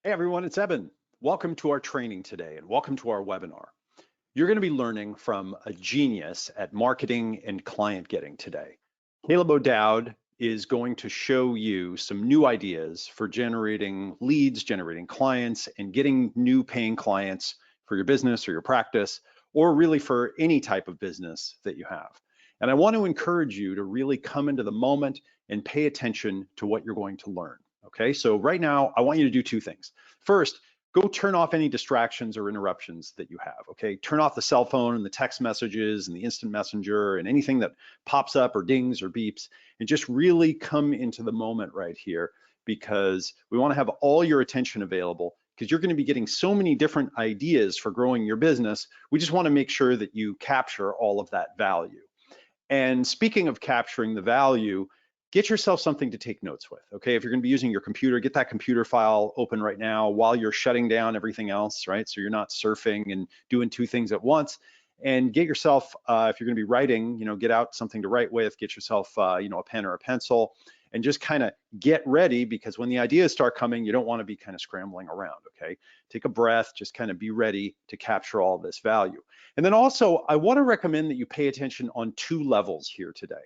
Hey everyone, it's Eben. Welcome to our training today and welcome to our webinar. You're going to be learning from a genius at marketing and client getting today. Caleb O'Dowd is going to show you some new ideas for generating leads, generating clients, and getting new paying clients for your business or your practice, or really for any type of business that you have. And I want to encourage you to really come into the moment and pay attention to what you're going to learn. Okay, so right now, I want you to do two things. First, go turn off any distractions or interruptions that you have, okay? Turn off the cell phone and the text messages and the instant messenger and anything that pops up or dings or beeps, and just really come into the moment right here, because we wanna have all your attention available, because you're gonna be getting so many different ideas for growing your business. We just wanna make sure that you capture all of that value. And speaking of capturing the value, get yourself something to take notes with, okay? If you're gonna be using your computer, get that computer file open right now while you're shutting down everything else, right? So you're not surfing and doing two things at once. And get yourself, if you're gonna be writing, get out something to write with, get yourself, a pen or a pencil, and just kind of get ready, because when the ideas start coming, you don't wanna be kind of scrambling around, okay? Take a breath, just kind of be ready to capture all this value. And then also, I wanna recommend that you pay attention on two levels here today,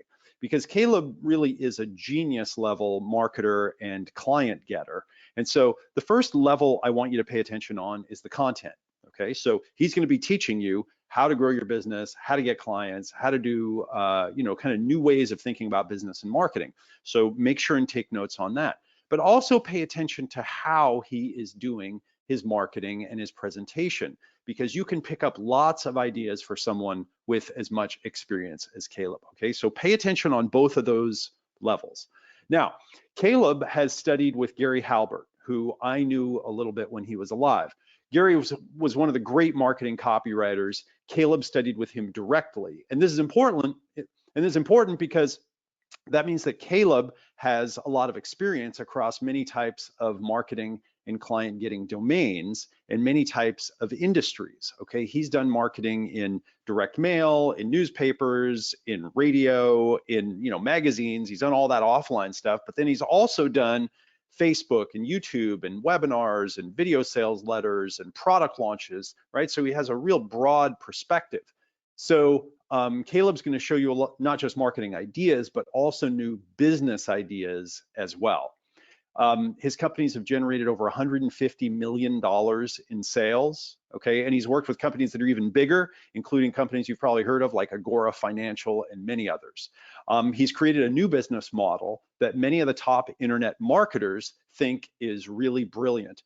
because Caleb really is a genius level marketer and client getter. And so the first level I want you to pay attention on is the content. Okay, so he's going to be teaching you how to grow your business, how to get clients, how to do, kind of new ways of thinking about business and marketing. So make sure and take notes on that. But also pay attention to how he is doing his marketing and his presentation, because you can pick up lots of ideas for someone with as much experience as Caleb, okay? So pay attention on both of those levels. Now, Caleb has studied with Gary Halbert, who I knew a little bit when he was alive. Gary was one of the great marketing copywriters. Caleb studied with him directly. And this is important because that means that Caleb has a lot of experience across many types of marketing and client getting domains and many types of industries. Okay, he's done marketing in direct mail, in newspapers, in radio, in magazines. He's done all that offline stuff, but then he's also done Facebook and YouTube and webinars and video sales letters and product launches, right? So he has a real broad perspective. So Caleb's going to show you not just marketing ideas, but also new business ideas as well. His companies have generated over $150 million in sales, okay? And he's worked with companies that are even bigger, including companies you've probably heard of like Agora Financial and many others. He's created a new business model that many of the top internet marketers think is really brilliant.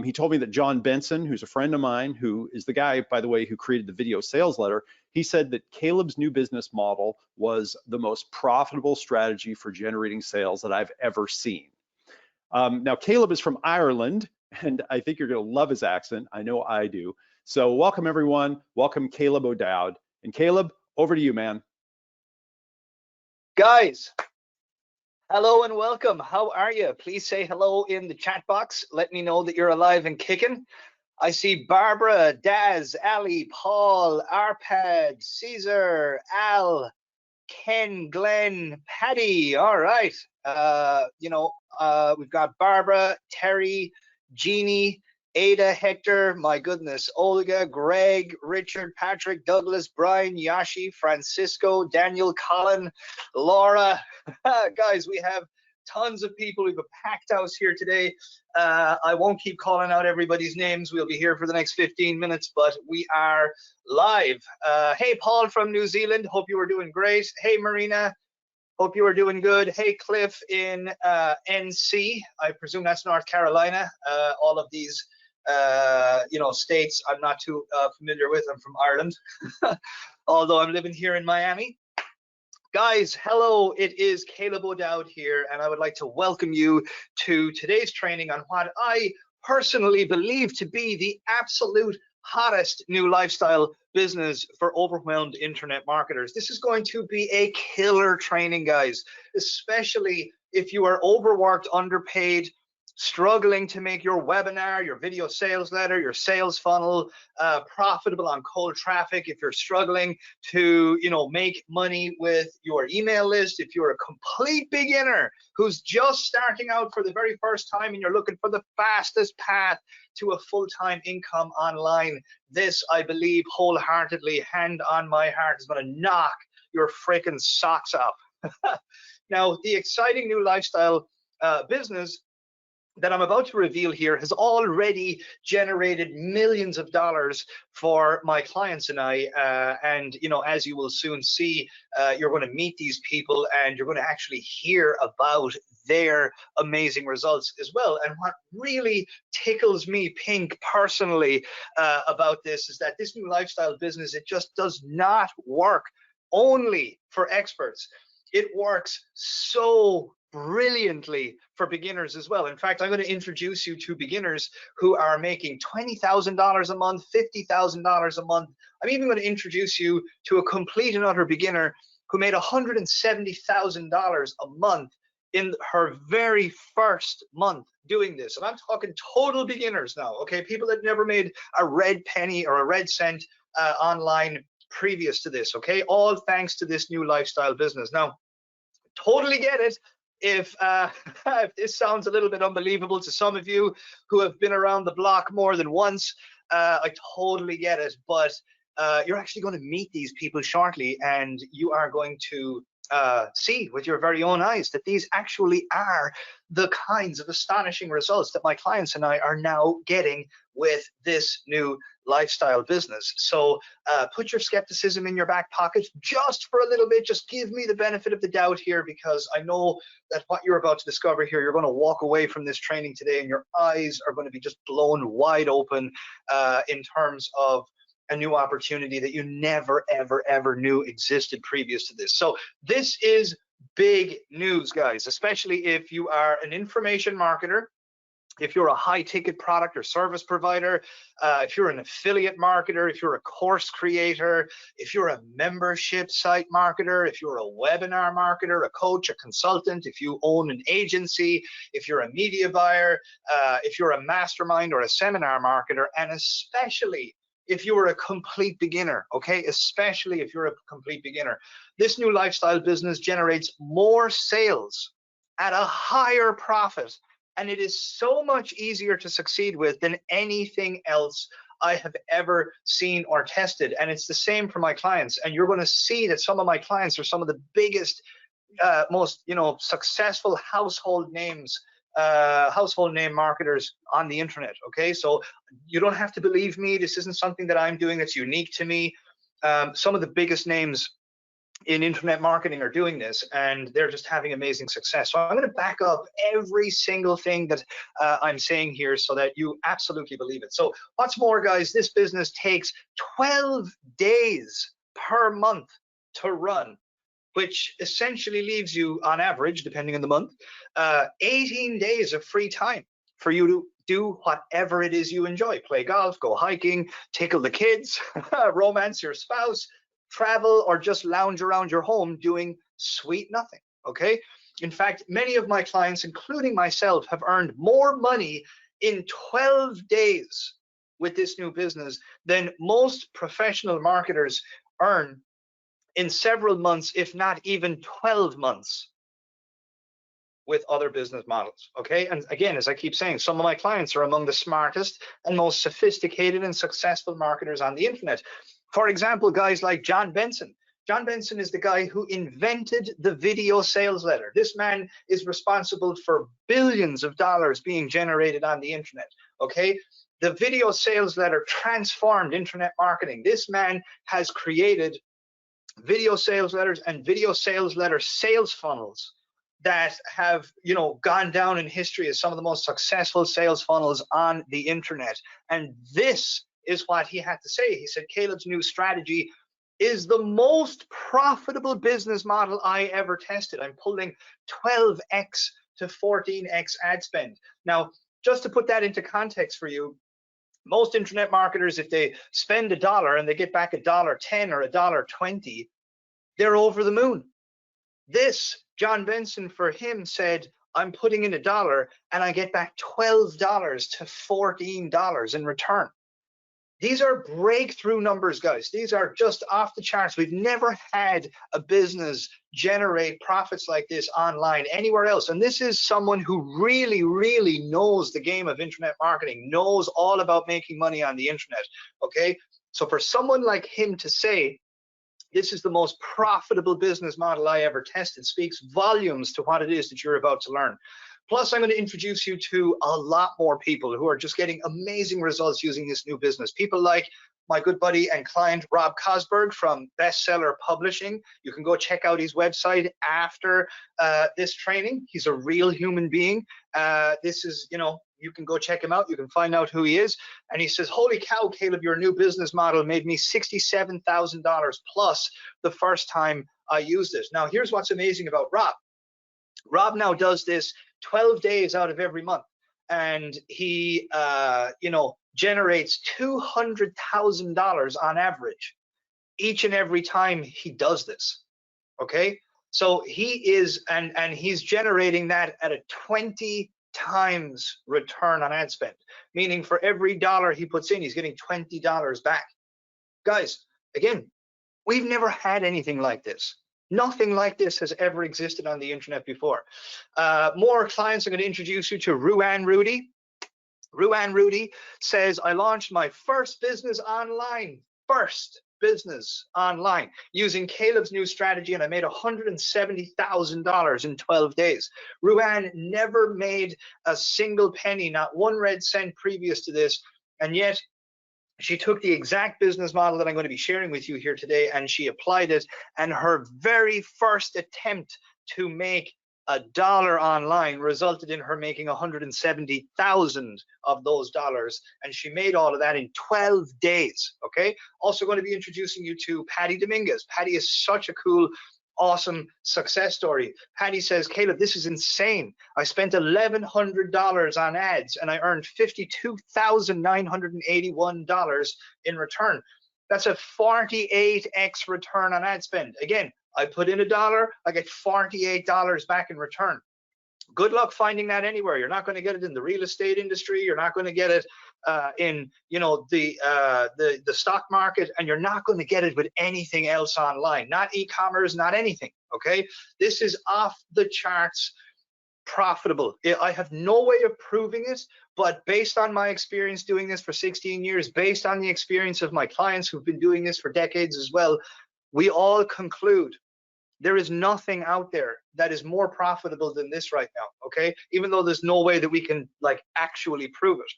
He told me that John Benson, who's a friend of mine, who is the guy, by the way, who created the video sales letter, he said that Caleb's new business model was the most profitable strategy for generating sales that I've ever seen. Now, Caleb is from Ireland, and I think you're going to love his accent. I know I do. So welcome, everyone. Welcome, Caleb O'Dowd. And Caleb, over to you, man. Guys, hello and welcome. How are you? Please say hello in the chat box. Let me know that you're alive and kicking. I see Barbara, Daz, Ali, Paul, Arpad, Caesar, Al, Ken, Glenn, Paddy. All right. We've got Barbara, Terry, Jeannie, Ada, Hector, my goodness, Olga, Greg, Richard, Patrick, Douglas, Brian, Yashi, Francisco, Daniel, Colin, Laura. Guys, we have tons of people. We have a packed house here today. I won't keep calling out everybody's names. We'll be here for the next 15 minutes, but we are live. Hey, Paul from New Zealand. Hope you are doing great. Hey, Marina. Hope you are doing good. Hey, Cliff in NC. I presume that's North Carolina. All of these, states I'm not too familiar with. I'm from Ireland, although I'm living here in Miami. Guys, hello, it is Caleb O'Dowd here, and I would like to welcome you to today's training on what I personally believe to be the absolute hottest new lifestyle business for overwhelmed internet marketers. This is going to be a killer training, guys, especially if you are overworked, underpaid, struggling to make your webinar, your video sales letter, your sales funnel profitable on cold traffic, if you're struggling to, make money with your email list, if you're a complete beginner who's just starting out for the very first time and you're looking for the fastest path to a full-time income online, this, I believe wholeheartedly, hand on my heart, is going to knock your freaking socks off. Now, the exciting new lifestyle business that I'm about to reveal here has already generated millions of dollars for my clients and I. And, as you will soon see, you're going to meet these people and you're going to actually hear about their amazing results as well. And what really tickles me pink personally about this is that this new lifestyle business, it just does not work only for experts. It works so brilliantly for beginners as well. In fact, I'm going to introduce you to beginners who are making $20,000 a month, $50,000 a month. I'm even going to introduce you to a complete and utter beginner who made $170,000 a month in her very first month doing this. And I'm talking total beginners now, okay? People that never made a red penny or a red cent online previous to this, okay? All thanks to this new lifestyle business. Now, totally get it if this sounds a little bit unbelievable to some of you who have been around the block more than once. I totally get it, but you're actually going to meet these people shortly, and you are going to see with your very own eyes that these actually are the kinds of astonishing results that my clients and I are now getting with this new lifestyle business. So put your skepticism in your back pocket just for a little bit. Just give me the benefit of the doubt here, because I know that what you're about to discover here, you're going to walk away from this training today and your eyes are going to be just blown wide open in terms of a new opportunity that you never, ever, ever knew existed previous to this. So this is big news, guys, especially if you are an information marketer, if you're a high ticket product or service provider, if you're an affiliate marketer, if you're a course creator, if you're a membership site marketer, if you're a webinar marketer, a coach, a consultant, if you own an agency, if you're a media buyer, if you're a mastermind or a seminar marketer, and especially if you are a complete beginner, okay? Especially if you're a complete beginner. This new lifestyle business generates more sales at a higher profit, and it is so much easier to succeed with than anything else I have ever seen or tested. And it's the same for my clients. And you're going to see that some of my clients are some of the biggest, most successful household name marketers on the internet. Okay, so you don't have to believe me. This isn't something that I'm doing that's unique to me. Some of the biggest names in internet marketing are doing this, and they're just having amazing success. So I'm going to back up every single thing that I'm saying here so that you absolutely believe it. So what's more, guys, this business takes 12 days per month to run, which essentially leaves you, on average, depending on the month, 18 days of free time for you to do whatever it is you enjoy. Play golf, go hiking, tickle the kids, romance your spouse, travel, or just lounge around your home doing sweet nothing, okay? In fact, many of my clients, including myself, have earned more money in 12 days with this new business than most professional marketers earn in several months, if not even 12 months with other business models, okay? And again, as I keep saying, some of my clients are among the smartest and most sophisticated and successful marketers on the internet. For example, guys like John Benson. John Benson is the guy who invented the video sales letter. This man is responsible for billions of dollars being generated on the internet, okay? The video sales letter transformed internet marketing. This man has created video sales letters and video sales letter sales funnels that have gone down in history as some of the most successful sales funnels on the internet. And this is what he had to say. He said, Caleb's new strategy is the most profitable business model I ever tested. I'm pulling 12x to 14x ad spend. Now, just to put that into context for you, most internet marketers, if they spend $1 and they get back $1.10 or $1.20, they're over the moon. This, John Benson, for him, said, I'm putting in $1 and I get back $12 to $14 in return. These are breakthrough numbers, guys. These are just off the charts. We've never had a business generate profits like this online anywhere else. And this is someone who really, really knows the game of internet marketing, knows all about making money on the internet, okay? So for someone like him to say, this is the most profitable business model I ever tested, speaks volumes to what it is that you're about to learn. Plus, I'm going to introduce you to a lot more people who are just getting amazing results using this new business. People like my good buddy and client, Rob Cosberg from Bestseller Publishing. You can go check out his website after this training. He's a real human being. This is, you know, you can go check him out. You can find out who he is. And he says, holy cow, Caleb, your new business model made me $67,000 plus the first time I used it. Now, here's what's amazing about Rob. Rob now does this 12 days out of every month. And he, you know, generates $200,000 on average each and every time he does this. Okay. So he is, and he's generating that at a 20 times return on ad spend, meaning for every dollar he puts in, he's getting $20 back. Guys, again, we've never had anything like this. Nothing like this has ever existed on the internet before. More clients are going to introduce you to Ruan Rudy. Ruan Rudy says, I launched my first business online, using Caleb's new strategy, and I made $170,000 in 12 days. Ruan never made a single penny, not one red cent previous to this, and yet she took the exact business model that I'm going to be sharing with you here today, and she applied it, and her very first attempt to make $1 online resulted in her making 170,000 of those dollars, and she made all of that in 12 days. Okay. Also going to be introducing you to Patty Dominguez. Patty is such a cool, awesome success story. Patty says, Caleb, this is insane. I spent $1,100 on ads and I earned $52,981 in return. That's a 48x return on ad spend. Again, I put in $1, I get $48 back in return. Good luck finding that anywhere. You're not going to get it in the real estate industry. You're not going to get it in, you know, the stock market, and you're not going to get it with anything else online. Not e-commerce, not anything. Okay, this is off the charts profitable. I have no way of proving it, but based on my experience doing this for 16 years, based on the experience of my clients who've been doing this for decades as well, we all conclude there is nothing out there that is more profitable than this right now, okay? Even though there's no way that we can like actually prove it.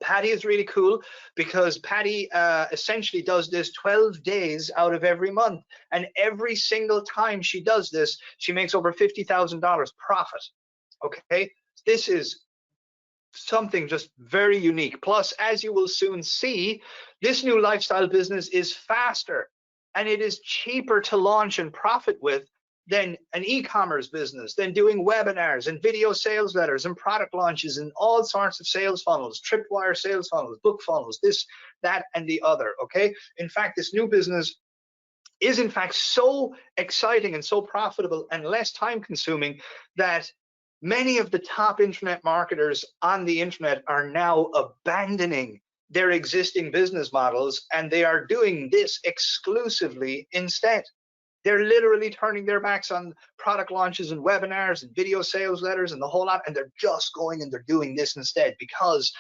Patty is really cool because Patty essentially does this 12 days out of every month, and every single time she does this, she makes over $50,000 profit, okay? This is something just very unique. Plus, as you will soon see, this new lifestyle business is faster and it is cheaper to launch and profit with than an e-commerce business, than doing webinars and video sales letters and product launches and all sorts of sales funnels, tripwire sales funnels, book funnels, this, that, and the other, okay? In fact, this new business is in fact so exciting and so profitable and less time consuming that many of the top internet marketers on the internet are now abandoning their existing business models, and they are doing this exclusively instead. They're literally turning their backs on product launches and webinars and video sales letters and the whole lot, and they're just going and they're doing this instead because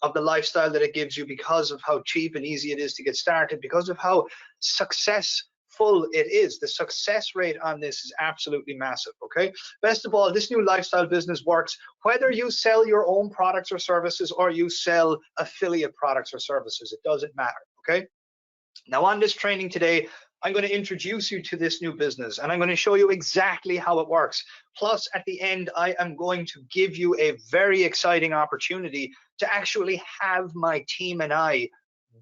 of the lifestyle that it gives you, because of how cheap and easy it is to get started, because of how successful it is. The success rate on this is absolutely massive, okay? Best of all, this new lifestyle business works whether you sell your own products or services or you sell affiliate products or services. It doesn't matter, okay? Now on this training today, I'm going to introduce you to this new business and I'm going to show you exactly how it works. Plus, at the end, I am going to give you a very exciting opportunity to actually have my team and I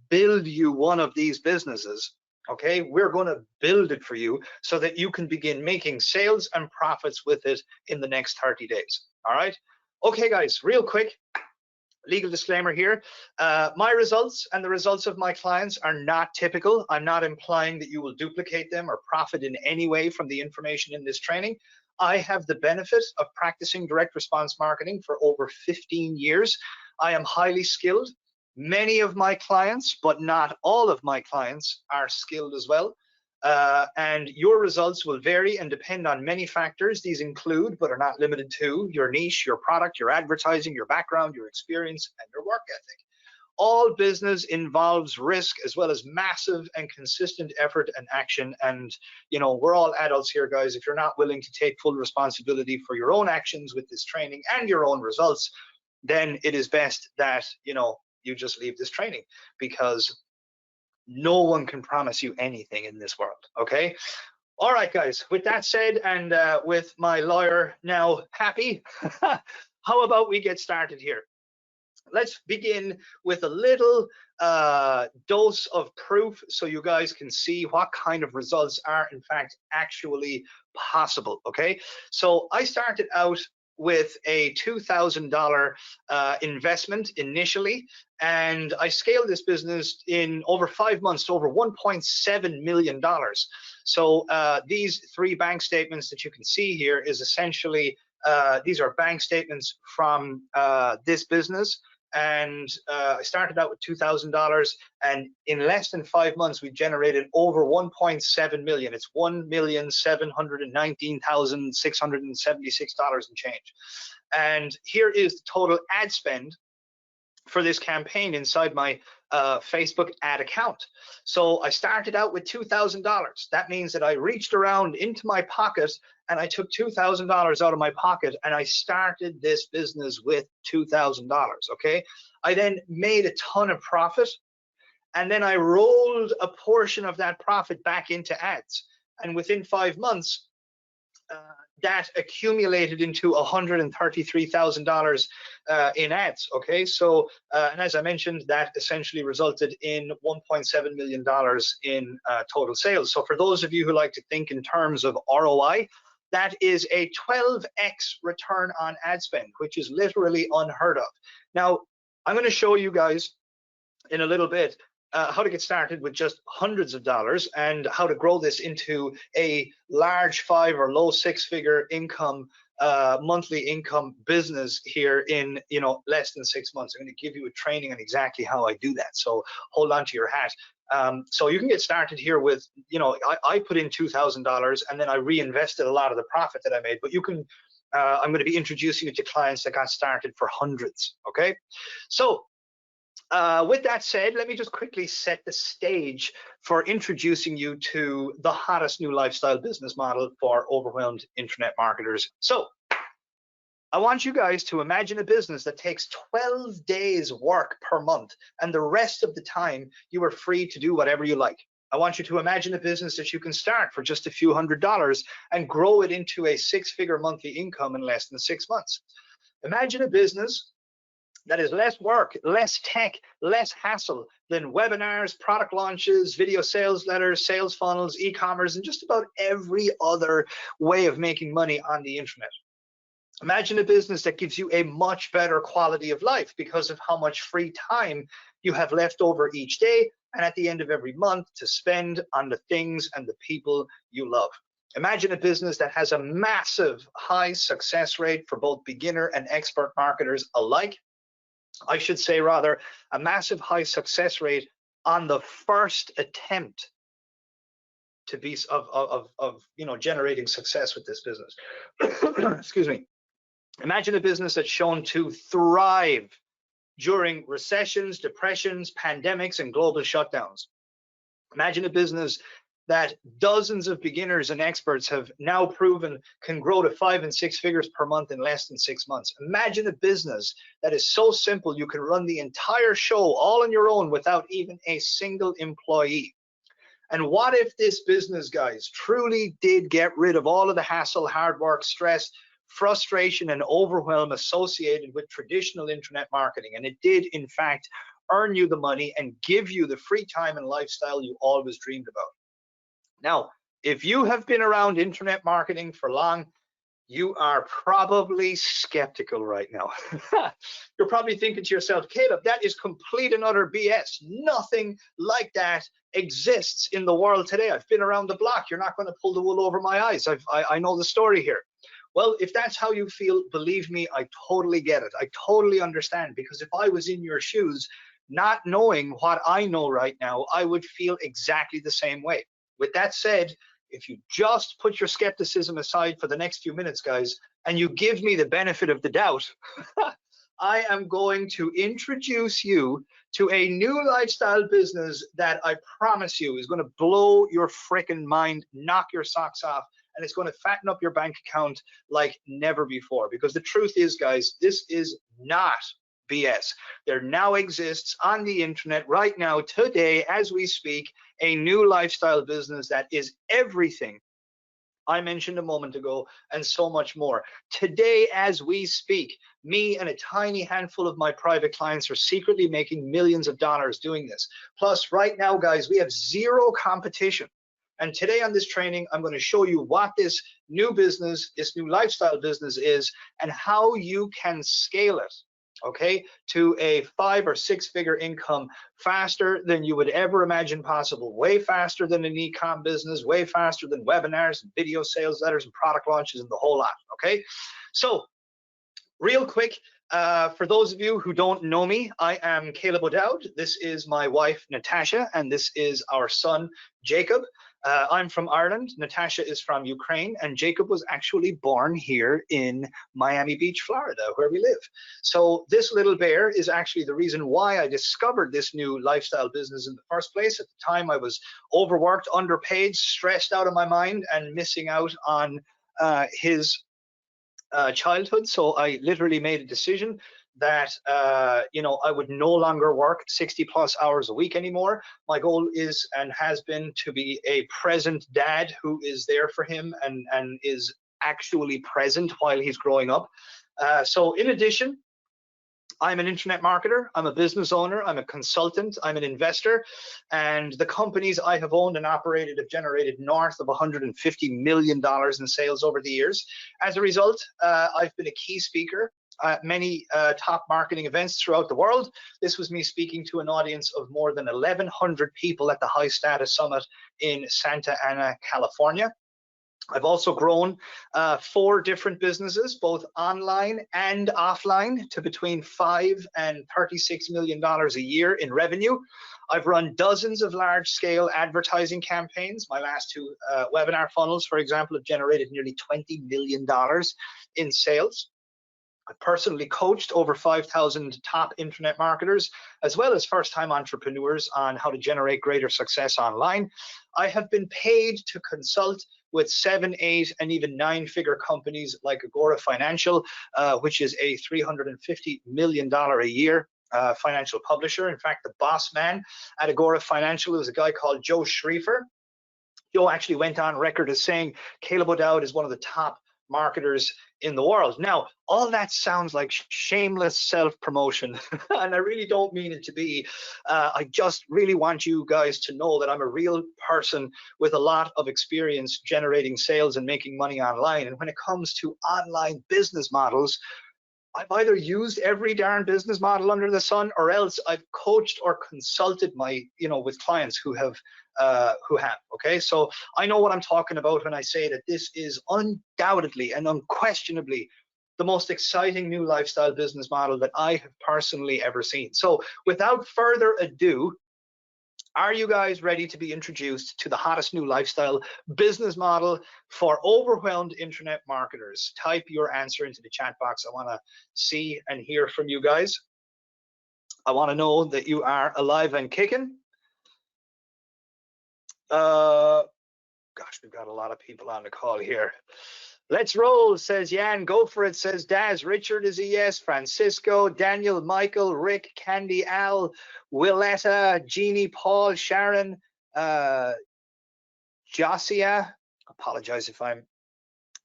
build you one of these businesses. Okay, we're going to build it for you so that you can begin making sales and profits with it in the next 30 days. All right. Okay, guys, real quick. Legal disclaimer here. My results and the results of my clients are not typical. I'm not implying that you will duplicate them or profit in any way from the information in this training. I have the benefit of practicing direct response marketing for over 15 years. I am highly skilled. Many of my clients, but not all of my clients, are skilled as well. And your results will vary and depend on many factors. These include, but are not limited to, your niche, your product, your advertising, your background, your experience, and your work ethic. All business involves risk as well as massive and consistent effort and action. And, you know, we're all adults here, guys. If you're not willing to take full responsibility for your own actions with this training and your own results, then it is best that, you know, you just leave this training, because no one can promise you anything in this world. Okay. All right, guys, with that said, and with my lawyer now happy, how about we get started here? Let's begin with a little dose of proof so you guys can see what kind of results are in fact actually possible. Okay, so I started out with a $2,000 investment initially, and I scaled this business in over 5 months to over $1.7 million. So these 3 bank statements that you can see here is essentially, these are bank statements from this business. And I started out with $2,000, and in less than 5 months, we generated over 1.7 million. It's $1,719,676 and change. And here is the total ad spend for this campaign inside my Facebook ad account. So I started out with $2,000. That means that I reached around into my pocket and I took $2,000 out of my pocket and I started this business with $2,000. Okay. I then made a ton of profit, and then I rolled a portion of that profit back into ads. And within 5 months, that accumulated into $133,000 in ads. Okay, so and as I mentioned, that essentially resulted in $1.7 million in total sales. So for those of you who like to think in terms of ROI, that is a 12x return on ad spend, which is literally unheard of. Now, I'm going to show you guys in a little bit how to get started with just hundreds of dollars and how to grow this into a large 5 or low 6-figure income, monthly income business here in, you know, less than 6 months. I'm going to give you a training on exactly how I do that. So hold on to your hat. So you can get started here with, you know, I put in $2,000 and then I reinvested a lot of the profit that I made, but you can, I'm going to be introducing you to clients that got started for hundreds. Okay. So with that said, let me just quickly set the stage for introducing you to the hottest new lifestyle business model for overwhelmed internet marketers. So I want you guys to imagine a business that takes 12 days work per month, and the rest of the time you are free to do whatever you like. I want you to imagine a business that you can start for just a few $100s and grow it into a 6-figure monthly income in less than 6 months. Imagine a business that is less work, less tech, less hassle than webinars, product launches, video sales letters, sales funnels, e-commerce, and just about every other way of making money on the internet. Imagine a business that gives you a much better quality of life because of how much free time you have left over each day and at the end of every month to spend on the things and the people you love. Imagine a business that has a massive high success rate for both beginner and expert marketers alike. I should say rather a massive high success rate on the first attempt to be of you know, generating success with this business. Excuse me. Imagine a business that's shown to thrive during recessions, depressions, pandemics, and global shutdowns. Imagine a business that dozens of beginners and experts have now proven can grow to 5 and 6 figures per month in less than 6 months. Imagine a business that is so simple you can run the entire show all on your own without even a single employee. And what if this business, guys, truly did get rid of all of the hassle, hard work, stress, frustration, and overwhelm associated with traditional internet marketing, and it did in fact earn you the money and give you the free time and lifestyle you always dreamed about? Now, if you have been around internet marketing for long, You are probably skeptical right now. You're probably thinking to yourself, Caleb, that is complete and utter BS. Nothing like that exists in the world today. I've been around the block. You're not going to pull the wool over my eyes. I know the story here. Well, if that's how you feel, believe me, I totally get it. I totally understand, because if I was in your shoes, not knowing what I know right now, I would feel exactly the same way. With that said, if you just put your skepticism aside for the next few minutes, guys, and you give me the benefit of the doubt, I am going to introduce you to a new lifestyle business that I promise you is going to blow your freaking mind, knock your socks off, and it's going to fatten up your bank account like never before. Because the truth is, guys, this is not BS. There now exists on the internet right now, today, as we speak, a new lifestyle business that is everything I mentioned a moment ago and so much more. Today, as we speak, me and a tiny handful of my private clients are secretly making millions of dollars doing this. Plus, right now, guys, we have zero competition. And today on this training, I'm going to show you what this new business, this new lifestyle business is, and how you can scale it, okay, to a 5 or 6 figure income faster than you would ever imagine possible, way faster than an e-com business, way faster than webinars and video sales letters and product launches and the whole lot, okay? So real quick, for those of you who don't know me, I am Caleb O'Dowd. This is my wife, Natasha, and this is our son, Jacob. I'm from Ireland, Natasha is from Ukraine, and Jacob was actually born here in Miami Beach, Florida, where we live. So this little bear is actually the reason why I discovered this new lifestyle business in the first place. At the time, I was overworked, underpaid, stressed out of my mind, and missing out on his childhood. So I literally made a decision that I would no longer work 60+ hours a week anymore. My goal is and has been to be a present dad who is there for him and is actually present while he's growing up. So in addition, I'm an internet marketer, I'm a business owner, I'm a consultant, I'm an investor, and the companies I have owned and operated have generated north of $150 million in sales over the years. As a result, I've been a key speaker at many top marketing events throughout the world. This was me speaking to an audience of more than 1,100 people at the High Status Summit in Santa Ana, California. I've also grown 4 different businesses, both online and offline, to between $5 and $36 million a year in revenue. I've run dozens of large-scale advertising campaigns. My last 2 webinar funnels, for example, have generated nearly $20 million in sales. I've personally coached over 5,000 top internet marketers, as well as first-time entrepreneurs, on how to generate greater success online. I have been paid to consult with 7, 8, and even 9-figure companies like Agora Financial, which is a $350 million a year financial publisher. In fact, the boss man at Agora Financial is a guy called Joe Schriefer. Joe actually went on record as saying Caleb O'Dowd is one of the top marketers in the world. Now, all that sounds like shameless self-promotion, and I really don't mean it to be. I just really want you guys to know that I'm a real person with a lot of experience generating sales and making money online. And when it comes to online business models, I've either used every darn business model under the sun, or else I've coached or consulted with clients who have. Okay, so I know what I'm talking about when I say that this is undoubtedly and unquestionably the most exciting new lifestyle business model that I have personally ever seen. So without further ado, are you guys ready to be introduced to the hottest new lifestyle business model for overwhelmed internet marketers? Type your answer into the chat box. I want to see and hear from you guys. I want to know that you are alive and kicking. Gosh, we've got a lot of people on the call here. Let's roll, says Jan. Go for it, says Daz. Richard is a yes. Francisco, Daniel, Michael, Rick, Candy, Al, Willetta, Jeannie, Paul, Sharon, Josia. Apologize if I'm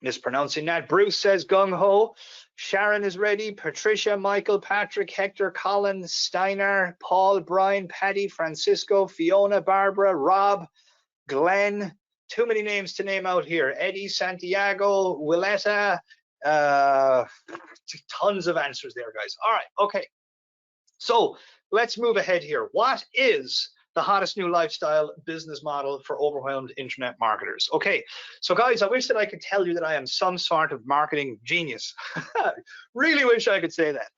mispronouncing that. Bruce says gung ho. Sharon is ready. Patricia, Michael, Patrick, Hector, Colin, Steiner, Paul, Brian, Patty, Francisco, Fiona, Barbara, Rob, Glenn, too many names to name out here. Eddie, Santiago, Willetta, tons of answers there, guys. All right, okay. So let's move ahead here. What is the hottest new lifestyle business model for overwhelmed internet marketers? Okay, so guys, I wish that I could tell you that I am some sort of marketing genius. Really wish I could say that.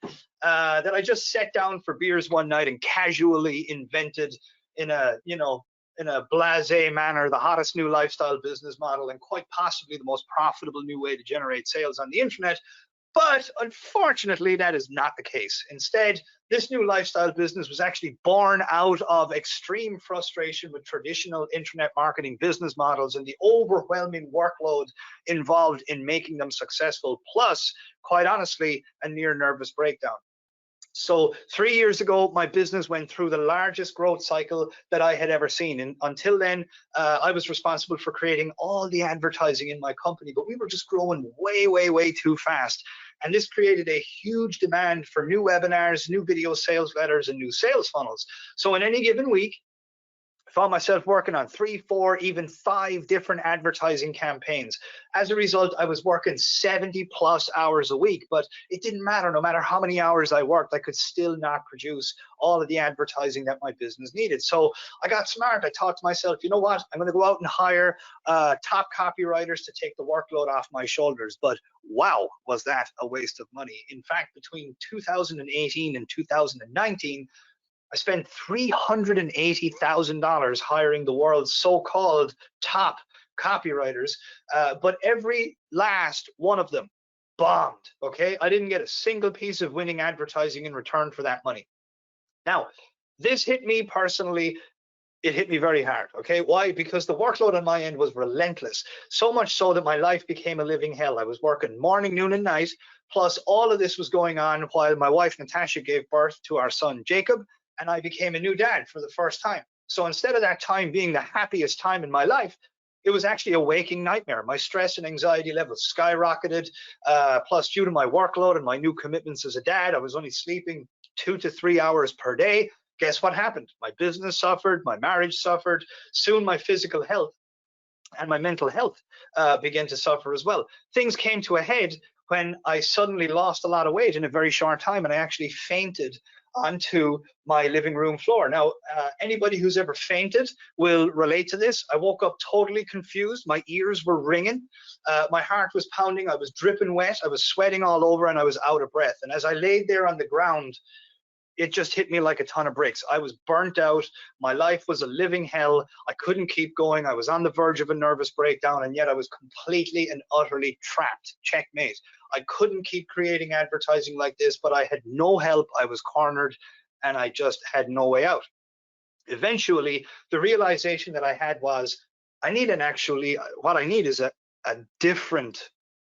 That I just sat down for beers one night and casually invented in a, in a blasé manner, the hottest new lifestyle business model and quite possibly the most profitable new way to generate sales on the internet. But unfortunately, that is not the case. Instead, this new lifestyle business was actually born out of extreme frustration with traditional internet marketing business models and the overwhelming workload involved in making them successful, plus, quite honestly, a near nervous breakdown. So 3 years ago, my business went through the largest growth cycle that I had ever seen. And until then, I was responsible for creating all the advertising in my company, but we were just growing way, way, way too fast. And this created a huge demand for new webinars, new video sales letters, and new sales funnels. So in any given week, I found myself working on 3, 4, even 5 different advertising campaigns. As a result, I was working 70+ hours a week, but it didn't matter. No matter how many hours I worked, I could still not produce all of the advertising that my business needed. So I got smart. I thought to myself, you know what? I'm going to go out and hire top copywriters to take the workload off my shoulders. But wow, was that a waste of money. In fact, between 2018 and 2019, I spent $380,000 hiring the world's so-called top copywriters, but every last one of them bombed, okay? I didn't get a single piece of winning advertising in return for that money. Now, this hit me personally. It hit me very hard, okay? Why? Because the workload on my end was relentless, so much so that my life became a living hell. I was working morning, noon, and night, plus all of this was going on while my wife, Natasha, gave birth to our son, Jacob, and I became a new dad for the first time. So instead of that time being the happiest time in my life, it was actually a waking nightmare. My stress and anxiety levels skyrocketed. Plus, due to my workload and my new commitments as a dad, I was only sleeping 2 to 3 hours per day. Guess what happened? My business suffered, my marriage suffered, soon my physical health and my mental health began to suffer as well. Things came to a head when I suddenly lost a lot of weight in a very short time, and I actually fainted onto my living room floor. Now, anybody who's ever fainted will relate to this. I woke up totally confused. My ears were ringing. My heart was pounding. I was dripping wet. I was sweating all over, and I was out of breath. And as I laid there on the ground, it just hit me like a ton of bricks. I was burnt out. My life was a living hell. I couldn't keep going. I was on the verge of a nervous breakdown, and yet I was completely and utterly trapped. Checkmate. I couldn't keep creating advertising like this, but I had no help. I was cornered, and I just had no way out. Eventually, the realization that I had was, what I need is a different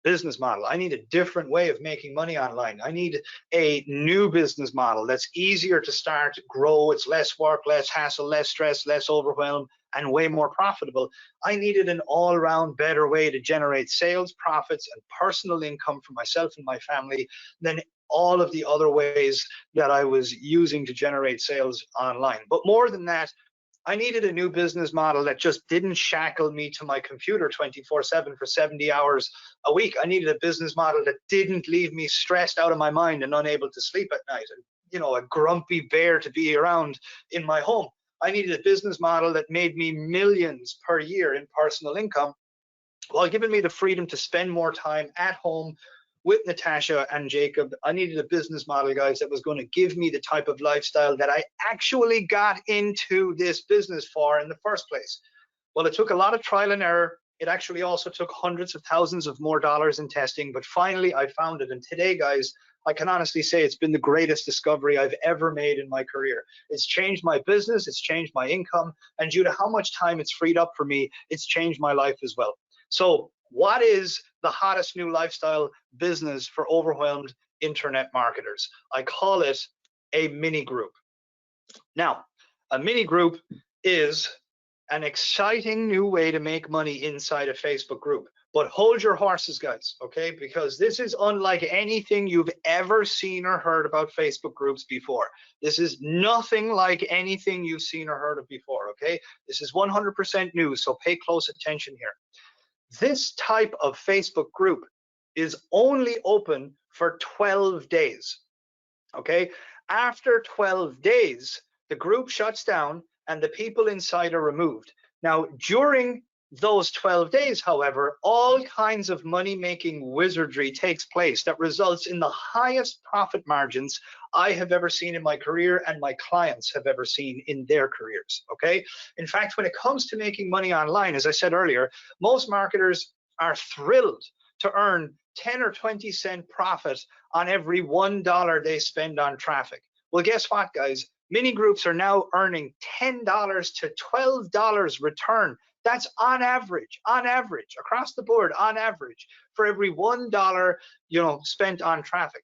business model. I need a different way of making money online. I need a new business model that's easier to start, grow. It's less work, less hassle, less stress, less overwhelm, and way more profitable. I needed an all-around better way to generate sales, profits, and personal income for myself and my family than all of the other ways that I was using to generate sales online. But more than that, I needed a new business model that just didn't shackle me to my computer 24/7 for 70 hours a week. I needed a business model that didn't leave me stressed out of my mind and unable to sleep at night, and a grumpy bear to be around in my home. I needed a business model that made me millions per year in personal income while giving me the freedom to spend more time at home with Natasha and Jacob. I needed a business model, guys, that was going to give me the type of lifestyle that I actually got into this business for in the first place. Well, it took a lot of trial and error. It actually also took hundreds of thousands of more dollars in testing, but finally I found it. And today, guys, I can honestly say it's been the greatest discovery I've ever made in my career. It's changed my business, it's changed my income, and due to how much time it's freed up for me, it's changed my life as well. So what is the hottest new lifestyle business for overwhelmed internet marketers? I call it a mini group. Now, a mini group is an exciting new way to make money inside a Facebook group. But hold your horses, guys, okay? Because this is unlike anything you've ever seen or heard about Facebook groups before. This is nothing like anything you've seen or heard of before, okay? This is 100% new, so pay close attention here. This type of Facebook group is only open for 12 days, okay? After 12 days, the group shuts down and the people inside are removed. Now, during those 12 days, however, all kinds of money-making wizardry takes place that results in the highest profit margins I have ever seen in my career and my clients have ever seen in their careers, okay? In fact, when it comes to making money online, as I said earlier, most marketers are thrilled to earn 10 or 20 cent profit on every $1 they spend on traffic. Well, guess what, guys? Mini groups are now earning $10 to $12 return. That's on average, across the board, on average, for every $1, spent on traffic.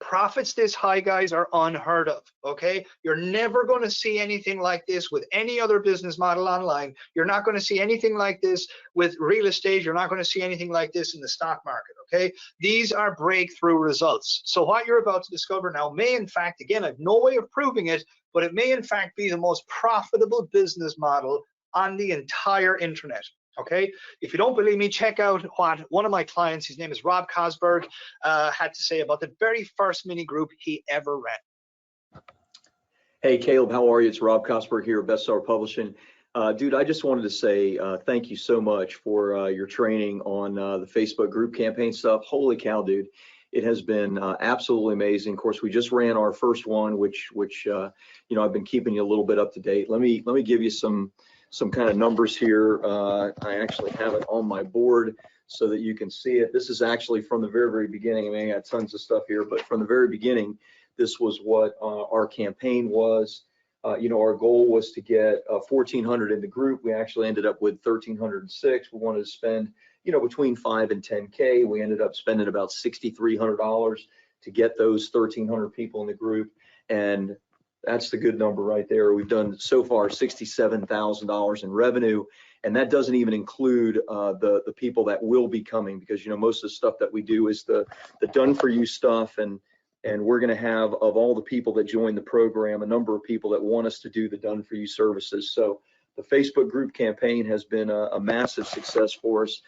Profits this high, guys, are unheard of, okay? You're never going to see anything like this with any other business model online. You're not going to see anything like this with real estate. You're not going to see anything like this in the stock market, okay? These are breakthrough results. So what you're about to discover now may, in fact, again, I have no way of proving it, but it may, in fact, be the most profitable business model on the entire internet. Okay, if you don't believe me, check out what one of my clients, his name is Rob Cosberg, had to say about the very first mini group he ever ran. Hey, Caleb, how are you? It's Rob Cosberg here at Bestseller Publishing. Dude, I just wanted to say thank you so much for your training on the Facebook group campaign stuff. Holy cow, dude. It has been absolutely amazing. Of course, we just ran our first one, which I've been keeping you a little bit up to date. Let me give you some kind of numbers here. I actually have it on my board so that you can see it. This is actually from the very, very beginning. I mean, I got tons of stuff here, but from the very beginning, this was what our campaign was. Our goal was to get 1,400 in the group. We actually ended up with 1,306. We wanted to spend, between 5 and 10K. We ended up spending about $6,300 to get those 1,300 people in the group. And that's the good number right there. We've done so far $67,000 in revenue, and that doesn't even include the people that will be coming, because most of the stuff that we do is the done for you stuff, and we're going to have, of all the people that join the program, a number of people that want us to do the done for you services. So the Facebook group campaign has been a massive success for us.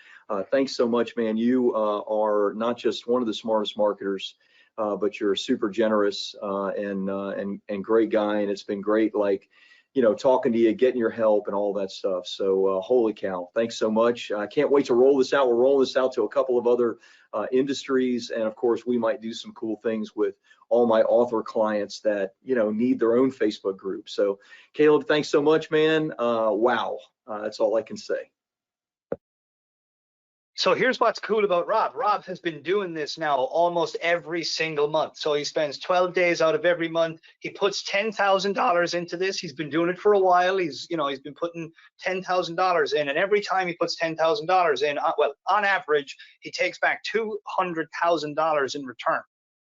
Thanks so much, man. You are not just one of the smartest marketers, but you're a super generous and great guy, and it's been great, talking to you, getting your help, and all that stuff. So holy cow, thanks so much. I can't wait to roll this out. We're rolling this out to a couple of other industries, and of course, we might do some cool things with all my author clients that need their own Facebook group. So Caleb, thanks so much, man. Wow, that's all I can say. So here's what's cool about Rob. Rob has been doing this now almost every single month. So he spends 12 days out of every month. He puts $10,000 into this. He's been doing it for a while. He's been putting $10,000 in, and every time he puts $10,000 in, on average, he takes back $200,000 in return.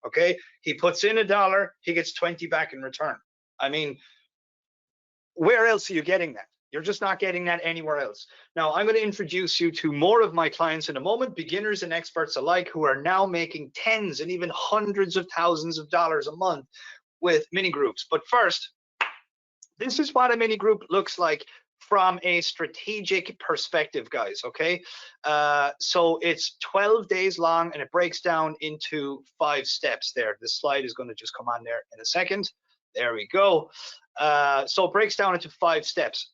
Okay, he puts in $1, he gets 20 back in return. I mean, where else are you getting that? You're just not getting that anywhere else. Now, I'm going to introduce you to more of my clients in a moment, beginners and experts alike, who are now making tens and even hundreds of thousands of dollars a month with mini groups. But first, this is what a mini group looks like from a strategic perspective, guys, okay? So it's 12 days long, and it breaks down into 5 steps there. This slide is going to just come on there in a second. There we go. So it breaks down into 5 steps.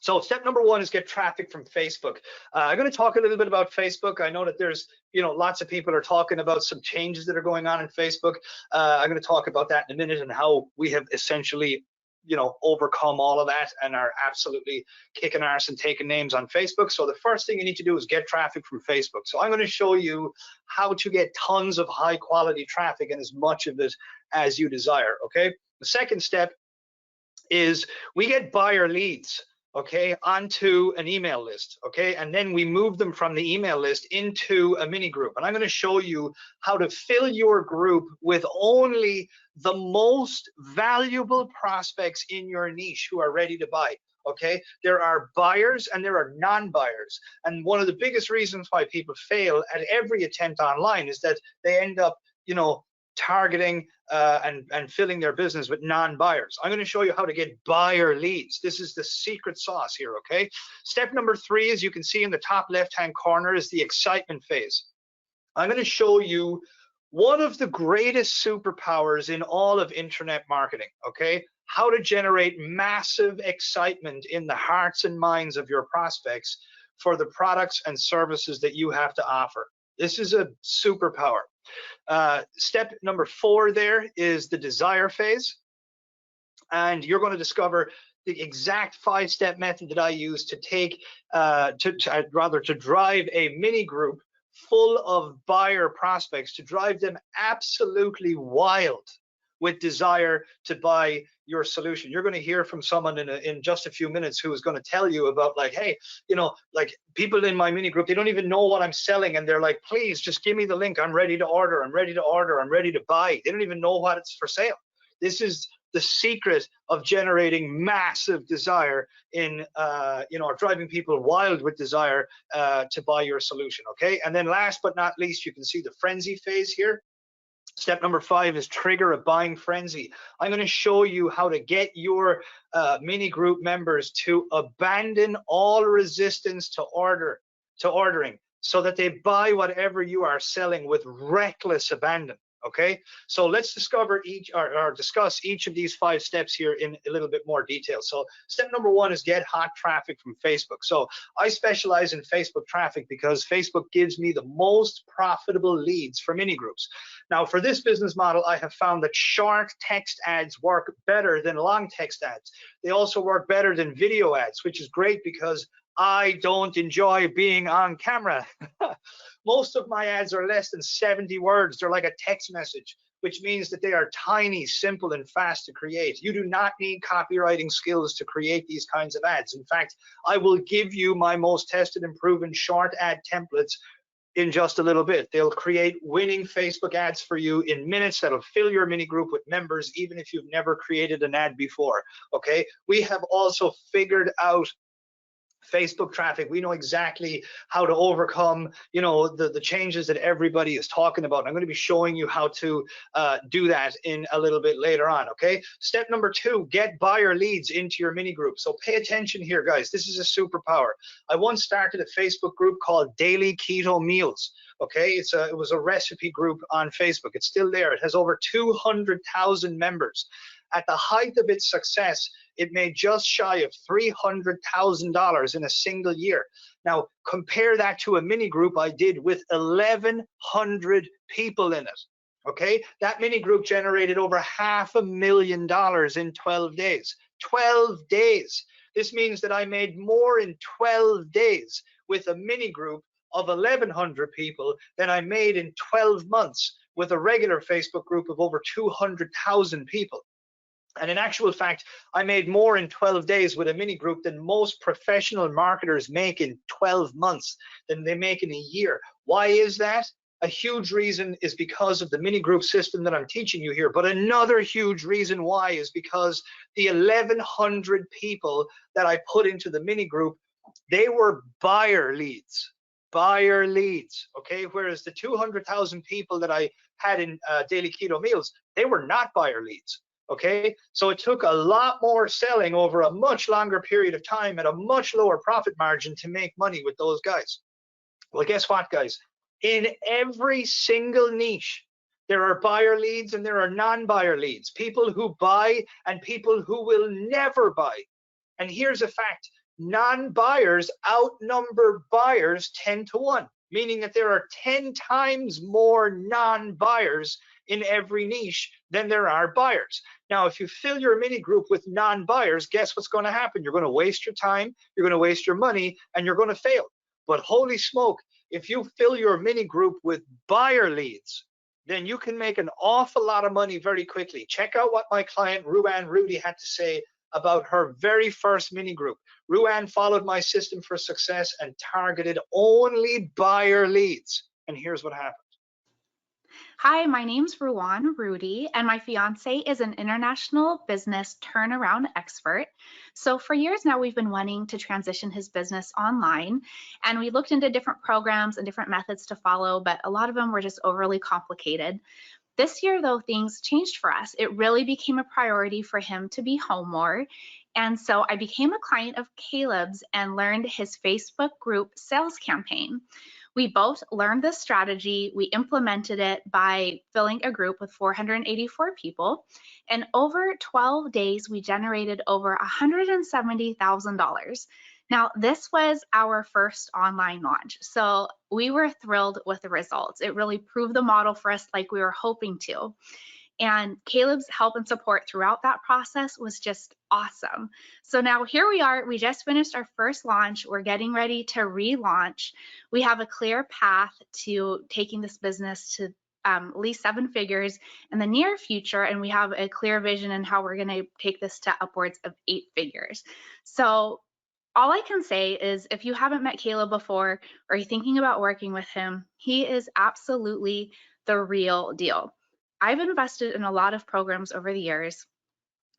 So step number 1 is get traffic from Facebook. I'm going to talk a little bit about Facebook. I know that there's, lots of people are talking about some changes that are going on in Facebook. I'm going to talk about that in a minute, and how we have essentially, overcome all of that and are absolutely kicking arse and taking names on Facebook. So the first thing you need to do is get traffic from Facebook. So I'm going to show you how to get tons of high quality traffic, and as much of it as you desire, okay? The second step is we get buyer leads, okay, onto an email list, okay, and then we move them from the email list into a mini group. And I'm going to show you how to fill your group with only the most valuable prospects in your niche who are ready to buy. Okay, there are buyers and there are non-buyers, and one of the biggest reasons why people fail at every attempt online is that they end up, you know, targeting and filling their business with non-buyers. I'm going to show you how to get buyer leads. This is the secret sauce here. Okay, step number 3, as you can see in the top left-hand corner, is the excitement phase. I'm going to show you one of the greatest superpowers in all of internet marketing. Okay, how to generate massive excitement in the hearts and minds of your prospects for the products and services that you have to offer. This is a superpower. Step number 4 there is the desire phase, and you're going to discover the exact 5-step method that I use to take to drive a mini group full of buyer prospects, to drive them absolutely wild with desire to buy your solution. You're going to hear from someone in just a few minutes who is going to tell you about, like, hey, you know, like, people in my mini group, they don't even know what I'm selling, and they're like, please just give me the link, I'm ready to order, I'm ready to order, I'm ready to buy. They don't even know what it's for sale. This is the secret of generating massive desire in you know, driving people wild with desire to buy your solution. Okay, and then last but not least, you can see the frenzy phase here. Step number 5 is trigger a buying frenzy. I'm going to show you how to get your mini group members to abandon all resistance to ordering, so that they buy whatever you are selling with reckless abandon. Okay, so let's discover each or discuss each of these 5 steps here in a little bit more detail. So step number 1 is get hot traffic from Facebook. So I specialize in Facebook traffic because Facebook gives me the most profitable leads for mini groups. Now, for this business model, I have found that short text ads work better than long text ads. They also work better than video ads, which is great because I don't enjoy being on camera. Most of my ads are less than 70 words. They're like a text message, which means that they are tiny, simple, and fast to create. You do not need copywriting skills to create these kinds of ads. In fact, I will give you my most tested and proven short ad templates in just a little bit. They'll create winning Facebook ads for you in minutes that'll fill your mini group with members, even if you've never created an ad before. Okay, we have also figured out Facebook traffic. We know exactly how to overcome, you know, the changes that everybody is talking about. I'm going to be showing you how to do that in a little bit later on. Okay, step number 2, get buyer leads into your mini group. So pay attention here, guys. This is a superpower. I once started a Facebook group called Daily Keto Meals. Okay, it was a recipe group on Facebook. It's still there. It has over 200,000 members. At the height of its success, it made just shy of $300,000 in a single year. Now, compare that to a mini group I did with 1,100 people in it. Okay, that mini group generated over $500,000 in 12 days. 12 days. This means that I made more in 12 days with a mini group of 1,100 people than I made in 12 months with a regular Facebook group of over 200,000 people. And in actual fact, I made more in 12 days with a mini group than most professional marketers make in 12 months, than they make in a year. Why is that? A huge reason is because of the mini group system that I'm teaching you here. But another huge reason why is because the 1,100 people that I put into the mini group, they were buyer leads. Buyer leads, okay? Whereas the 200,000 people that I had in Daily Keto Meals, they were not buyer leads. Okay, so it took a lot more selling over a much longer period of time at a much lower profit margin to make money with those guys. Well, guess what, guys? In every single niche, there are buyer leads and there are non-buyer leads, people who buy and people who will never buy. And here's a fact: non-buyers outnumber buyers 10 to 1, meaning that there are 10 times more non-buyers in every niche than there are buyers. Now, if you fill your mini group with non-buyers, guess what's going to happen? You're going to waste your time, you're going to waste your money, and you're going to fail. But holy smoke, if you fill your mini group with buyer leads, then you can make an awful lot of money very quickly. Check out what my client Ruan Rudy had to say about her very first mini group. Ruan followed my system for success and targeted only buyer leads. And here's what happened. Hi, my name's Ruan Rudy, and my fiance is an international business turnaround expert. So for years now, we've been wanting to transition his business online, and we looked into different programs and different methods to follow, but a lot of them were just overly complicated. This year, though, things changed for us. It really became a priority for him to be home more. And so I became a client of Caleb's and learned his Facebook group sales campaign. We both learned this strategy. We implemented it by filling a group with 484 people. And over 12 days, we generated over $170,000. Now, this was our first online launch, so we were thrilled with the results. It really proved the model for us like we were hoping to. And Caleb's help and support throughout that process was just awesome. So now here we are, we just finished our first launch. We're getting ready to relaunch. We have a clear path to taking this business to at least 7 figures in the near future, and we have a clear vision in how we're going to take this to upwards of 8 figures. So all I can say is if you haven't met Caleb before or you're thinking about working with him, he is absolutely the real deal. I've invested in a lot of programs over the years,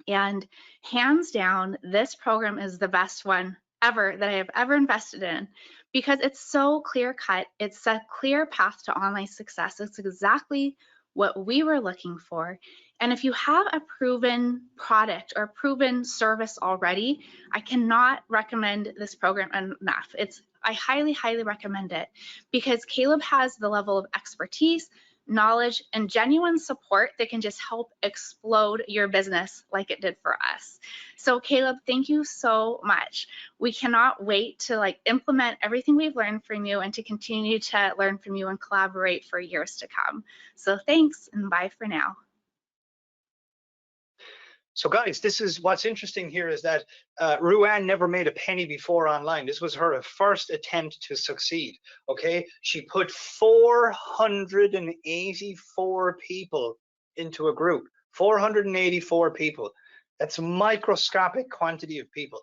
and hands down, this program is the best one ever that I have ever invested in because it's so clear cut. It's a clear path to online success. It's exactly what we were looking for. And if you have a proven product or proven service already, I cannot recommend this program enough. I highly, highly recommend it because Caleb has the level of expertise, knowledge, and genuine support that can just help explode your business like it did for us. So Caleb, thank you so much. We cannot wait to implement everything we've learned from you and to continue to learn from you and collaborate for years to come. So thanks and bye for now. So guys, this is what's interesting here is that Ruan never made a penny before online. This was her first attempt to succeed. Okay, she put 484 people into a group. 484 people. That's a microscopic quantity of people.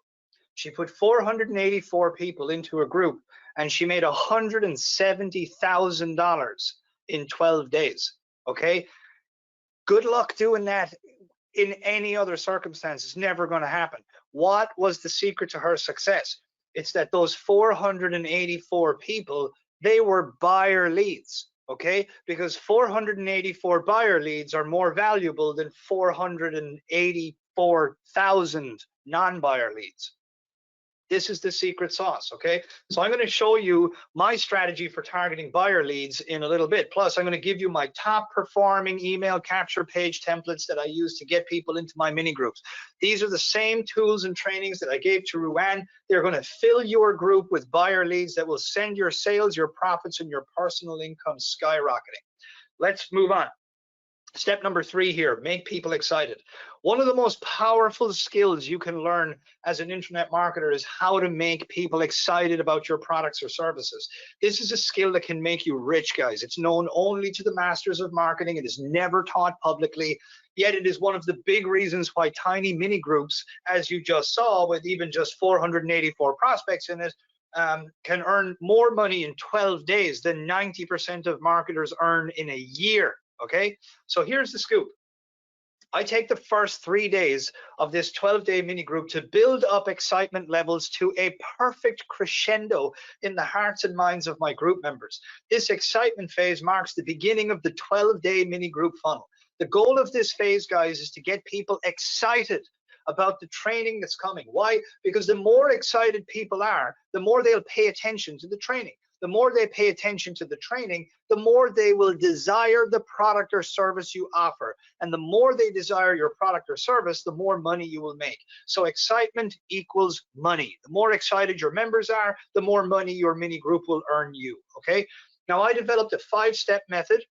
She put 484 people into a group, and she made $170,000 in 12 days. Okay, good luck doing that. In any other circumstance, it's never going to happen. What was the secret to her success? It's that those 484 people, they were buyer leads, okay? Because 484 buyer leads are more valuable than 484,000 non-buyer leads. This is the secret sauce, okay? So I'm going to show you my strategy for targeting buyer leads in a little bit. Plus, I'm going to give you my top performing email capture page templates that I use to get people into my mini groups. These are the same tools and trainings that I gave to Ruan. They're going to fill your group with buyer leads that will send your sales, your profits, and your personal income skyrocketing. Let's move on. Step number 3 here, make people excited. One of the most powerful skills you can learn as an internet marketer is how to make people excited about your products or services. This is a skill that can make you rich, guys. It's known only to the masters of marketing. It is never taught publicly, yet it is one of the big reasons why tiny mini groups, as you just saw, with even just 484 prospects in it, can earn more money in 12 days than 90% of marketers earn in a year. Okay, so here's the scoop. I take the first 3 days of this 12-day mini group to build up excitement levels to a perfect crescendo in the hearts and minds of my group members. This excitement phase marks the beginning of the 12-day mini group funnel. The goal of this phase, guys, is to get people excited about the training that's coming. Why? Because the more excited people are, the more they'll pay attention to the training. The more they pay attention to the training, the more they will desire the product or service you offer. And the more they desire your product or service, the more money you will make. So excitement equals money. The more excited your members are, the more money your mini group will earn you. Okay. Now, I developed a 5-step method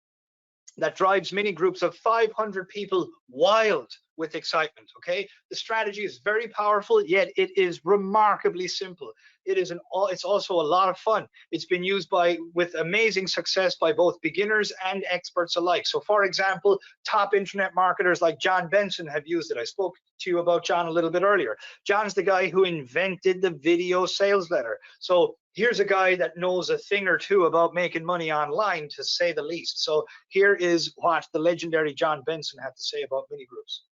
that drives mini groups of 500 people wild with excitement. Okay, the strategy is very powerful, yet it is remarkably simple. It's also a lot of fun. It's been used with amazing success by both beginners and experts alike. So for example, top internet marketers like John Benson have used it. I spoke to you about John a little bit earlier. John's the guy who invented the video sales letter. So here's a guy that knows a thing or two about making money online, to say the least. So here is what the legendary John Benson had to say about mini groups.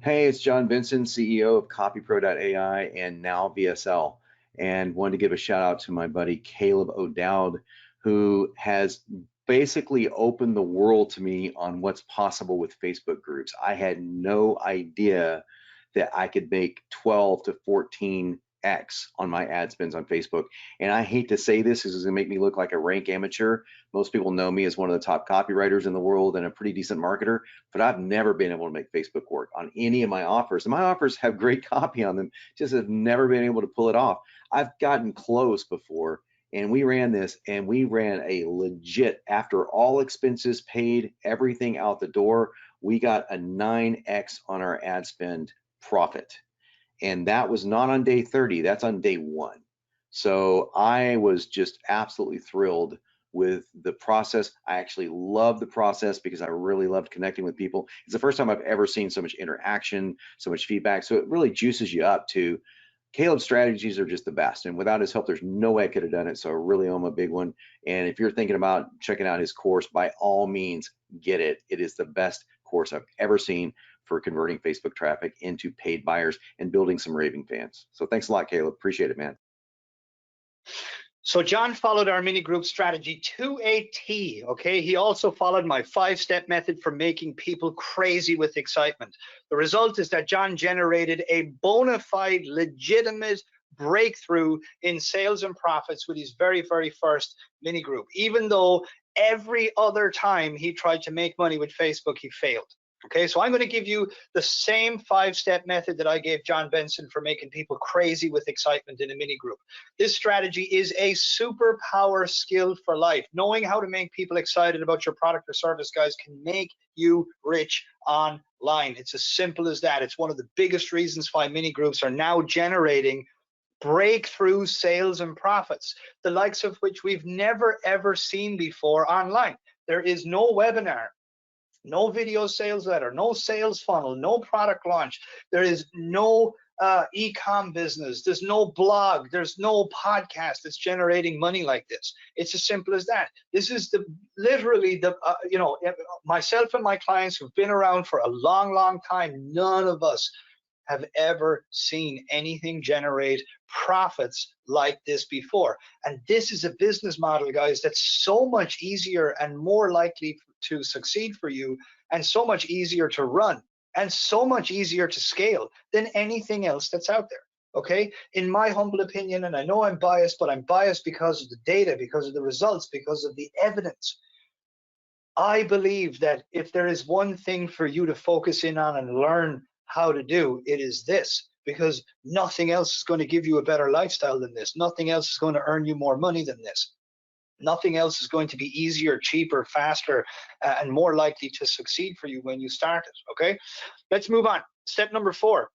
Hey, it's John Benson, CEO of CopyPro.ai and now VSL, and wanted to give a shout out to my buddy Caleb O'Dowd, who has basically opened the world to me on what's possible with Facebook groups. I had no idea that I could make 12 to 14x on my ad spends on Facebook. And I hate to say this, because it's gonna make me look like a rank amateur. Most people know me as one of the top copywriters in the world and a pretty decent marketer, but I've never been able to make Facebook work on any of my offers. And my offers have great copy on them, just have never been able to pull it off. I've gotten close before, and we ran this, and we ran a legit, after all expenses paid, everything out the door, we got a 9x on our ad spend profit. And that was not on day 30, that's on day 1. So I was just absolutely thrilled with the process. I actually love the process because I really loved connecting with people. It's the first time I've ever seen so much interaction, so much feedback. So it really juices you up to Caleb's strategies are just the best. And without his help, there's no way I could have done it. So I really owe him a big one. And if you're thinking about checking out his course, by all means, get it. It is the best course I've ever seen for converting Facebook traffic into paid buyers and building some raving fans. So thanks a lot, Caleb. Appreciate it, man. So John followed our mini group strategy to a T, okay? He also followed my 5-step method for making people crazy with excitement. The result is that John generated a bona fide, legitimate breakthrough in sales and profits with his very, very first mini group, even though every other time he tried to make money with Facebook, he failed. Okay, so I'm going to give you the same 5-step method that I gave John Benson for making people crazy with excitement in a mini group. This strategy is a superpower skill for life. Knowing how to make people excited about your product or service, guys, can make you rich online. It's as simple as that. It's one of the biggest reasons why mini groups are now generating breakthrough sales and profits, the likes of which we've never ever seen before online. There is no webinar, no video sales letter, no sales funnel, no product launch. There is no e-com business. There's no blog. There's no podcast that's generating money like this. It's as simple as that. This is literally myself and my clients who've been around for a long, long time, none of us have ever seen anything generate profits like this before. And this is a business model, guys, that's so much easier and more likely to succeed for you, and so much easier to run, and so much easier to scale than anything else that's out there. Okay, in my humble opinion, and I know I'm biased, but I'm biased because of the data, because of the results, because of the evidence. I believe that if there is one thing for you to focus in on and learn how to do, it is this, because nothing else is going to give you a better lifestyle than this. Nothing else is going to earn you more money than this. Nothing else is going to be easier, cheaper, faster, and more likely to succeed for you when you start it. Okay, let's move on. Step number 4.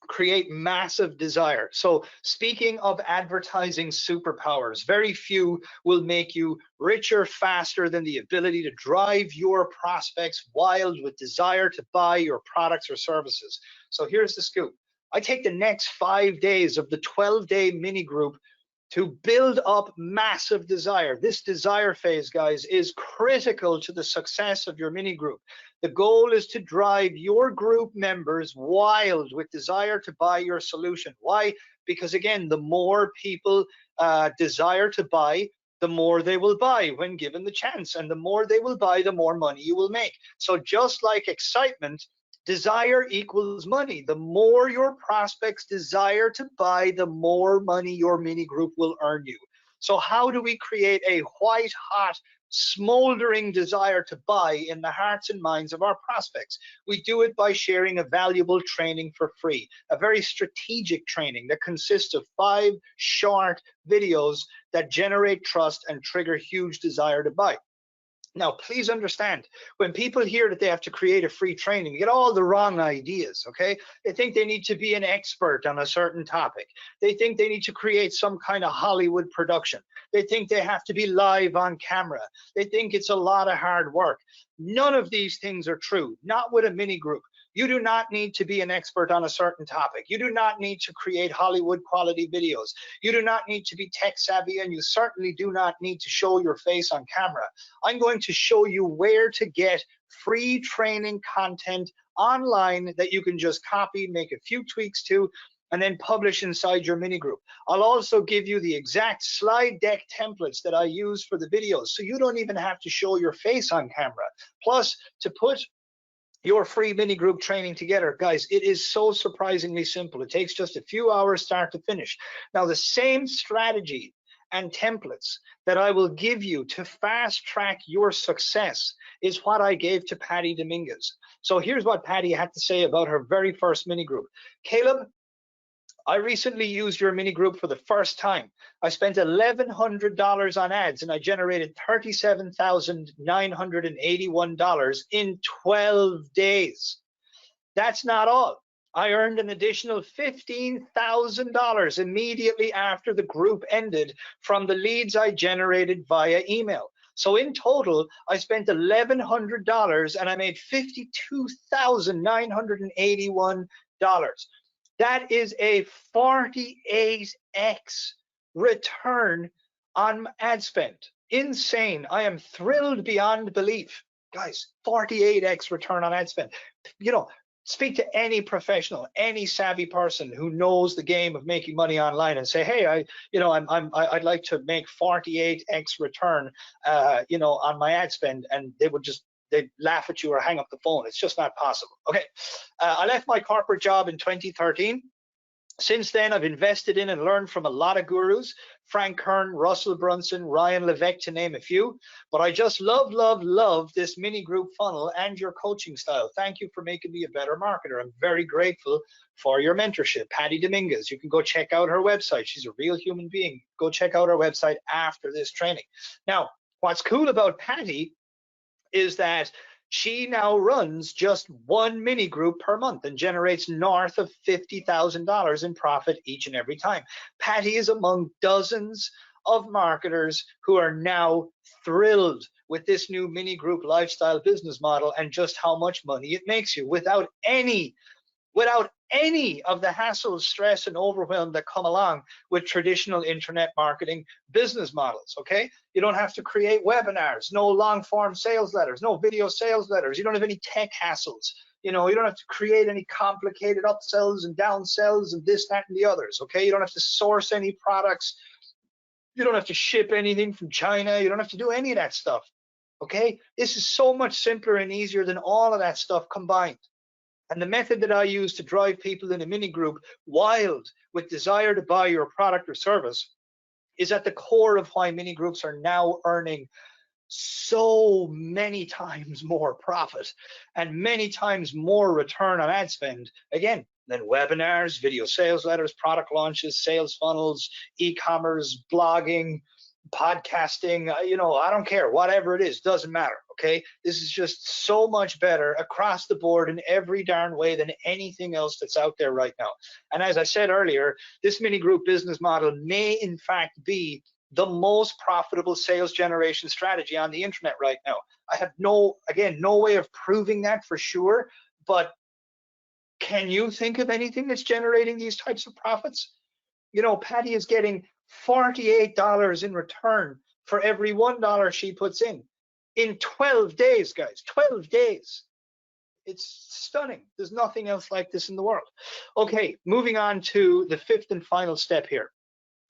Create massive desire. So speaking of advertising superpowers, very few will make you richer faster than the ability to drive your prospects wild with desire to buy your products or services. So here's the scoop. I take the next 5 days of the 12-day mini group to build up massive desire. This desire phase, guys, is critical to the success of your mini group. The goal is to drive your group members wild with desire to buy your solution. Why? Because again, the more people desire to buy, the more they will buy when given the chance. And the more they will buy, the more money you will make. So just like excitement, desire equals money. The more your prospects desire to buy, the more money your mini group will earn you. So how do we create a white hot, smoldering desire to buy in the hearts and minds of our prospects? We do it by sharing a valuable training for free, a very strategic training that consists of 5 short videos that generate trust and trigger huge desire to buy. Now, please understand, when people hear that they have to create a free training, they get all the wrong ideas, okay? They think they need to be an expert on a certain topic. They think they need to create some kind of Hollywood production. They think they have to be live on camera. They think it's a lot of hard work. None of these things are true, not with a mini group. You do not need to be an expert on a certain topic. You do not need to create Hollywood quality videos. You do not need to be tech savvy, and you certainly do not need to show your face on camera. I'm going to show you where to get free training content online that you can just copy, make a few tweaks to, and then publish inside your mini group. I'll also give you the exact slide deck templates that I use for the videos, so you don't even have to show your face on camera. Plus, to put your free mini group training together, guys, it is so surprisingly simple. It takes just a few hours start to finish. Now, the same strategy and templates that I will give you to fast track your success is what I gave to Patty Dominguez. So here's what Patty had to say about her very first mini group. Caleb, I recently used your mini group for the first time. I spent $1,100 on ads and I generated $37,981 in 12 days. That's not all. I earned an additional $15,000 immediately after the group ended from the leads I generated via email. So in total, I spent $1,100 and I made $52,981. That is a 48x return on ad spend. Insane. I am thrilled beyond belief. Guys, 48x return on ad spend. You know, speak to any professional, any savvy person who knows the game of making money online and say, hey, I'd like to make 48x return, on my ad spend, and they'd laugh at you or hang up the phone. It's just not possible. Okay, I left my corporate job in 2013. Since then, I've invested in and learned from a lot of gurus, Frank Kern, Russell Brunson, Ryan Levesque, to name a few. But I just love this mini group funnel and your coaching style. Thank you for making me a better marketer. I'm very grateful for your mentorship. Patty Dominguez, you can go check out her website. She's a real human being. Go check out her website after this training. Now, what's cool about Patty is that she now runs just one mini group per month and generates north of $50,000 in profit each and every time. Patty is among dozens of marketers who are now thrilled with this new mini group lifestyle business model and just how much money it makes you without any of the hassle, stress, and overwhelm that come along with traditional internet marketing business models, okay? You don't have to create webinars, no long form sales letters, no video sales letters. You don't have any tech hassles. You don't have to create any complicated upsells and downsells and this, that, and the others, okay? You don't have to source any products. You don't have to ship anything from China. You don't have to do any of that stuff, okay? This is so much simpler and easier than all of that stuff combined. And the method that I use to drive people in a mini group wild with desire to buy your product or service is at the core of why mini groups are now earning so many times more profit and many times more return on ad spend, again, than webinars, video sales letters, product launches, sales funnels, e-commerce, blogging, podcasting, I don't care, whatever it is, doesn't matter, okay? This is just so much better across the board in every darn way than anything else that's out there right now. And as I said earlier, this mini group business model may in fact be the most profitable sales generation strategy on the internet right now. I have no way of proving that for sure, but can you think of anything that's generating these types of profits? Patty is getting $48 in return for every $1 she puts in 12 days, guys. 12 days. It's stunning. There's nothing else like this in the world. Okay, moving on to the fifth and final step here.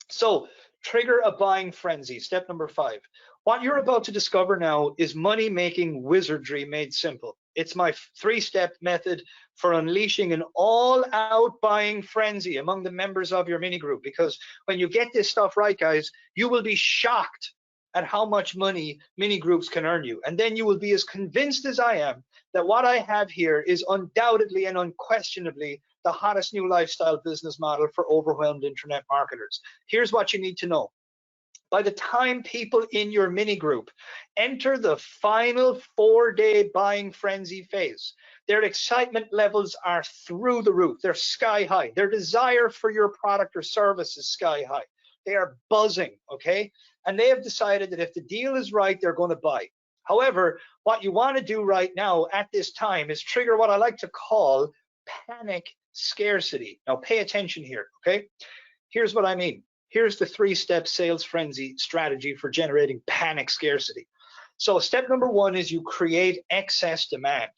So, trigger a buying frenzy. Step number 5. What you're about to discover now is money-making wizardry made simple. It's my 3-step method for unleashing an all-out buying frenzy among the members of your mini group, because when you get this stuff right, guys, you will be shocked at how much money mini groups can earn you. And then you will be as convinced as I am that what I have here is undoubtedly and unquestionably the hottest new lifestyle business model for overwhelmed internet marketers. Here's what you need to know. By the time people in your mini group enter the final 4-day buying frenzy phase, their excitement levels are through the roof. They're sky high. Their desire for your product or service is sky high. They are buzzing, okay? And they have decided that if the deal is right, they're going to buy. However, what you want to do right now at this time is trigger what I like to call panic scarcity. Now pay attention here, okay? Here's what I mean. Here's the 3-step sales frenzy strategy for generating panic scarcity. So step number 1 is you create excess demand.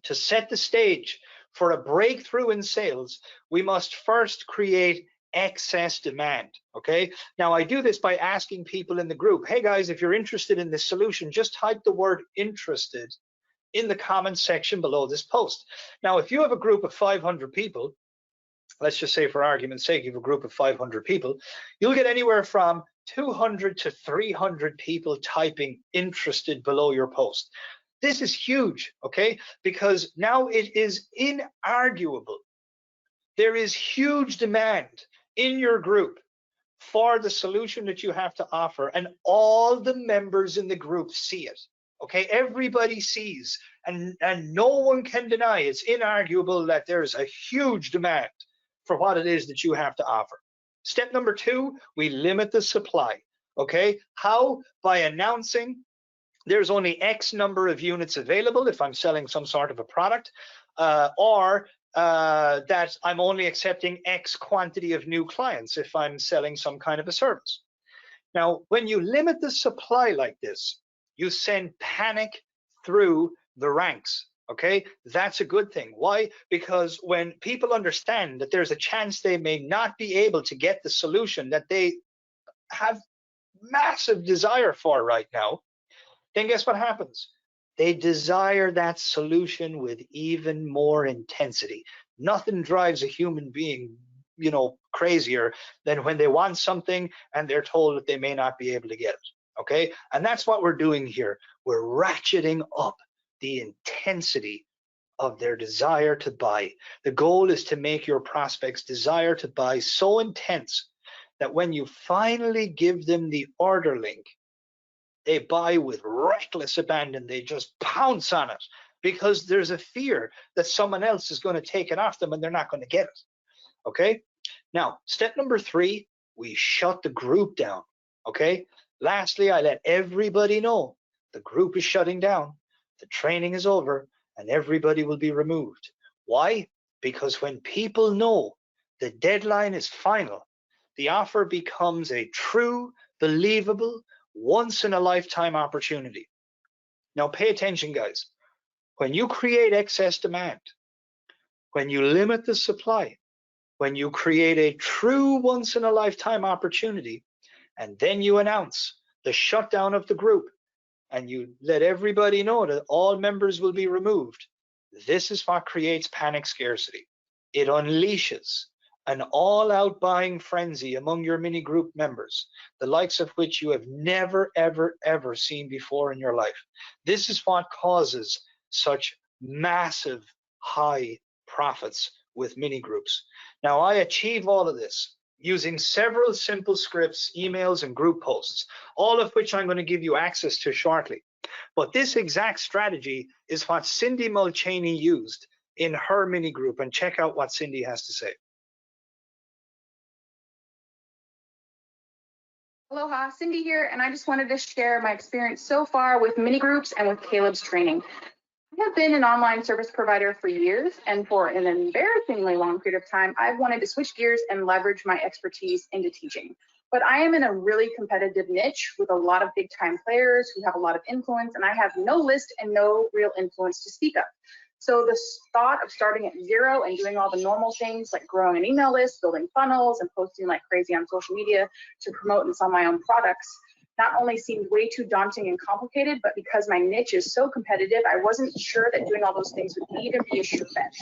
To set the stage for a breakthrough in sales, we must first create excess demand, okay? Now I do this by asking people in the group, hey guys, if you're interested in this solution, just type the word interested in the comment section below this post. Now, if you have a group of 500 people, let's just say for argument's sake, you have a group of 500 people, you'll get anywhere from 200 to 300 people typing interested below your post. This is huge, okay? Because now it is inarguable. There is huge demand in your group for the solution that you have to offer, and all the members in the group see it, okay? Everybody sees, and no one can deny, it's inarguable that there's a huge demand for what it is that you have to offer. Step number 2, we limit the supply, okay? How? By announcing there's only X number of units available if I'm selling some sort of a product, or that I'm only accepting X quantity of new clients if I'm selling some kind of a service. Now, when you limit the supply like this, you send panic through the ranks, okay? That's a good thing. Why? Because when people understand that there's a chance they may not be able to get the solution that they have massive desire for right now, then guess what happens? They desire that solution with even more intensity. Nothing drives a human being, you know, crazier than when they want something and they're told that they may not be able to get it, okay? And that's what we're doing here. We're ratcheting up the intensity of their desire to buy. The goal is to make your prospects' desire to buy so intense that when you finally give them the order link, they buy with reckless abandon. They just pounce on it because there's a fear that someone else is going to take it off them and they're not going to get it, okay? Now, step number 3, we shut the group down, okay? Lastly, I let everybody know the group is shutting down, the training is over, and everybody will be removed. Why? Because when people know the deadline is final, the offer becomes a true, believable, once-in-a-lifetime opportunity. Now pay attention, guys. When you create excess demand, when you limit the supply, when you create a true once-in-a-lifetime opportunity, and then you announce the shutdown of the group, and you let everybody know that all members will be removed, this is what creates panic scarcity. It unleashes an all-out buying frenzy among your mini group members, the likes of which you have never, ever, ever seen before in your life. This is what causes such massive high profits with mini groups. Now, I achieve all of this using several simple scripts, emails, and group posts, all of which I'm going to give you access to shortly. But this exact strategy is what Cindy Mulchaney used in her mini group, and check out what Cindy has to say. Aloha, Cindy here, and I just wanted to share my experience so far with mini groups and with Caleb's training. I have been an online service provider for years, and for an embarrassingly long period of time, I've wanted to switch gears and leverage my expertise into teaching. But I am in a really competitive niche with a lot of big time players who have a lot of influence, and I have no list and no real influence to speak of. So the thought of starting at zero and doing all the normal things like growing an email list, building funnels, and posting like crazy on social media to promote and sell my own products not only seemed way too daunting and complicated, but because my niche is so competitive, I wasn't sure that doing all those things would even be a sure bet.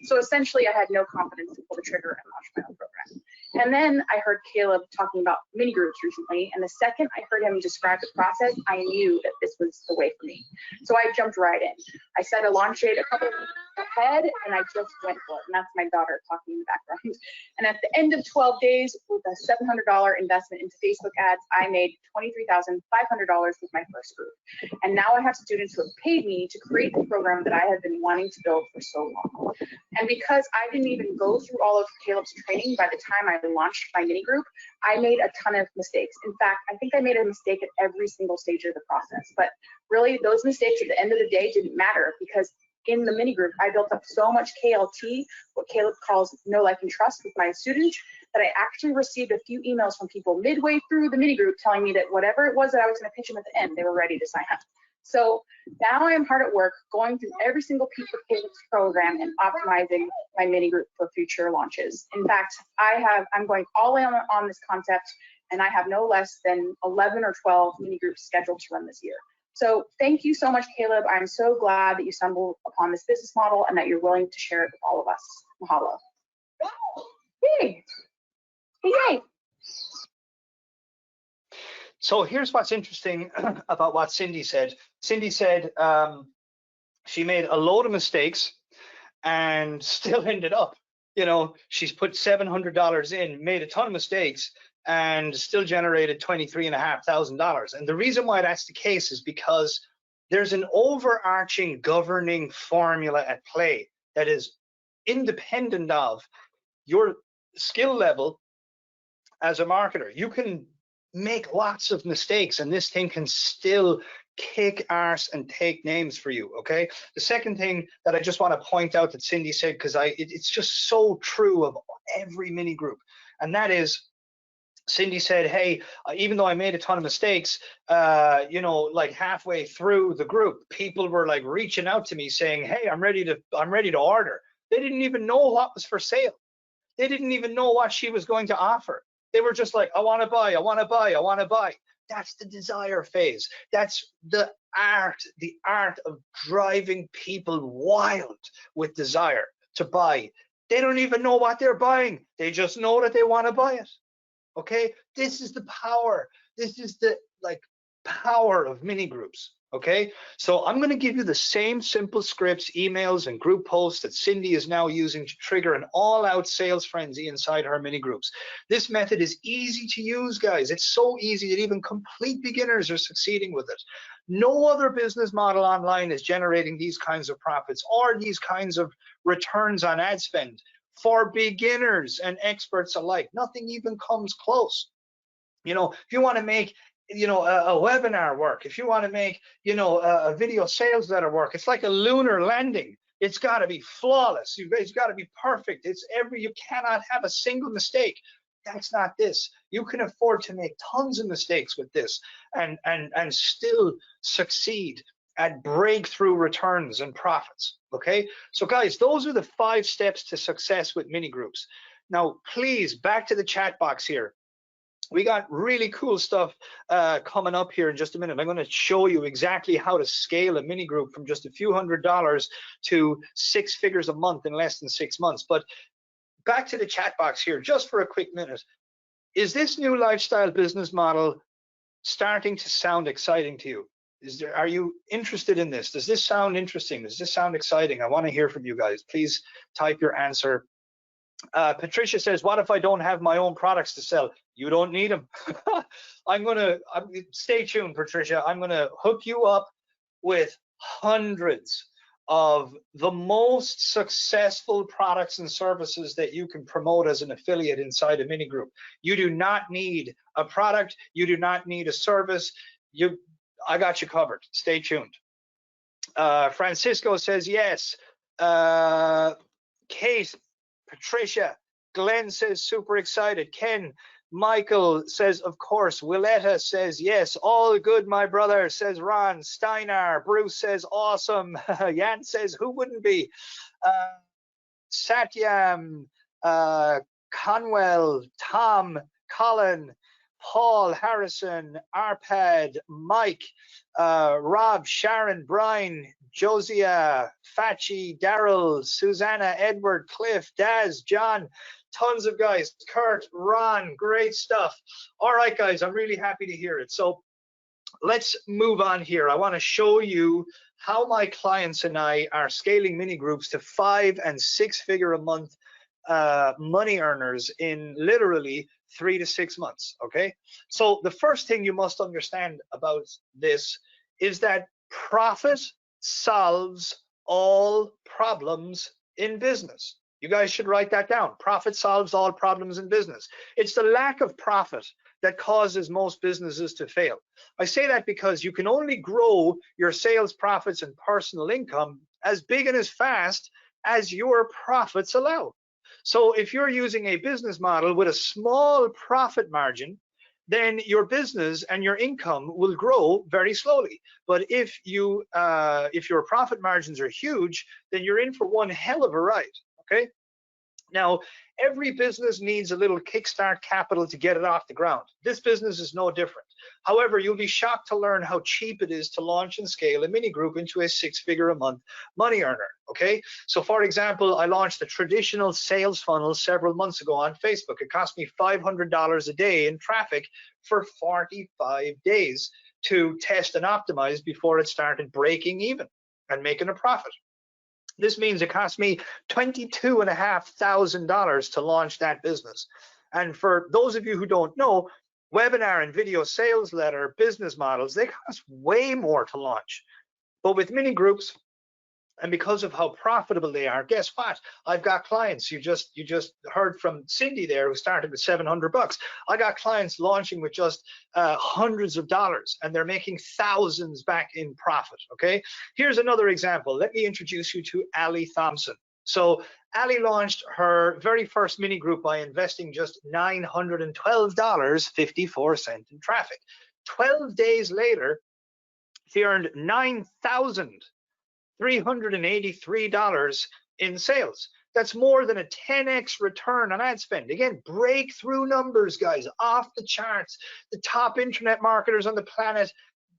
So essentially, I had no confidence to pull the trigger and launch my own program. And then I heard Caleb talking about mini groups recently, and the second I heard him describe the process, I knew that this was the way for me. So I jumped right in. I set a launch date a couple of weeks ahead, and I just went for it. And that's my daughter talking in the background. And at the end of 12 days, with a $700 investment into Facebook ads, I made $23,500 with my first group. And now I have students who have paid me to create the program that I have been wanting to build for so long. And because I didn't even go through all of Caleb's training by the time I launched my mini group, I made a ton of mistakes. In fact, I think I made a mistake at every single stage of the process. But really those mistakes at the end of the day didn't matter, because in the mini group, I built up so much KLT, what Caleb calls know, like, and trust with my students, that I actually received a few emails from people midway through the mini group telling me that whatever it was that I was going to pitch them at the end, they were ready to sign up. So now I am hard at work going through every single piece of Caleb's program and optimizing my mini group for future launches. In fact, I'm going all in on this concept, and I have no less than 11 or 12 mini groups scheduled to run this year. So thank you so much, Caleb. I'm so glad that you stumbled upon this business model and that you're willing to share it with all of us. Mahalo. Yay. Yay. So here's what's interesting about what Cindy said. Cindy said she made a load of mistakes and still ended up, you know, she's put $700 in, made a ton of mistakes, and still generated $23,500. And the reason why that's the case is because there's an overarching governing formula at play that is independent of your skill level as a marketer. You can make lots of mistakes and this thing can still kick arse and take names for you. Okay, the second thing that I just want to point out that Cindy said, because it's just so true of every mini group, and that is, Cindy said, hey, even though I made a ton of mistakes, you know, like halfway through the group, people were like reaching out to me saying, hey, I'm ready to order. They didn't even know what was for sale. They didn't even know what she was going to offer. They were just like, I want to buy, I want to buy, I want to buy. That's the desire phase. That's the art of driving people wild with desire to buy. They don't even know what they're buying. They just know that they want to buy it. Okay, this is the power. This is the power of mini groups. Okay, so I'm going to give you the same simple scripts, emails, and group posts that Cindy is now using to trigger an all-out sales frenzy inside her mini groups. This method is easy to use, guys. It's so easy that even complete beginners are succeeding with it. No other business model online is generating these kinds of profits or these kinds of returns on ad spend for beginners and experts alike. Nothing even comes close. You know, if you want to make, you know, a webinar work, if you want to make, you know, a video sales letter work, it's like a lunar landing. It's got to be flawless. It's got to be perfect. You cannot have a single mistake. That's not this. You can afford to make tons of mistakes with this and still succeed at breakthrough returns and profits. Okay, so guys, those are the 5 steps to success with mini groups. Now, please, back to the chat box here. We got really cool stuff coming up here in just a minute. I'm going to show you exactly how to scale a mini group from just a few $100s to 6 figures a month in less than 6 months. But back to the chat box here, just for a quick minute. Is this new lifestyle business model starting to sound exciting to you? Are you interested in this? Does this sound interesting? Does this sound exciting? I want to hear from you guys. Please type your answer. Patricia says, what if I don't have my own products to sell? You don't need them. Stay tuned, Patricia. I'm going to hook you up with hundreds of the most successful products and services that you can promote as an affiliate inside a mini group. You do not need a product. You do not need a service. I got you covered. Stay tuned. Francisco says yes. Kate, Patricia, Glenn says super excited. Ken, Michael says of course. Willetta says yes. All good, my brother, says Ron. Steinar, Bruce says awesome. Jan says who wouldn't be? Satyam, Conwell, Tom, Colin, Paul, Harrison, Arpad, Mike, Rob, Sharon, Brian, Josia, Fachi, Daryl, Susanna, Edward, Cliff, Daz, John, tons of guys, Kurt, Ron, great stuff. All right, guys, I'm really happy to hear it. So let's move on here. I want to show you how my clients and I are scaling mini groups to 5 and 6 figure a month money earners in literally 3 to 6 months. Okay, so the first thing you must understand about this is that profit solves all problems in business. You guys should write that down. Profit solves all problems in business. It's the lack of profit that causes most businesses to fail. I say that because you can only grow your sales, profits, and personal income as big and as fast as your profits allow. So if you're using a business model with a small profit margin, then your business and your income will grow very slowly. But if your profit margins are huge, then you're in for one hell of a ride. Okay. Now, every business needs a little kickstart capital to get it off the ground. This business is no different. However, you'll be shocked to learn how cheap it is to launch and scale a mini group into a 6-figure a month money earner. Okay, so for example, I launched a traditional sales funnel several months ago on Facebook. It cost me $500 a day in traffic for 45 days to test and optimize before it started breaking even and making a profit. This means it cost me $22,500 to launch that business. And for those of you who don't know, webinar and video sales letter business models, they cost way more to launch. But with mini groups, and because of how profitable they are, guess what? I've got clients. You just heard from Cindy there, who started with $700. I got clients launching with just hundreds of dollars, and they're making thousands back in profit. Okay, here's another example. Let me introduce you to Ali Thompson. So Ali launched her very first mini group by investing just $912.54 in traffic. 12 days later, she earned $9,383 in sales. That's more than a 10x return on ad spend. Again, breakthrough numbers, guys, off the charts. The top internet marketers on the planet,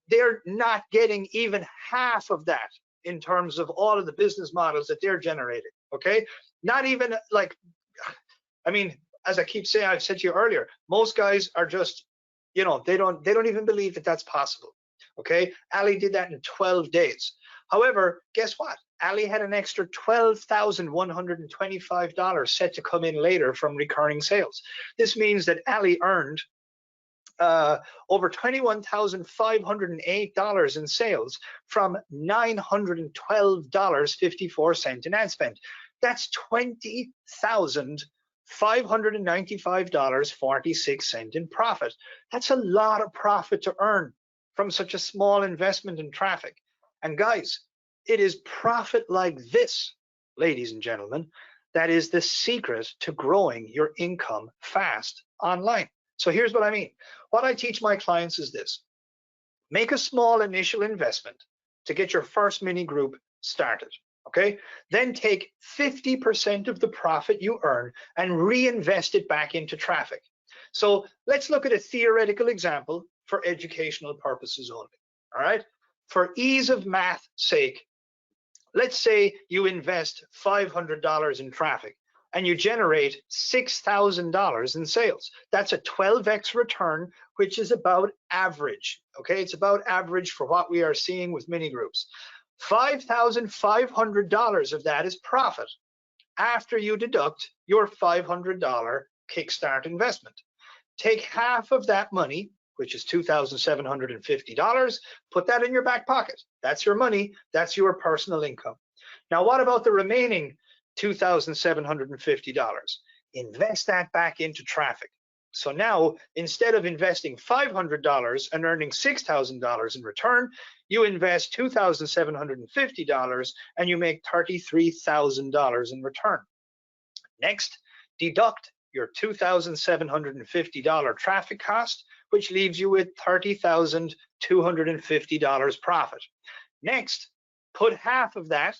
they're not getting even half of that in terms of all of the business models that they're generating. Okay, not even like, I mean, as I keep saying, I've said to you earlier, most guys are just, you know, they don't even believe that that's possible. Okay, Ali did that in 12 days. However, guess what? Ali had an extra $12,125 set to come in later from recurring sales. This means that Ali earned over $21,508 in sales from $912.54 in ad spend. That's $20,595.46 in profit. That's a lot of profit to earn from such a small investment in traffic. And guys, it is profit like this, ladies and gentlemen, that is the secret to growing your income fast online. So here's what I mean. What I teach my clients is this: make a small initial investment to get your first mini group started. Okay, then take 50% of the profit you earn and reinvest it back into traffic. So let's look at a theoretical example for educational purposes only. All right, for ease of math's sake, let's say you invest $500 in traffic and you generate $6,000 in sales. That's a 12x return, which is about average. Okay, it's about average for what we are seeing with mini groups. $5,500 of that is profit after you deduct your $500 kickstart investment. Take half of that money, which is $2,750, put that in your back pocket. That's your money, that's your personal income. Now, what about the remaining $2,750? Invest that back into traffic. So now, instead of investing $500 and earning $6,000 in return, you invest $2,750 and you make $33,000 in return. Next, deduct your $2,750 traffic cost, which leaves you with $30,250 profit. Next, put half of that,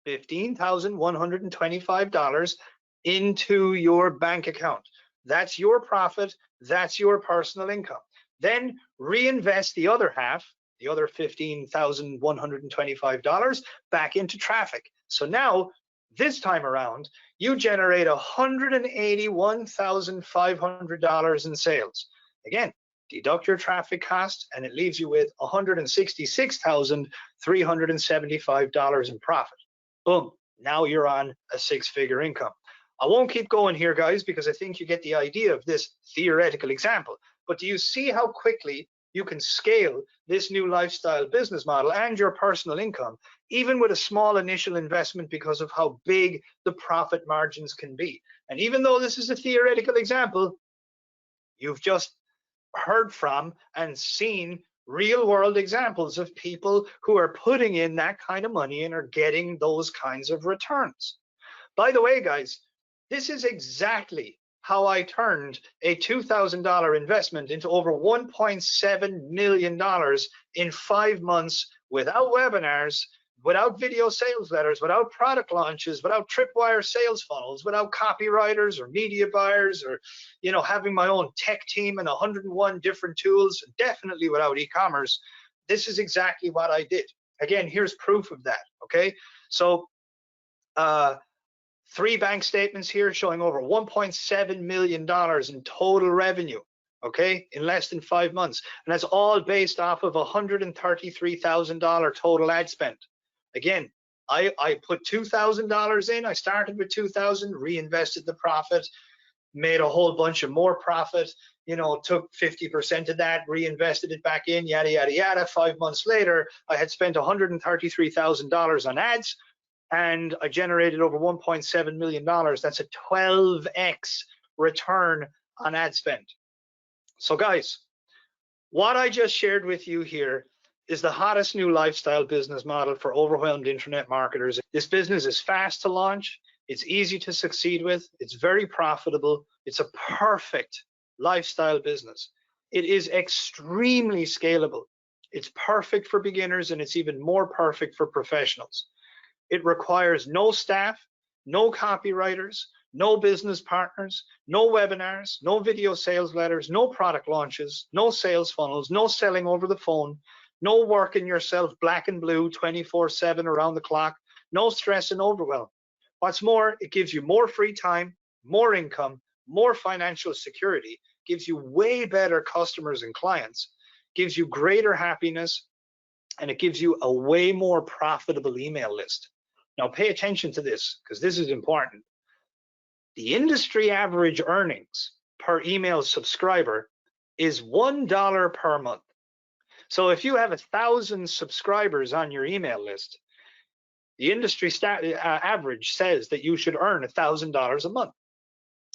$15,125, into your bank account. That's your profit, that's your personal income. Then reinvest the other half, the other $15,125, back into traffic. So now, this time around, you generate $181,500 in sales. Again, deduct your traffic costs and it leaves you with $166,375 in profit. Boom, now you're on a 6-figure income. I won't keep going here, guys, because I think you get the idea of this theoretical example. But do you see how quickly you can scale this new lifestyle business model and your personal income, even with a small initial investment, because of how big the profit margins can be? And even though this is a theoretical example, you've just heard from and seen real world examples of people who are putting in that kind of money and are getting those kinds of returns. By the way, guys, this is exactly how I turned a $2,000 investment into over $1.7 million in 5 months without webinars, without video sales letters, without product launches, without tripwire sales funnels, without copywriters or media buyers, or having my own tech team and 101 different tools, definitely without e-commerce. This is exactly what I did. Again, here's proof of that. Okay, so 3 bank statements here showing over $1.7 million in total revenue, okay, in less than 5 months. And that's all based off of $133,000 total ad spend. Again, I put $2,000 in. I started with $2,000, reinvested the profit, made a whole bunch of more profit, took 50% of that, reinvested it back in, yada, yada, yada. 5 months later, I had spent $133,000 on ads, and I generated over $1.7 million. That's a 12x return on ad spend. So guys, what I just shared with you here is the hottest new lifestyle business model for overwhelmed internet marketers. This business is fast to launch. It's easy to succeed with. It's very profitable. It's a perfect lifestyle business. It is extremely scalable. It's perfect for beginners, and it's even more perfect for professionals. It requires no staff, no copywriters, no business partners, no webinars, no video sales letters, no product launches, no sales funnels, no selling over the phone, no working yourself black and blue 24/7 around the clock, no stress and overwhelm. What's more, it gives you more free time, more income, more financial security, gives you way better customers and clients, gives you greater happiness, and it gives you a way more profitable email list. Now pay attention to this, because this is important. The industry average earnings per email subscriber is $1 per month. So if you have 1,000 subscribers on your email list, the industry average says that you should earn $1,000 a month.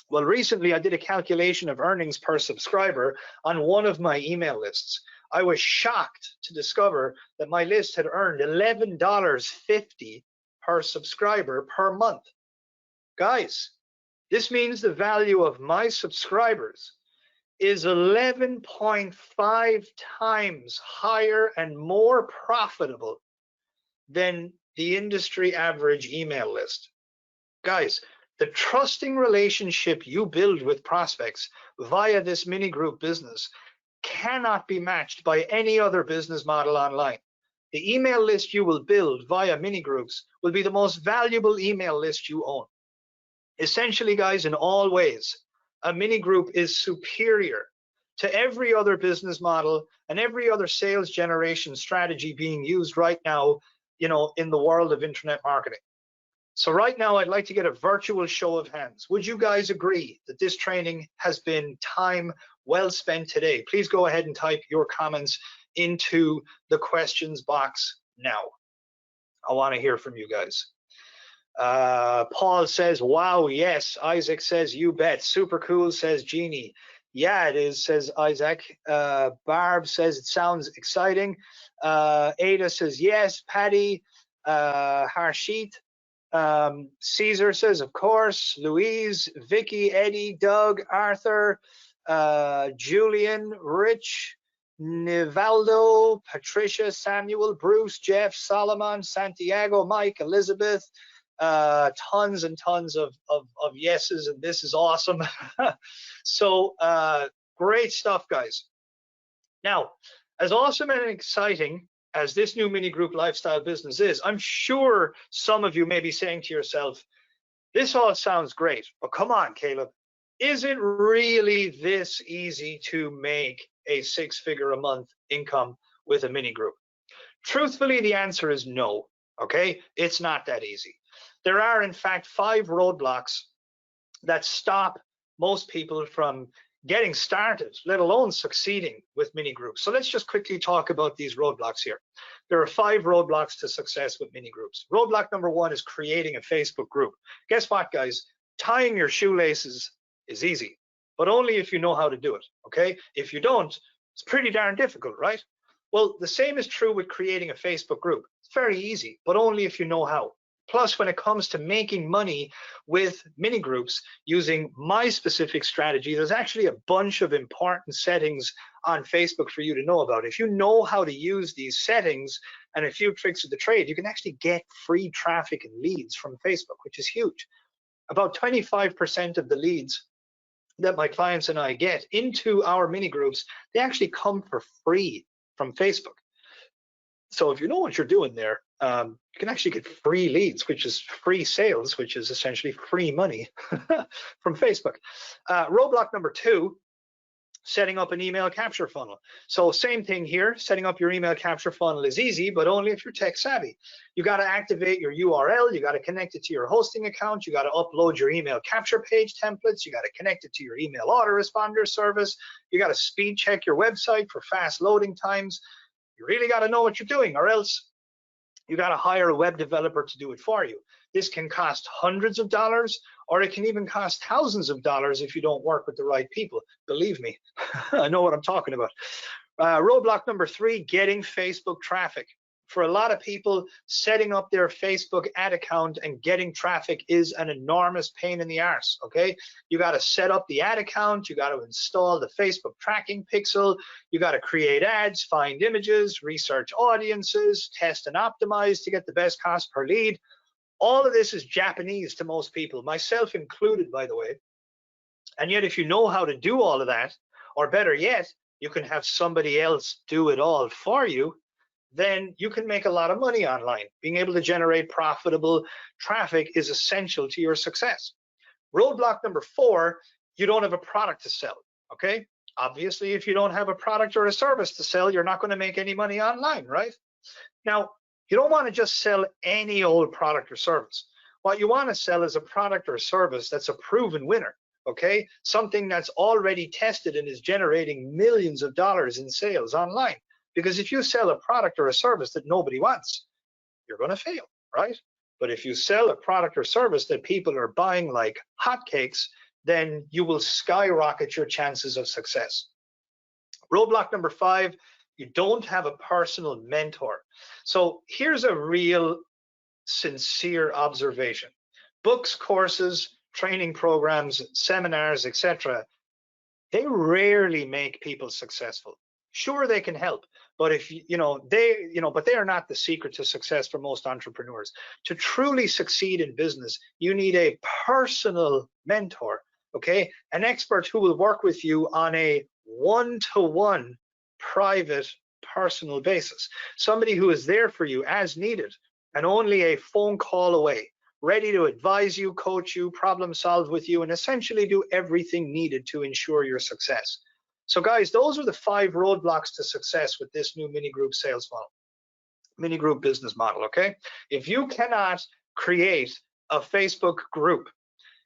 Well, recently I did a calculation of earnings per subscriber on one of my email lists. I was shocked to discover that my list had earned $11.50 per subscriber per month. Guys, this means the value of my subscribers is 11.5 times higher and more profitable than the industry average email list. Guys, the trusting relationship you build with prospects via this mini group business cannot be matched by any other business model online. The email list you will build via mini groups will be the most valuable email list you own. Essentially, guys, in all ways, a mini group is superior to every other business model and every other sales generation strategy being used right now, in the world of internet marketing. So right now, I'd like to get a virtual show of hands. Would you guys agree that this training has been time well spent today? Please go ahead and type your comments into the questions box now. I want to hear from you guys. Paul says, wow, yes. Isaac says, you bet. Super cool, says Jeannie. Yeah, it is, says Isaac. Barb says, it sounds exciting. Ada says, yes. Patty, Harshit. Caesar says, of course. Louise, Vicky, Eddie, Doug, Arthur, Julian, Rich, Nivaldo, Patricia, Samuel, Bruce, Jeff, Solomon, Santiago, Mike, Elizabeth, tons and tons of yeses, and this is awesome. So great stuff, guys. Now, as awesome and exciting as this new mini group lifestyle business is, I'm sure some of you may be saying to yourself, this all sounds great, but come on, Caleb, is it really this easy to make a 6-figure a month income with a mini group? Truthfully, the answer is no. Okay, it's not that easy. There are, in fact, 5 roadblocks that stop most people from getting started, let alone succeeding with mini groups. So let's just quickly talk about these roadblocks here. There are 5 roadblocks to success with mini groups. Roadblock number 1 is creating a Facebook group. Guess what, guys? Tying your shoelaces is easy. but only if you know how to do it, okay? If you don't, it's pretty darn difficult, right? Well, the same is true with creating a Facebook group. It's very easy, but only if you know how. Plus, when it comes to making money with mini groups using my specific strategy, there's actually a bunch of important settings on Facebook for you to know about. If you know how to use these settings and a few tricks of the trade, you can actually get free traffic and leads from Facebook, which is huge. About 25% of the leads that my clients and I get into our mini groups, they actually come for free from Facebook. So if you know what you're doing there, you can actually get free leads, which is free sales, which is essentially free money from Facebook. Roadblock number 2, setting up an email capture funnel. So same thing here, setting up your email capture funnel is easy, but only if you're tech savvy. You got to activate your URL, you got to connect it to your hosting account, you got to upload your email capture page templates, you got to connect it to your email autoresponder service, you got to speed check your website for fast loading times. You really got to know what you're doing, or else you got to hire a web developer to do it for you. This can cost hundreds of dollars, or it can even cost thousands of dollars if you don't work with the right people. Believe me, I know what I'm talking about. Roadblock number 3, getting Facebook traffic. For a lot of people, setting up their Facebook ad account and getting traffic is an enormous pain in the arse, okay? You got to set up the ad account, you got to install the Facebook tracking pixel, you got to create ads, find images, research audiences, test and optimize to get the best cost per lead. All of this is Japanese to most people, myself included, by the way. And yet, if you know how to do all of that, or better yet, you can have somebody else do it all for you, then you can make a lot of money online. Being able to generate profitable traffic is essential to your success. Roadblock number 4, you don't have a product to sell, okay? Obviously, if you don't have a product or a service to sell, you're not going to make any money online, right? Now, you don't want to just sell any old product or service. What you want to sell is a product or service that's a proven winner, okay? Something that's already tested and is generating millions of dollars in sales online. Because if you sell a product or a service that nobody wants, you're going to fail, right? But if you sell a product or service that people are buying like hotcakes, then you will skyrocket your chances of success. Roadblock number 5, you don't have a personal mentor. So here's a real sincere observation. Books, courses, training programs, seminars, etc., they rarely make people successful. Sure, they can help, but if but they are not the secret to success for most entrepreneurs. To truly succeed in business, you need a personal mentor, okay? An expert who will work with you on a one-to-one private personal basis. Somebody who is there for you as needed and only a phone call away, ready to advise you, coach you, problem solve with you, and essentially do everything needed to ensure your success. So guys, those are the 5 roadblocks to success with this new mini group sales funnel, mini group business model, okay? If you cannot create a Facebook group,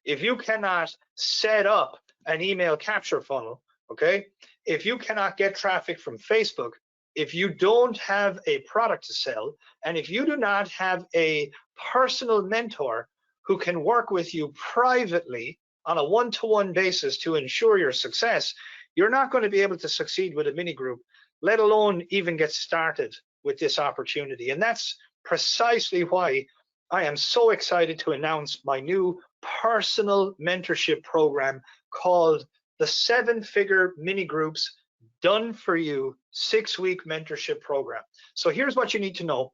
if you cannot set up an email capture funnel, okay? If you cannot get traffic from Facebook, if you don't have a product to sell, and if you do not have a personal mentor who can work with you privately on a one-to-one basis to ensure your success, you're not going to be able to succeed with a mini group, let alone even get started with this opportunity. And that's precisely why I am so excited to announce my new personal mentorship program called the 7-Figure Mini Groups Done For You 6-Week Mentorship Program. So here's what you need to know.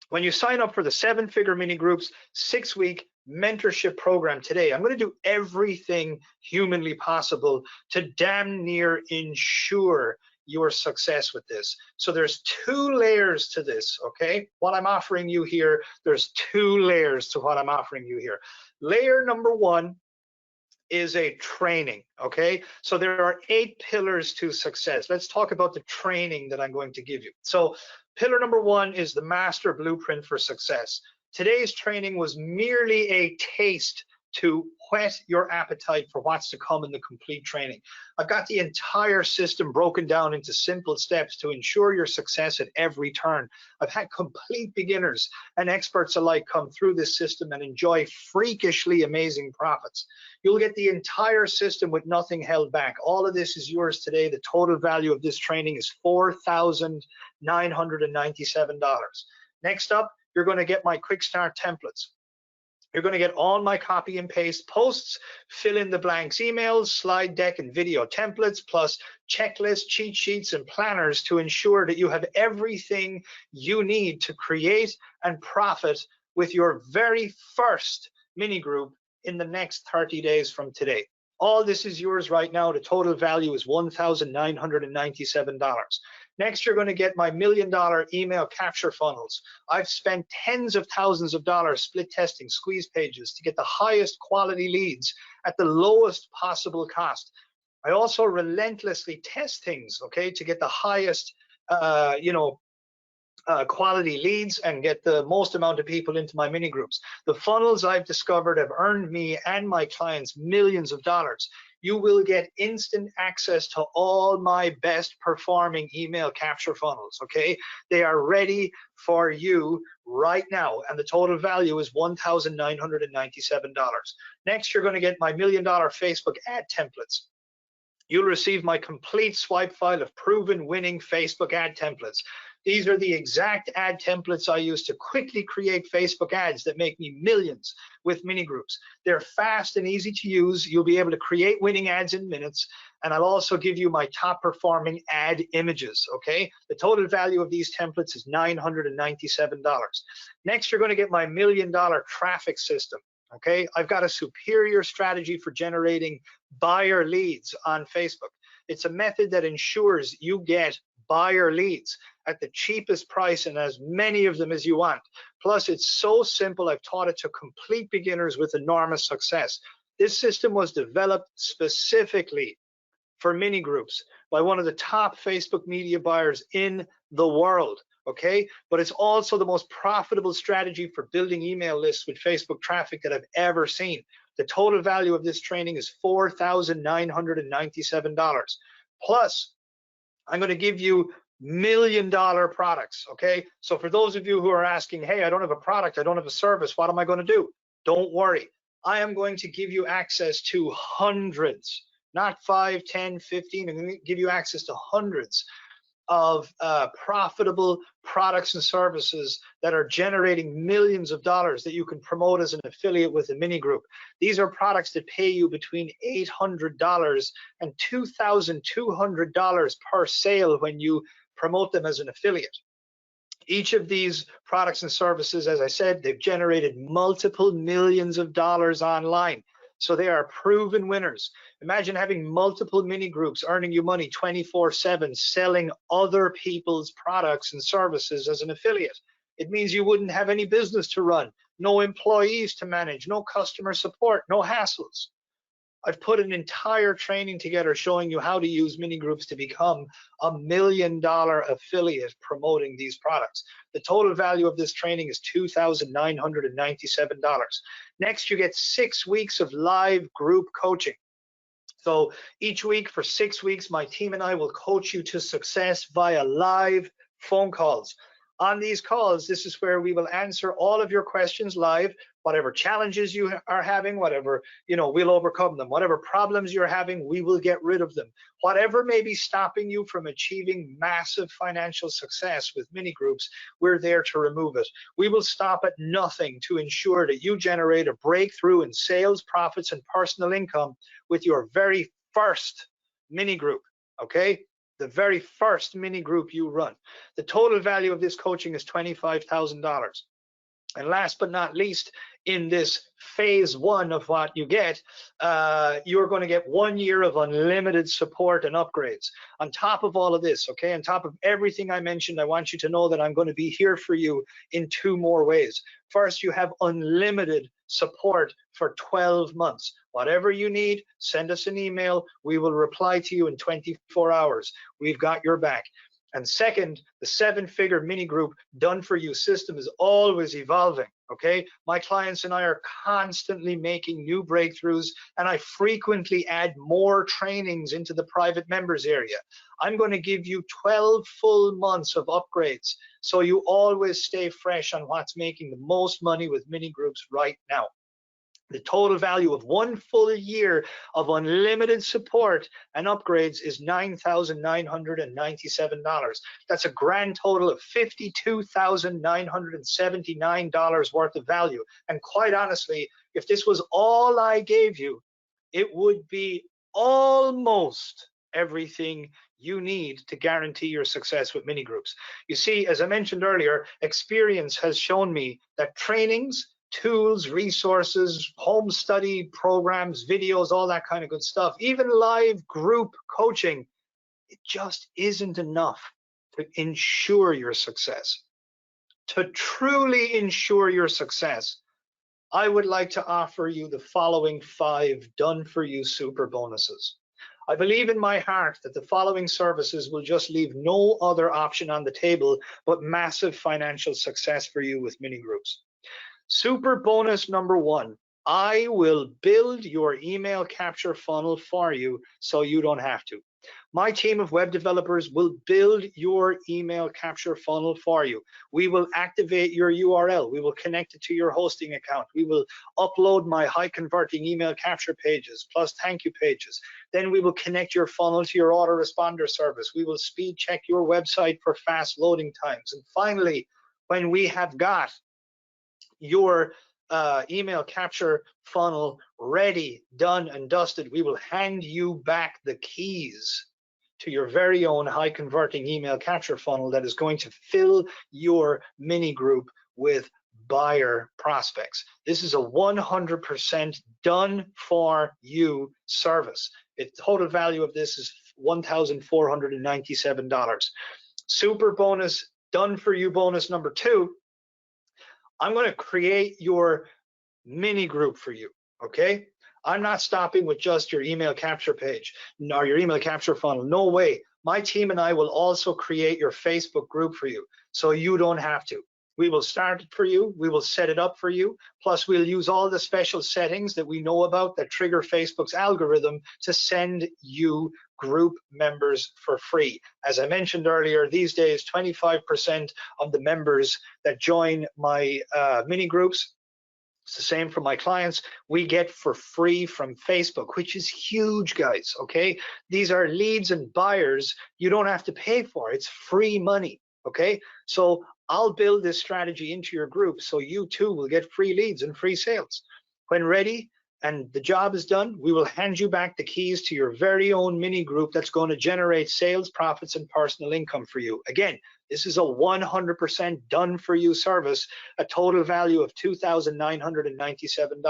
When you sign up for the 7-Figure Mini Groups 6-Week mentorship program today, I'm going to do everything humanly possible to damn near ensure your success with this. So there's 2 layers to this, okay? What I'm offering you here, there's 2 layers to what I'm offering you here. Layer number 1 is a training, okay? So there are 8 pillars to success. Let's talk about the training that I'm going to give you. So pillar number 1 is the master blueprint for success. Today's training was merely a taste to whet your appetite for what's to come in the complete training. I've got the entire system broken down into simple steps to ensure your success at every turn. I've had complete beginners and experts alike come through this system and enjoy freakishly amazing profits. You'll get the entire system with nothing held back. All of this is yours today. The total value of this training is $4,997. Next up, you're going to get my quick start templates. You're going to get all my copy and paste posts, fill in the blanks emails, slide deck and video templates, plus checklists, cheat sheets, and planners to ensure that you have everything you need to create and profit with your very first mini group in the next 30 days from today. All this is yours right now. The total value is $1,997. Next, you're going to get my $1 million email capture funnels. I've spent tens of thousands of dollars split testing squeeze pages to get the highest quality leads at the lowest possible cost. I also relentlessly test things, okay, to get the highest, quality leads and get the most amount of people into my mini groups. The funnels I've discovered have earned me and my clients millions of dollars. You will get instant access to all my best performing email capture funnels, okay? They are ready for you right now, and the total value is $1,997. Next, you're going to get my $1 million Facebook ad templates. You'll receive my complete swipe file of proven winning Facebook ad templates. These are the exact ad templates I use to quickly create Facebook ads that make me millions with mini groups. They're fast and easy to use. You'll be able to create winning ads in minutes, and I'll also give you my top performing ad images, okay? The total value of these templates is $997. Next, you're going to get my $1 million traffic system, okay? I've got a superior strategy for generating buyer leads on Facebook. It's a method that ensures you get buyer leads at the cheapest price and as many of them as you want. Plus, it's so simple, I've taught it to complete beginners with enormous success. This system was developed specifically for mini groups by one of the top Facebook media buyers in the world, okay? But it's also the most profitable strategy for building email lists with Facebook traffic that I've ever seen. The total value of this training is $4,997. Plus, I'm going to give you $1 million products, okay? So for those of you who are asking, hey, I don't have a product, I don't have a service, what am I going to do? Don't worry. I am going to give you access to hundreds, not 5, 10, 15. I'm going to give you access to hundreds of profitable products and services that are generating millions of dollars that you can promote as an affiliate with a mini group. These are products that pay you between $800 and $2,200 per sale when you promote them as an affiliate. Each of these products and services, as I said, they've generated multiple millions of dollars online. So they are proven winners. Imagine having multiple mini groups earning you money 24/7, selling other people's products and services as an affiliate. It means you wouldn't have any business to run, no employees to manage, no customer support, no hassles. I've put an entire training together showing you how to use mini groups to become a $1 million affiliate promoting these products. The total value of this training is $2,997. Next, you get 6 weeks of live group coaching. So each week for 6 weeks, my team and I will coach you to success via live phone calls. On these calls, this is where we will answer all of your questions live. Whatever challenges you are having, whatever, we'll overcome them. Whatever problems you're having, we will get rid of them. Whatever may be stopping you from achieving massive financial success with mini groups, we're there to remove it. We will stop at nothing to ensure that you generate a breakthrough in sales, profits, and personal income with your very first mini group, okay? The very first mini group you run. The total value of this coaching is $25,000. And last but not least, in this phase 1 of what you get, you're going to get 1 year of unlimited support and upgrades. On top of all of this, okay, on top of everything I mentioned, I want you to know that I'm going to be here for you in 2 more ways. First, you have unlimited support for 12 months. Whatever you need, send us an email. We will reply to you in 24 hours. We've got your back. And second, the 7-figure mini group done for you system is always evolving. Okay, my clients and I are constantly making new breakthroughs, and I frequently add more trainings into the private members area. I'm going to give you 12 full months of upgrades, so you always stay fresh on what's making the most money with mini groups right now. The total value of 1 full year of unlimited support and upgrades is $9,997. That's a grand total of $52,979 worth of value. And quite honestly, if this was all I gave you, it would be almost everything you need to guarantee your success with mini groups. You see, as I mentioned earlier, experience has shown me that trainings, tools, resources, home study programs, videos, all that kind of good stuff, even live group coaching, it just isn't enough to ensure your success. To truly ensure your success, I would like to offer you the following 5 done-for-you super bonuses. I believe in my heart that the following services will just leave no other option on the table but massive financial success for you with mini groups. Super bonus number 1, I will build your email capture funnel for you so you don't have to. My team of web developers will build your email capture funnel for you. We will activate your URL. We will connect it to your hosting account. We will upload my high converting email capture pages plus thank you pages. Then we will connect your funnel to your autoresponder service. We will speed check your website for fast loading times. And finally, when we have got your email capture funnel ready, done and dusted, we will hand you back the keys to your very own high converting email capture funnel that is going to fill your mini group with buyer prospects. This is a 100% done for you service. The total value of this is $1,497. Super bonus, done for you bonus number 2. I'm going to create your mini group for you, okay? I'm not stopping with just your email capture page or your email capture funnel. No way. My team and I will also create your Facebook group for you so you don't have to. We will start it for you. We will set it up for you. Plus, we'll use all the special settings that we know about that trigger Facebook's algorithm to send you group members for free. As I mentioned earlier, these days, 25% of the members that join my mini groups, it's the same for my clients, we get for free from Facebook, which is huge, guys, okay? These are leads and buyers you don't have to pay for. It's free money, okay? So I'll build this strategy into your group so you too will get free leads and free sales. When ready and the job is done, we will hand you back the keys to your very own mini group that's going to generate sales, profits, and personal income for you. Again, this is a 100% done for you service, a total value of $2,997.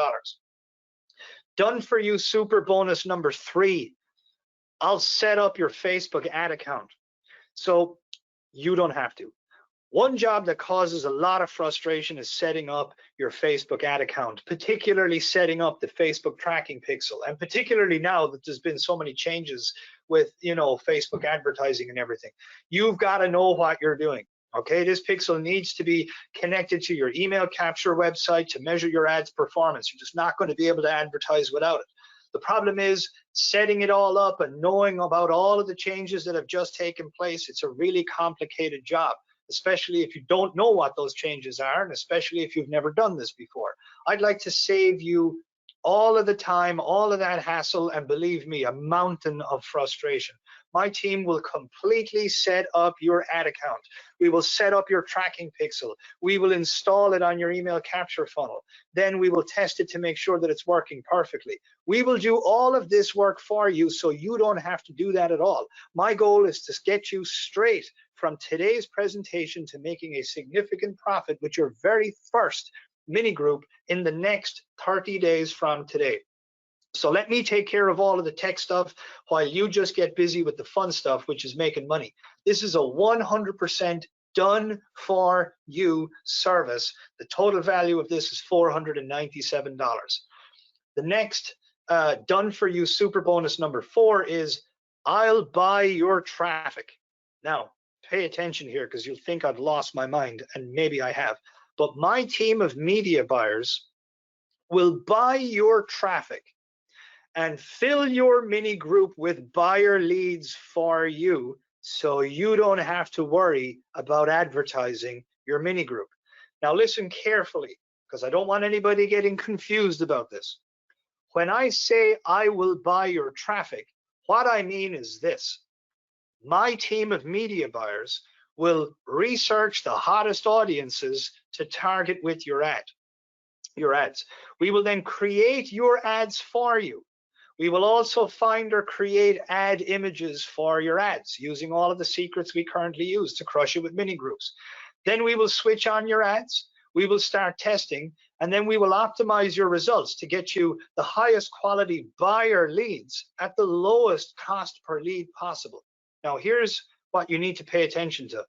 Done for you super bonus number 3, I'll set up your Facebook ad account so you don't have to. One job that causes a lot of frustration is setting up your Facebook ad account, particularly setting up the Facebook tracking pixel, and particularly now that there's been so many changes with, you know, Facebook advertising and everything. You've got to know what you're doing. Okay, this pixel needs to be connected to your email capture website to measure your ads performance. You're just not going to be able to advertise without it. The problem is setting it all up and knowing about all of the changes that have just taken place. It's a really complicated job, especially if you don't know what those changes are, and especially if you've never done this before. I'd like to save you all of the time, all of that hassle, and believe me, a mountain of frustration. My team will completely set up your ad account. We will set up your tracking pixel. We will install it on your email capture funnel. Then we will test it to make sure that it's working perfectly. We will do all of this work for you so you don't have to do that at all. My goal is to get you straight from today's presentation to making a significant profit with your very first mini group in the next 30 days from today. So let me take care of all of the tech stuff while you just get busy with the fun stuff, which is making money. This is a 100% done for you service. The total value of this is $497. The next done for you super bonus number 4 is I'll buy your traffic. Now, pay attention here because you'll think I've lost my mind, and maybe I have. But my team of media buyers will buy your traffic and fill your mini group with buyer leads for you, so you don't have to worry about advertising your mini group. Now listen carefully, because I don't want anybody getting confused about this. When I say I will buy your traffic, what I mean is this. My team of media buyers will research the hottest audiences to target with your ads. We will then create your ads for you. We will also find or create ad images for your ads using all of the secrets we currently use to crush it with mini groups. Then we will switch on your ads. We will start testing, and then we will optimize your results to get you the highest quality buyer leads at the lowest cost per lead possible. Now, here's what you need to pay attention to.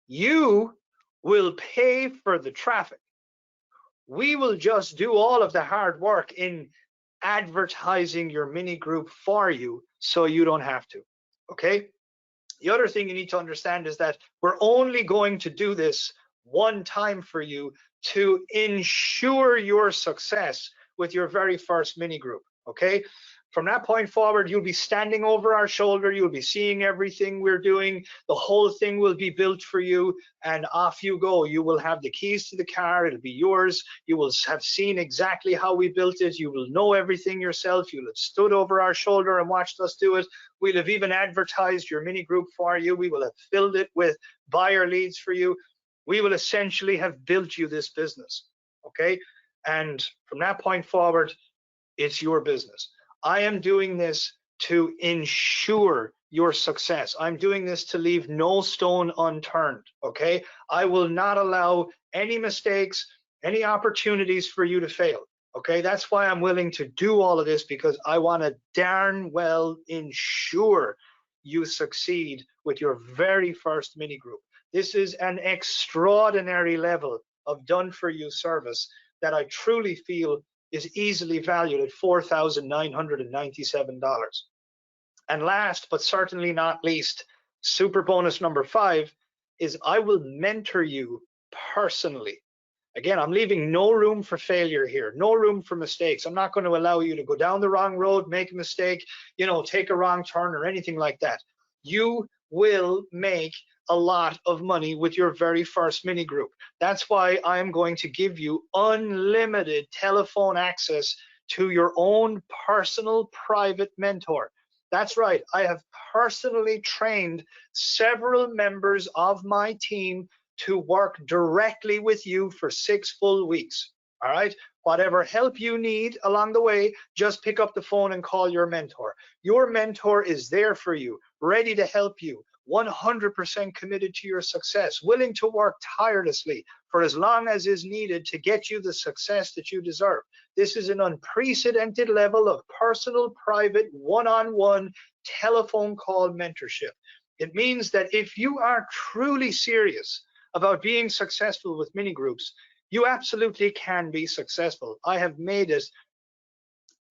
You will pay for the traffic. We will just do all of the hard work in advertising your mini group for you, so you don't have to, okay? The other thing you need to understand is that we're only going to do this one time for you to ensure your success with your very first mini group, okay? From that point forward, you'll be standing over our shoulder. You'll be seeing everything we're doing. The whole thing will be built for you, and off you go. You will have the keys to the car. It'll be yours. You will have seen exactly how we built it. You will know everything yourself. You'll have stood over our shoulder and watched us do it. We'll have even advertised your mini group for you. We will have filled it with buyer leads for you. We will essentially have built you this business, okay? And from that point forward, it's your business. I am doing this to ensure your success. I'm doing this to leave no stone unturned, okay? I will not allow any mistakes, any opportunities for you to fail, okay? That's why I'm willing to do all of this, because I want to darn well ensure you succeed with your very first mini group. This is an extraordinary level of done-for-you service that I truly feel is easily valued at $4,997. And last, but certainly not least, super bonus number 5 is I will mentor you personally. Again, I'm leaving no room for failure here, no room for mistakes. I'm not going to allow you to go down the wrong road, make a mistake, take a wrong turn or anything like that. You will make a lot of money with your very first mini group. That's why I am going to give you unlimited telephone access to your own personal private mentor. That's right, I have personally trained several members of my team to work directly with you for 6 full weeks. All right, whatever help you need along the way, just pick up the phone and call your mentor. Your mentor is there for you, ready to help you, 100% committed to your success, willing to work tirelessly for as long as is needed to get you the success that you deserve. This is an unprecedented level of personal, private, one-on-one telephone call mentorship. It means that if you are truly serious about being successful with mini groups, you absolutely can be successful. I have made it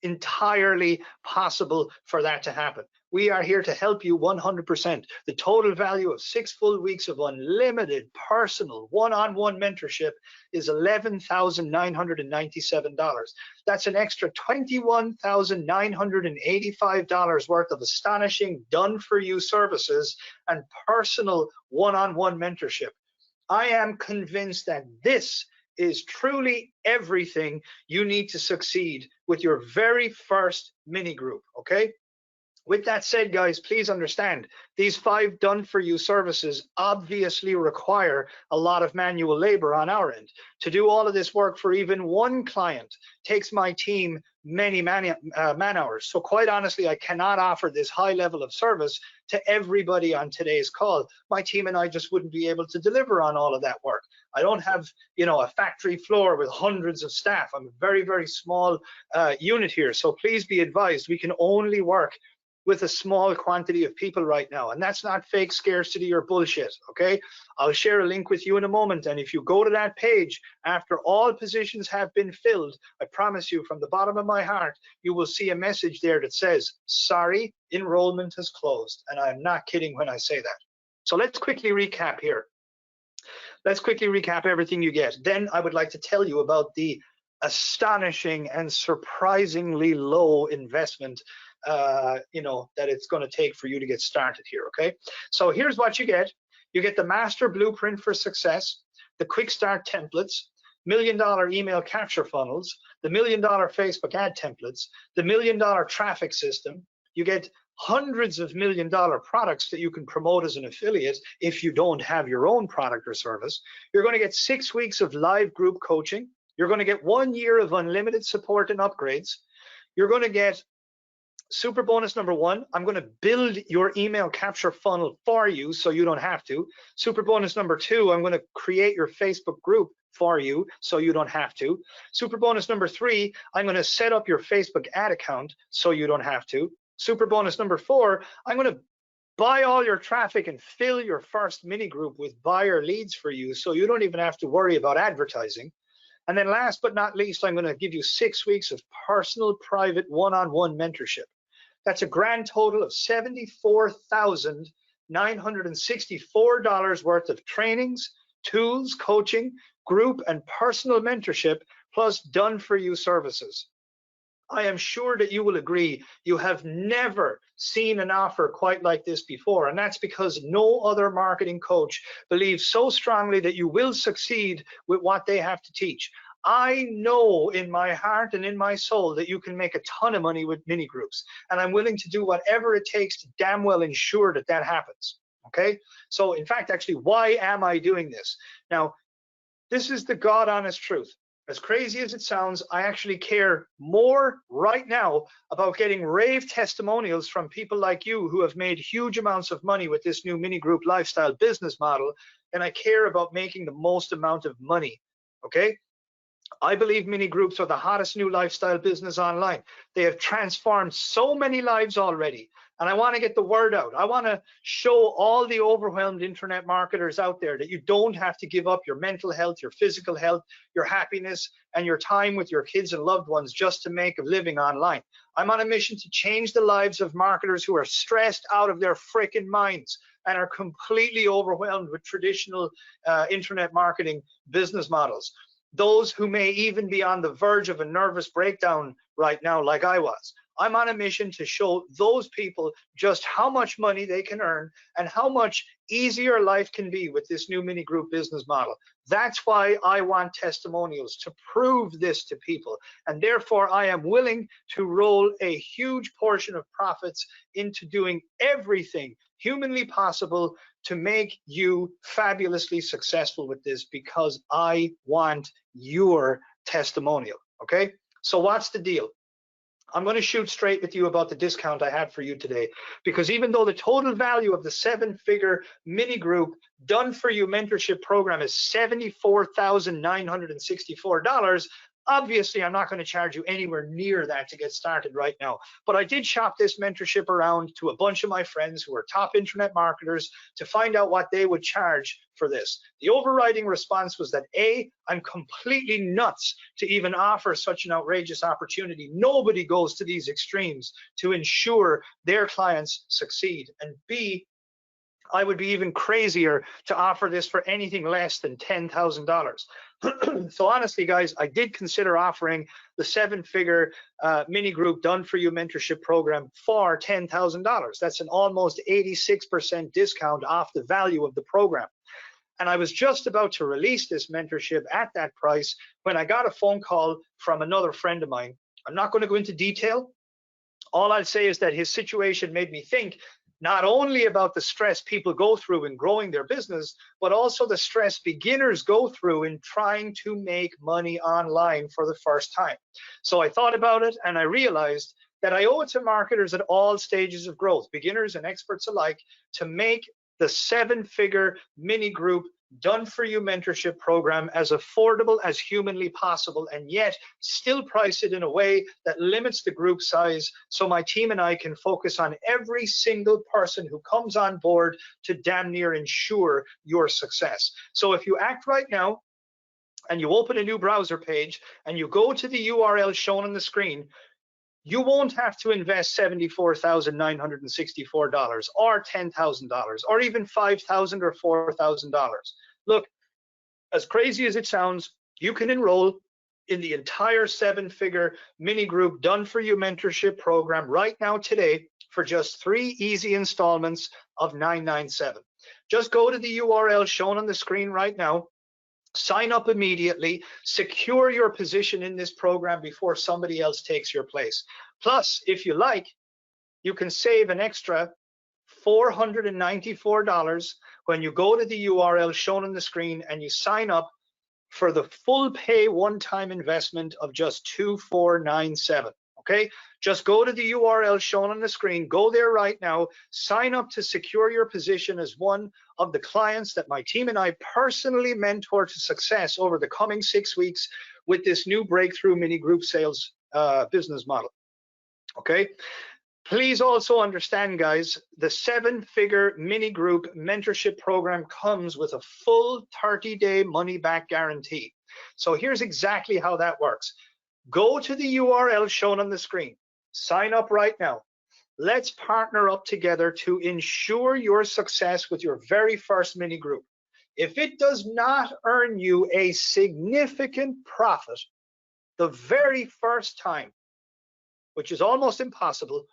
entirely possible for that to happen. We are here to help you 100%. The total value of 6 full weeks of unlimited personal one-on-one mentorship is $11,997. That's an extra $21,985 worth of astonishing done-for-you services and personal one-on-one mentorship. I am convinced that this is truly everything you need to succeed with your very first mini group, okay? With that said, guys, please understand, these 5 done-for-you services obviously require a lot of manual labor on our end. To do all of this work for even one client takes my team many man hours. So quite honestly, I cannot offer this high level of service to everybody on today's call. My team and I just wouldn't be able to deliver on all of that work. I don't have, a factory floor with hundreds of staff. I'm a very, very small unit here. So please be advised, we can only work with a small quantity of people right now, and that's not fake scarcity or bullshit, okay? I'll share a link with you in a moment, and if you go to that page after all positions have been filled, I promise you from the bottom of my heart, you will see a message there that says, sorry, enrollment has closed, and I'm not kidding when I say that. So let's quickly recap here. Let's quickly recap everything you get. Then I would like to tell you about the astonishing and surprisingly low investment that it's going to take for you to get started here. Okay, so here's what you get. You get the master blueprint for success, the quick start templates, $1 million email capture funnels, the $1 million Facebook ad templates, the $1 million traffic system. You get hundreds of $1 million products that you can promote as an affiliate if you don't have your own product or service. You're going to get 6 weeks of live group coaching. You're going to get 1 year of unlimited support and upgrades. You're going to get super bonus number 1. I'm going to build your email capture funnel for you so you don't have to. Super bonus number 2, I'm going to create your Facebook group for you so you don't have to. Super bonus number 3, I'm going to set up your Facebook ad account so you don't have to. Super bonus number 4, I'm going to buy all your traffic and fill your first mini group with buyer leads for you so you don't even have to worry about advertising. And then last but not least, I'm going to give you 6 weeks of personal, private, one-on-one mentorship. That's a grand total of $74,964 worth of trainings, tools, coaching, group, and personal mentorship, plus done-for-you services. I am sure that you will agree you have never seen an offer quite like this before, and that's because no other marketing coach believes so strongly that you will succeed with what they have to teach. I know in my heart and in my soul that you can make a ton of money with mini groups, and I'm willing to do whatever it takes to damn well ensure that that happens. Okay, so in fact, actually, why am I doing this? Now, this is the God honest truth. As crazy as it sounds, I actually care more right now about getting rave testimonials from people like you who have made huge amounts of money with this new mini group lifestyle business model than I care about making the most amount of money. Okay, I believe mini groups are the hottest new lifestyle business online. They have transformed so many lives already, and I want to get the word out. I want to show all the overwhelmed internet marketers out there that you don't have to give up your mental health, your physical health, your happiness, and your time with your kids and loved ones just to make a living online. I'm on a mission to change the lives of marketers who are stressed out of their freaking minds and are completely overwhelmed with traditional internet marketing business models. Those who may even be on the verge of a nervous breakdown right now, like I was. I'm on a mission to show those people just how much money they can earn and how much easier life can be with this new mini group business model. That's why I want testimonials, to prove this to people. And therefore, I am willing to roll a huge portion of profits into doing everything humanly possible to make you fabulously successful with this, because I want your testimonial. Okay, so what's the deal? I'm going to shoot straight with you about the discount I had for you today, because even though the total value of the 7-figure mini group done for you mentorship program is $74,964, obviously I'm not going to charge you anywhere near that to get started right now. But I did shop this mentorship around to a bunch of my friends who are top internet marketers to find out what they would charge for this. The overriding response was that A, I'm completely nuts to even offer such an outrageous opportunity. Nobody goes to these extremes to ensure their clients succeed. And B, I would be even crazier to offer this for anything less than $10,000. So honestly, guys, I did consider offering the 7-figure mini group done for you mentorship program for $10,000. That's an almost 86% discount off the value of the program. And I was just about to release this mentorship at that price when I got a phone call from another friend of mine. I'm not going to go into detail. All I'll say is that his situation made me think not only about the stress people go through in growing their business, but also the stress beginners go through in trying to make money online for the first time. So I thought about it and I realized that I owe it to marketers at all stages of growth, beginners and experts alike, to make the 7-figure mini group done for you mentorship program as affordable as humanly possible, and yet still price it in a way that limits the group size so my team and I can focus on every single person who comes on board to damn near ensure your success. So if you act right now and you open a new browser page and you go to the URL shown on the screen, You won't have to invest $74,964 or $10,000 or even $5,000 or $4,000. Look, as crazy as it sounds, you can enroll in the entire 7-figure mini group done for you mentorship program right now today for just 3 easy installments of $997. Just go to the URL shown on the screen right now, sign up immediately, secure your position in this program before somebody else takes your place. Plus, if you like, you can save an extra $494 when you go to the URL shown on the screen and you sign up for the full pay one-time investment of just $2497. Okay, just go to the URL shown on the screen, go there right now, sign up to secure your position as one of the clients that my team and I personally mentor to success over the coming 6 weeks with this new breakthrough mini group sales business model. Okay, please also understand, guys, the 7-figure mini group mentorship program comes with a full 30-day money back guarantee. So here's exactly how that works. Go to the URL shown on the screen, sign up right now. Let's partner up together to ensure your success with your very first mini group. If it does not earn you a significant profit the very first time, which is almost impossible,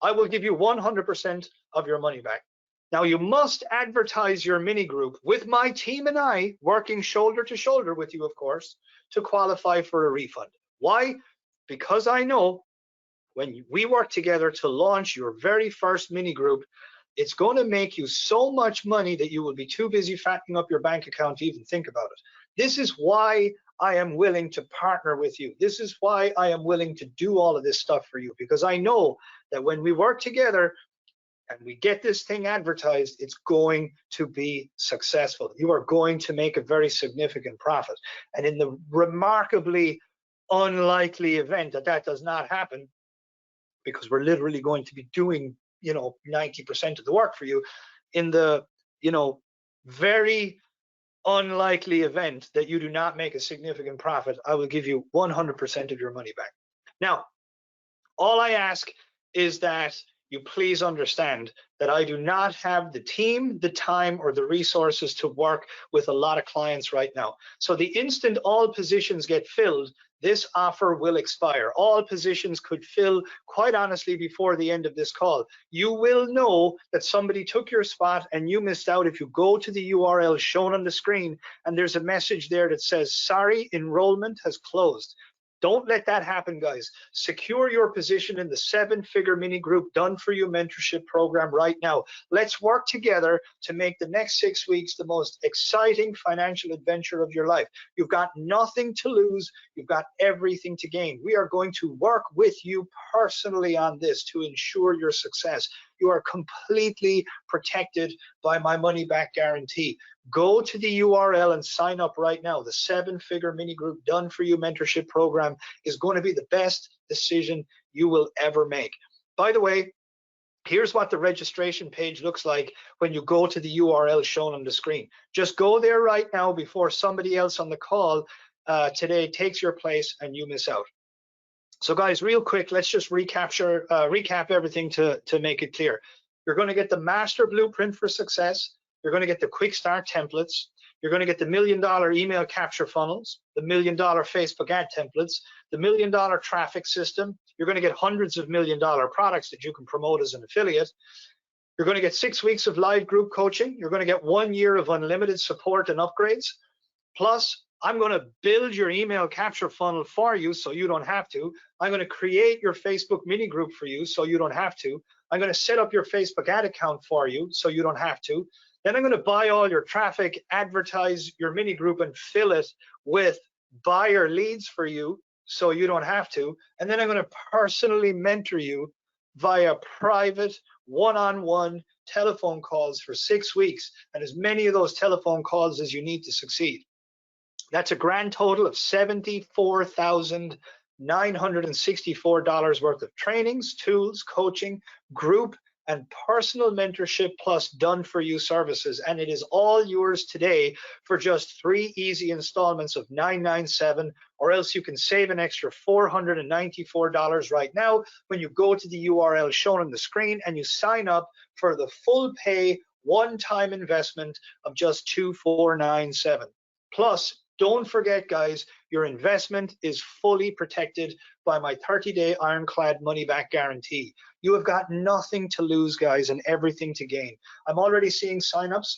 I will give you 100% of your money back. Now, you must advertise your mini group with my team and I working shoulder to shoulder with you, of course, to qualify for a refund. Why? Because I know when we work together to launch your very first mini group, it's going to make you so much money that you will be too busy fattening up your bank account to even think about it. This is why I am willing to partner with you. This is why I am willing to do all of this stuff for you, because I know that when we work together and we get this thing advertised, it's going to be successful. You are going to make a very significant profit. And in the remarkably unlikely event that that does not happen, because we're literally going to be doing, 90% of the work for you, in the, very unlikely event that you do not make a significant profit, I will give you 100% of your money back. Now, all I ask is that you please understand that I do not have the team, the time, or the resources to work with a lot of clients right now. So the instant all positions get filled, this offer will expire. All positions could fill, quite honestly, before the end of this call. You will know that somebody took your spot and you missed out if you go to the URL shown on the screen and there's a message there that says, sorry, enrollment has closed. Don't let that happen, guys. Secure your position in the 7-figure mini group done for you mentorship program right now. Let's work together to make the next 6 weeks the most exciting financial adventure of your life. You've got nothing to lose. You've got everything to gain. We are going to work with you personally on this to ensure your success. You are completely protected by my money back guarantee. Go to the URL and sign up right now. The 7-figure mini group done for you mentorship program is going to be the best decision you will ever make. By the way, here's what the registration page looks like when you go to the URL shown on the screen. Just go there right now before somebody else on the call today takes your place and you miss out. So guys, real quick, let's just recap everything to make it clear. You're going to get the master blueprint for success. You're going to get the quick start templates. You're going to get the $1 million email capture funnels, the $1 million Facebook ad templates, the $1 million traffic system. You're going to get hundreds of $1 million products that you can promote as an affiliate. You're going to get 6 weeks of live group coaching. You're going to get 1 year of unlimited support and upgrades. Plus, I'm going to build your email capture funnel for you so you don't have to. I'm going to create your Facebook mini group for you so you don't have to. I'm going to set up your Facebook ad account for you so you don't have to. Then I'm going to buy all your traffic, advertise your mini group, and fill it with buyer leads for you so you don't have to. And then I'm going to personally mentor you via private one-on-one telephone calls for 6 weeks, and as many of those telephone calls as you need to succeed. That's a grand total of $74,964 worth of trainings, tools, coaching, group, and personal mentorship plus done for you services. And it is all yours today for just 3 easy installments of $997, or else you can save an extra $494 right now when you go to the URL shown on the screen and you sign up for the full pay one-time investment of just $2497. Plus, don't forget, guys, your investment is fully protected by my 30-day ironclad money-back guarantee. You have got nothing to lose, guys, and everything to gain. I'm already seeing signups,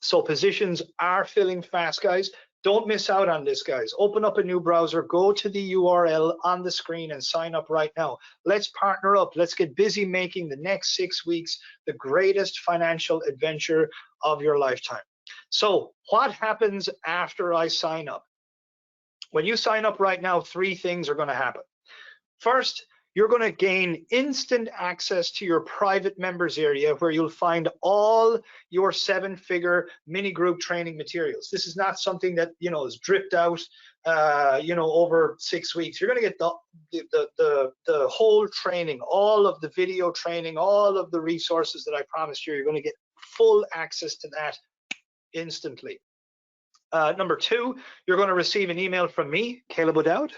so positions are filling fast, guys. Don't miss out on this, guys. Open up a new browser, go to the URL on the screen and sign up right now. Let's partner up. Let's get busy making the next 6 weeks the greatest financial adventure of your lifetime. So what happens after I sign up? When you sign up right now, 3 things are going to happen. First, you're going to gain instant access to your private members area where you'll find all your 7-figure mini group training materials. This is not something that, you know, is dripped out, you know, over 6 weeks. You're going to get the whole training, all of the video training, all of the resources that I promised you. You're going to get full access to that instantly. Number 2, you're going to receive an email from me, Caleb O'Dowd,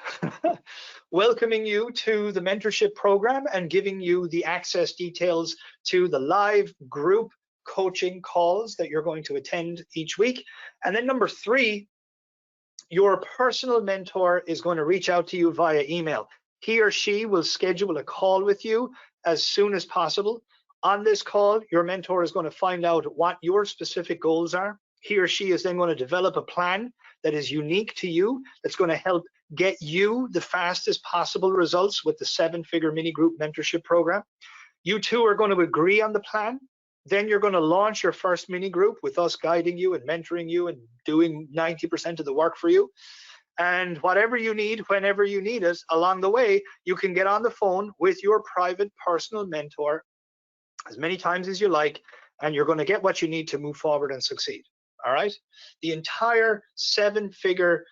welcoming you to the mentorship program and giving you the access details to the live group coaching calls that you're going to attend each week. And then number 3, your personal mentor is going to reach out to you via email. He or she will schedule a call with you as soon as possible. On this call, your mentor is going to find out what your specific goals are. He or she is then going to develop a plan that is unique to you, that's going to help get you the fastest possible results with the 7-figure mini group mentorship program. You two are going to agree on the plan. Then you're going to launch your first mini group with us guiding you and mentoring you and doing 90% of the work for you. And whatever you need, whenever you need us along the way, you can get on the phone with your private personal mentor as many times as you like, and you're going to get what you need to move forward and succeed. All right, the entire 7-figure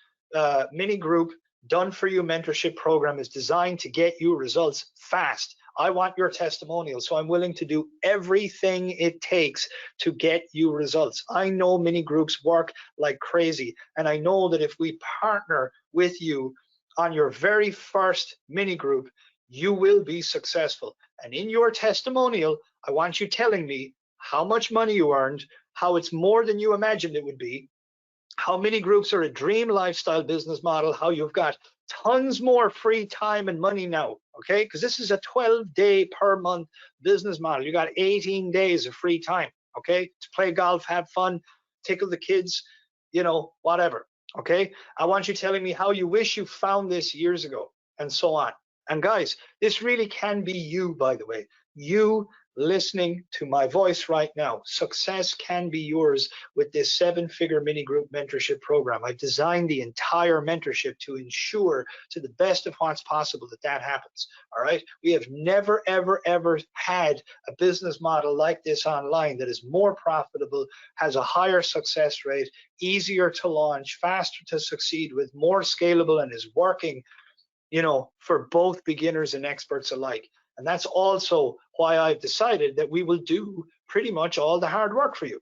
mini group done for you mentorship program is designed to get you results fast. I want your testimonial, so I'm willing to do everything it takes to get you results. I know mini groups work like crazy, and I know that if we partner with you on your very first mini group, you will be successful. And in your testimonial, I want you telling me how much money you earned, how it's more than you imagined it would be, how mini groups are a dream lifestyle business model, how you've got tons more free time and money now, okay? Because this is a 12-day per month business model. You got 18 days of free time, okay? To play golf, have fun, tickle the kids, you know, whatever, okay? I want you telling me how you wish you found this years ago, and so on. And guys, this really can be you, by the way. You listening to my voice right now. Success can be yours with this 7-figure mini group mentorship program. I've designed the entire mentorship to ensure to the best of what's possible that that happens. All right. We have never, ever, ever had a business model like this online that is more profitable, has a higher success rate, easier to launch, faster to succeed with, more scalable, and is working, you know, for both beginners and experts alike. And that's also why I've decided that we will do pretty much all the hard work for you.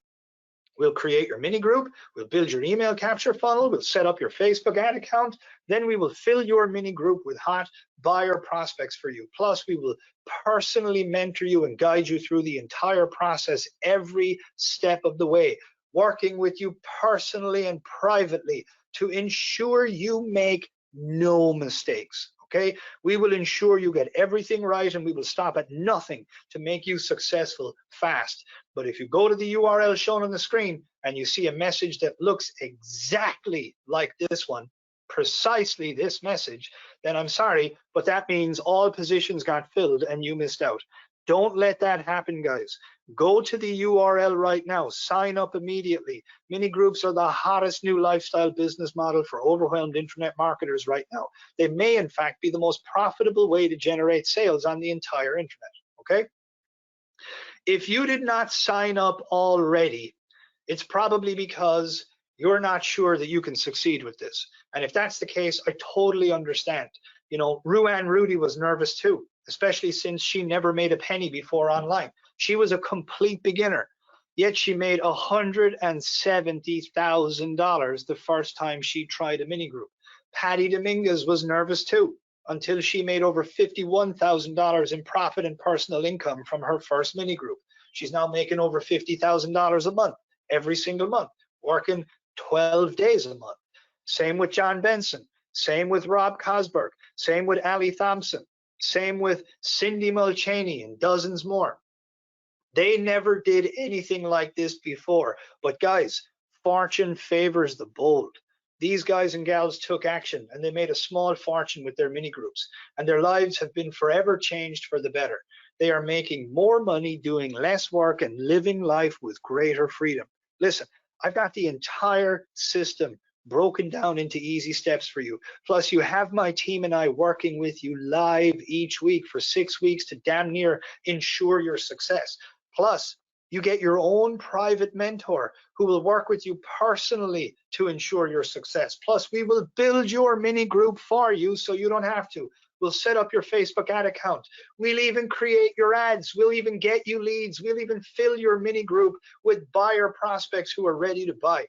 We'll create your mini group, we'll build your email capture funnel, we'll set up your Facebook ad account, then we will fill your mini group with hot buyer prospects for you. Plus, we will personally mentor you and guide you through the entire process every step of the way, working with you personally and privately to ensure you make no mistakes. Okay, we will ensure you get everything right, and we will stop at nothing to make you successful fast. But if you go to the URL shown on the screen and you see a message that looks exactly like this one, precisely this message, then I'm sorry, but that means all positions got filled and you missed out. Don't let that happen, guys. Go to the URL right now, sign up immediately. Mini groups are the hottest new lifestyle business model for overwhelmed internet marketers right now. They may in fact be the most profitable way to generate sales on the entire internet, okay? If you did not sign up already, it's probably because you're not sure that you can succeed with this. And if that's the case, I totally understand. You know, Ruan Rudy was nervous too. especially since she never made a penny before online. She was a complete beginner, yet she made $170,000 the first time she tried a mini group. Patty Dominguez was nervous too, until she made over $51,000 in profit and personal income from her first mini group. She's now making over $50,000 a month, every single month, working 12 days a month. Same with John Benson, same with Rob Cosberg, same with Ali Thompson, same with Cindy Mulchaney and dozens more. They never did anything like this before. But guys, fortune favors the bold. These guys and gals took action and they made a small fortune with their mini groups, and their lives have been forever changed for the better. They are making more money, doing less work, and living life with greater freedom. Listen, I've got the entire system broken down into easy steps for you. Plus, you have my team and I working with you live each week for 6 weeks to damn near ensure your success. Plus, you get your own private mentor who will work with you personally to ensure your success. Plus, we will build your mini group for you so you don't have to. We'll set up your Facebook ad account. We'll even create your ads. We'll even get you leads. We'll even fill your mini group with buyer prospects who are ready to buy.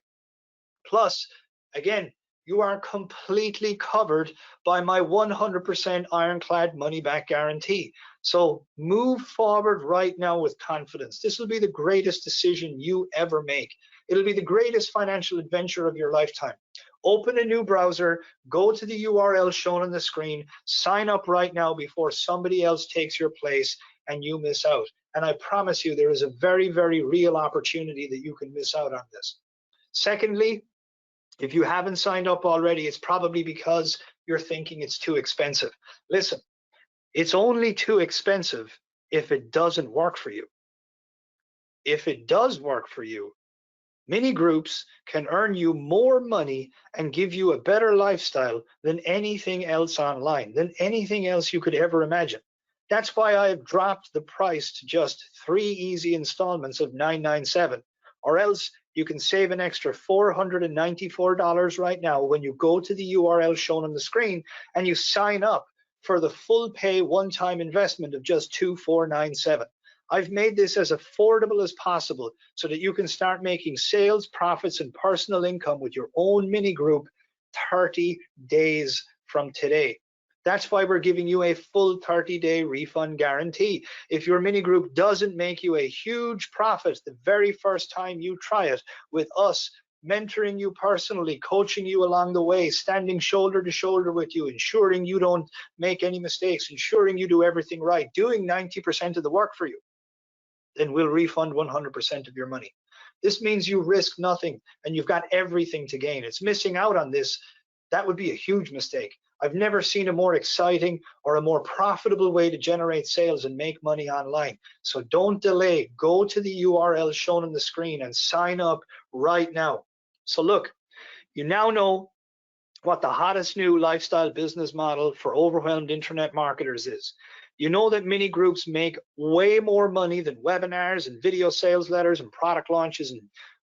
Plus, again, you are completely covered by my 100% ironclad money back guarantee. So move forward right now with confidence. This will be the greatest decision you ever make. It'll be the greatest financial adventure of your lifetime. Open a new browser, go to the URL shown on the screen, sign up right now before somebody else takes your place and you miss out. And I promise you, there is a very, very real opportunity that you can miss out on this. Secondly, if you haven't signed up already, it's probably because you're thinking it's too expensive. Listen, it's only too expensive if it doesn't work for you. If it does work for you, mini groups can earn you more money and give you a better lifestyle than anything else online, than anything else you could ever imagine. That's why I have dropped the price to just 3 easy installments of $997, or else you can save an extra $494 right now when you go to the URL shown on the screen and you sign up for the full pay one-time investment of just $2497. I've made this as affordable as possible so that you can start making sales, profits, and personal income with your own mini group 30 days from today. That's why we're giving you a full 30-day refund guarantee. If your mini group doesn't make you a huge profit the very first time you try it, with us mentoring you personally, coaching you along the way, standing shoulder to shoulder with you, ensuring you don't make any mistakes, ensuring you do everything right, doing 90% of the work for you, then we'll refund 100% of your money. This means you risk nothing and you've got everything to gain. It's missing out on this. That would be a huge mistake. I've never seen a more exciting or a more profitable way to generate sales and make money online. So don't delay. Go to the URL shown on the screen and sign up right now. So look, you now know what the hottest new lifestyle business model for overwhelmed internet marketers is. You know that mini groups make way more money than webinars and video sales letters and product launches and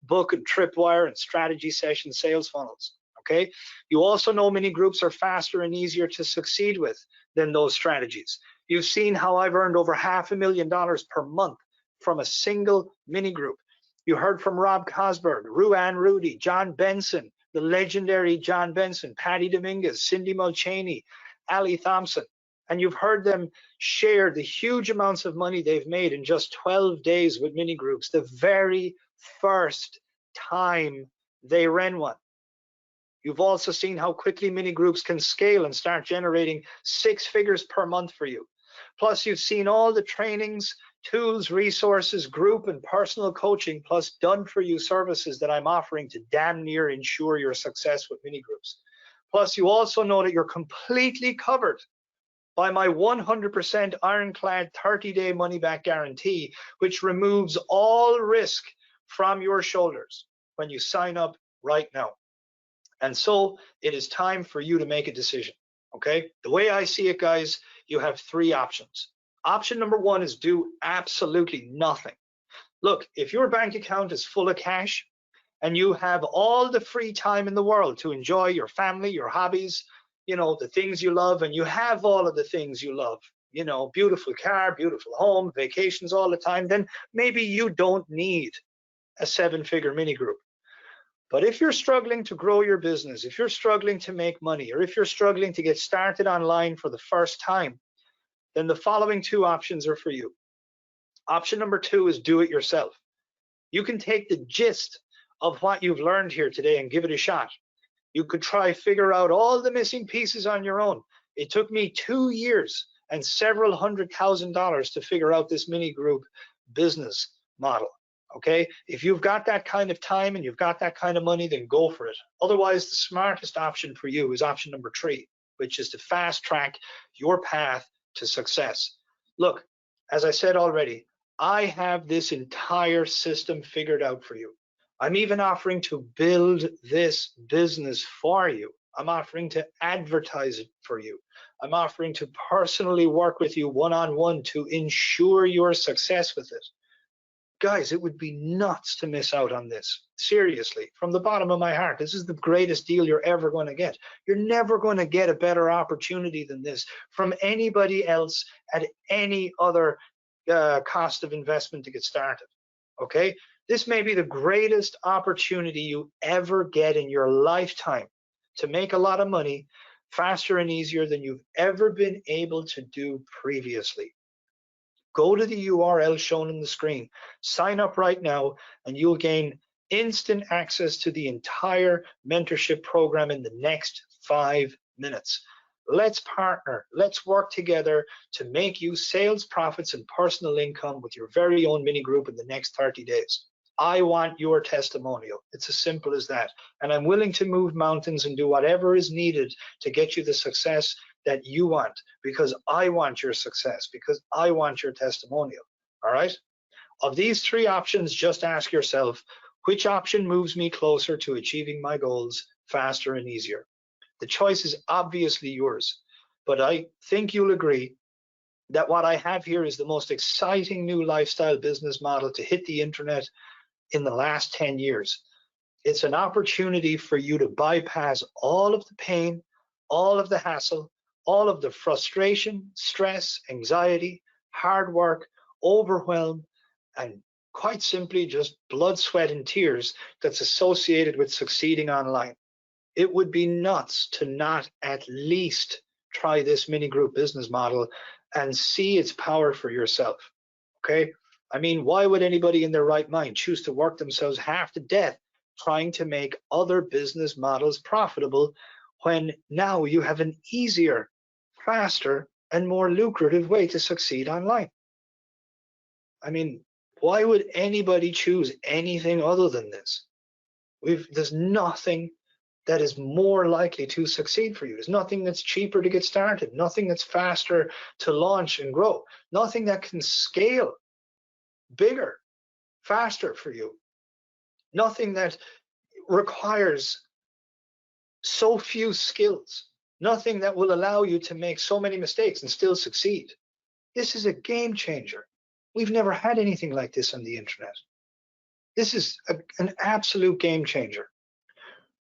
book and tripwire and strategy session sales funnels. Okay. You also know mini groups are faster and easier to succeed with than those strategies. You've seen how I've earned over $500,000 per month from a single mini group. You heard from Rob Cosberg, Ruan Rudy, John Benson, the legendary John Benson, Patty Dominguez, Cindy Mulchaney, Ali Thompson, and you've heard them share the huge amounts of money they've made in just 12 days with mini groups, the very first time they ran one. You've also seen how quickly mini groups can scale and start generating 6 figures per month for you. Plus, you've seen all the trainings, tools, resources, group and personal coaching, plus done-for-you services that I'm offering to damn near ensure your success with mini groups. Plus, you also know that you're completely covered by my 100% ironclad 30-day money-back guarantee, which removes all risk from your shoulders when you sign up right now. And so it is time for you to make a decision, okay? The way I see it, guys, you have 3 options. Option number 1 is do absolutely nothing. Look, if your bank account is full of cash and you have all the free time in the world to enjoy your family, your hobbies, you know, the things you love, and you have all of the things you love, you know, beautiful car, beautiful home, vacations all the time, then maybe you don't need a 7-figure mini group. But if you're struggling to grow your business, if you're struggling to make money, or if you're struggling to get started online for the first time, then the following 2 options are for you. Option number 2 is do it yourself. You can take the gist of what you've learned here today and give it a shot. You could try figure out all the missing pieces on your own. It took me 2 years and several $100,000 to figure out this mini group business model. Okay, if you've got that kind of time and you've got that kind of money, then go for it. Otherwise, the smartest option for you is option number 3, which is to fast track your path to success. Look, as I said already, I have this entire system figured out for you. I'm even offering to build this business for you. I'm offering to advertise it for you. I'm offering to personally work with you one-on-one to ensure your success with it. Guys, it would be nuts to miss out on this. Seriously, from the bottom of my heart, this is the greatest deal you're ever going to get. You're never going to get a better opportunity than this from anybody else at any other cost of investment to get started. Okay? This may be the greatest opportunity you ever get in your lifetime to make a lot of money faster and easier than you've ever been able to do previously. Go to the URL shown on the screen, sign up right now, and you'll gain instant access to the entire mentorship program in the next 5 minutes. Let's partner, let's work together to make you sales, profits, and personal income with your very own mini group in the next 30 days. I want your testimonial. It's as simple as that. And I'm willing to move mountains and do whatever is needed to get you the success that you want, because I want your success, because I want your testimonial. All right? Of these 3 options, just ask yourself, which option moves me closer to achieving my goals faster and easier? The choice is obviously yours, but I think you'll agree that what I have here is the most exciting new lifestyle business model to hit the internet in the last 10 years. It's an opportunity for you to bypass all of the pain, all of the hassle, all of the frustration, stress, anxiety, hard work, overwhelm, and quite simply just blood, sweat, and tears that's associated with succeeding online. It would be nuts to not at least try this mini group business model and see its power for yourself. Okay? I mean, why would anybody in their right mind choose to work themselves half to death trying to make other business models profitable when now you have an easier, faster, and more lucrative way to succeed online? I mean, why would anybody choose anything other than this? There's nothing that is more likely to succeed for you. There's nothing that's cheaper to get started, nothing that's faster to launch and grow, nothing that can scale bigger, faster for you, nothing that requires so few skills, nothing that will allow you to make so many mistakes and still succeed. This is a game changer. We've never had anything like this on the internet. This is an absolute game changer.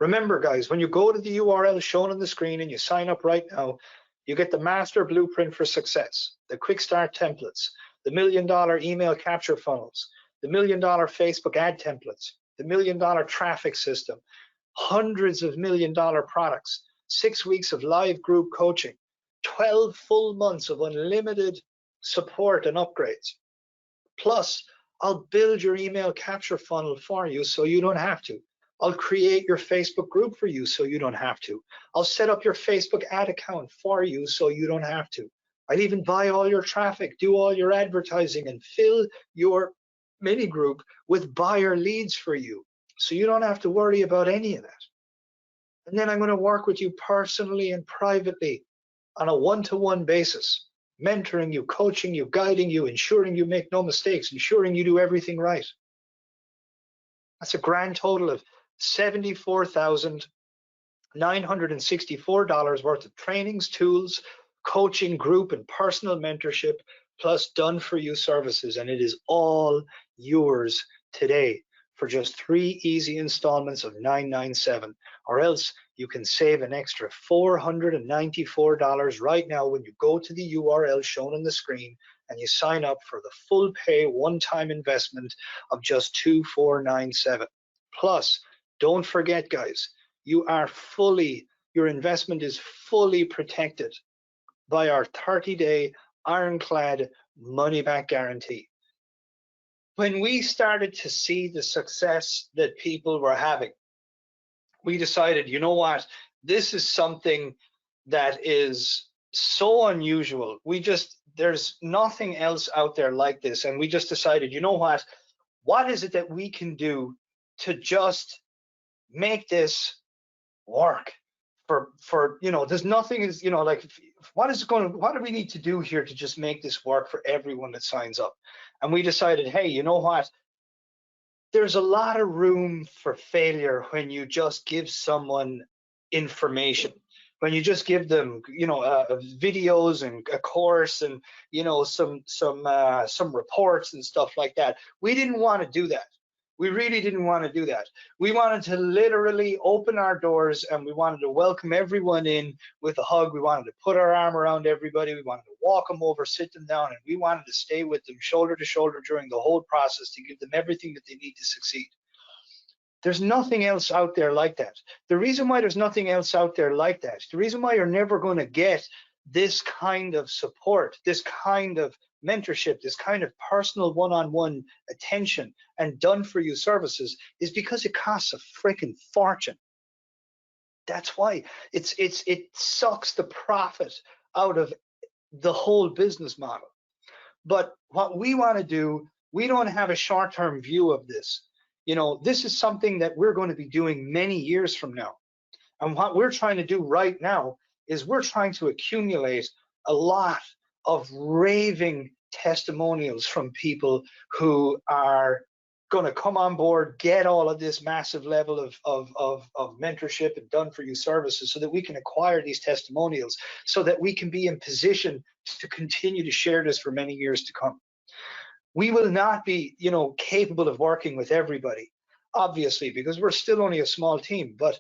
Remember, guys, when you go to the URL shown on the screen and you sign up right now, you get the master blueprint for success, the quick start templates, the $1 million email capture funnels, the $1 million Facebook ad templates, the $1 million traffic system, hundreds of $1 million products, 6 weeks of live group coaching, 12 full months of unlimited support and upgrades. Plus, I'll build your email capture funnel for you so you don't have to. I'll create your Facebook group for you so you don't have to. I'll set up your Facebook ad account for you so you don't have to. I'll even buy all your traffic, do all your advertising, and fill your mini group with buyer leads for you so you don't have to worry about any of that. And then I'm going to work with you personally and privately on a one-to-one basis, mentoring you, coaching you, guiding you, ensuring you make no mistakes, ensuring you do everything right. That's a grand total of $74,964 worth of trainings, tools, coaching, group, and personal mentorship, plus done-for-you services, and it is all yours today for just 3 easy installments of $997, or else you can save an extra $494 right now when you go to the URL shown on the screen and you sign up for the full pay one-time investment of just $2497. Plus, don't forget, guys, your investment is fully protected by our 30-day ironclad money-back guarantee. When we started to see the success that people were having, we decided, you know what, this is something that is so unusual. There's nothing else out there like this. And we just decided, you know what is it that we can do to just make this work? There's nothing is, like, what do we need to do here to just make this work for everyone that signs up? And we decided, hey, you know what? There's a lot of room for failure when you just give someone information, when you just give them, videos and a course and, some reports and stuff like that. We didn't want to do that. We really didn't want to do that. We wanted to literally open our doors and we wanted to welcome everyone in with a hug. We wanted to put our arm around everybody. We wanted to walk them over, sit them down, and we wanted to stay with them shoulder to shoulder during the whole process to give them everything that they need to succeed. There's nothing else out there like that. The reason why there's nothing else out there like that, the reason why you're never going to get this kind of support, this kind of mentorship, this kind of personal one-on-one attention and done for you services is because it costs a freaking fortune. That's why it sucks the profit out of the whole business model. But what we want to do, we don't have a short-term view of this. This is something that we're going to be doing many years from now. And what we're trying to do right now is we're trying to accumulate a lot of raving testimonials from people who are going to come on board, get all of this massive level of mentorship and done for you services so that we can acquire these testimonials so that we can be in position to continue to share this for many years to come. We will not be, capable of working with everybody, obviously, because we're still only a small team, but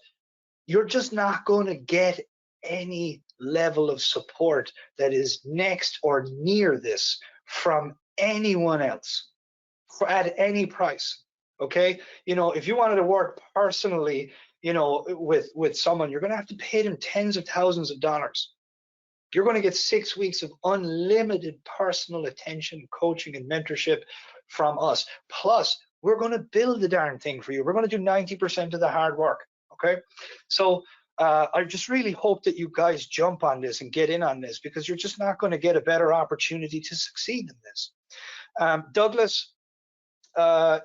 you're just not going to get any level of support that is next or near this from anyone else at any price. Okay, if you wanted to work personally, with someone, you're going to have to pay them tens of thousands of dollars. You're going to get 6 weeks of unlimited personal attention, coaching, and mentorship from us. Plus, we're going to build the darn thing for you. We're going to do 90% of the hard work. Okay, so I just really hope that you guys jump on this and get in on this, because you're just not going to get a better opportunity to succeed in this. Douglas,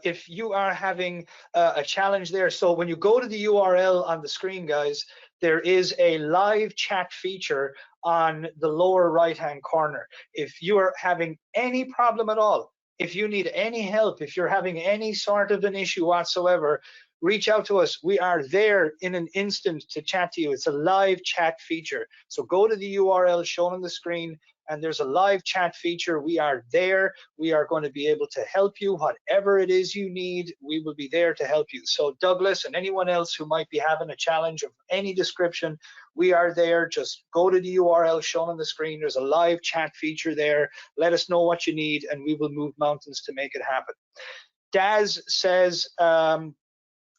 if you are having a challenge there, so when you go to the URL on the screen, guys, there is a live chat feature on the lower right-hand corner. If you are having any problem at all, if you need any help, if you're having any sort of an issue whatsoever, reach out to us. We are there in an instant to chat to you. It's a live chat feature. So go to the URL shown on the screen, and there's a live chat feature. We are there. We are going to be able to help you. Whatever it is you need, we will be there to help you. So Douglas and anyone else who might be having a challenge of any description, we are there. Just go to the URL shown on the screen. There's a live chat feature there. Let us know what you need, and we will move mountains to make it happen. Daz says,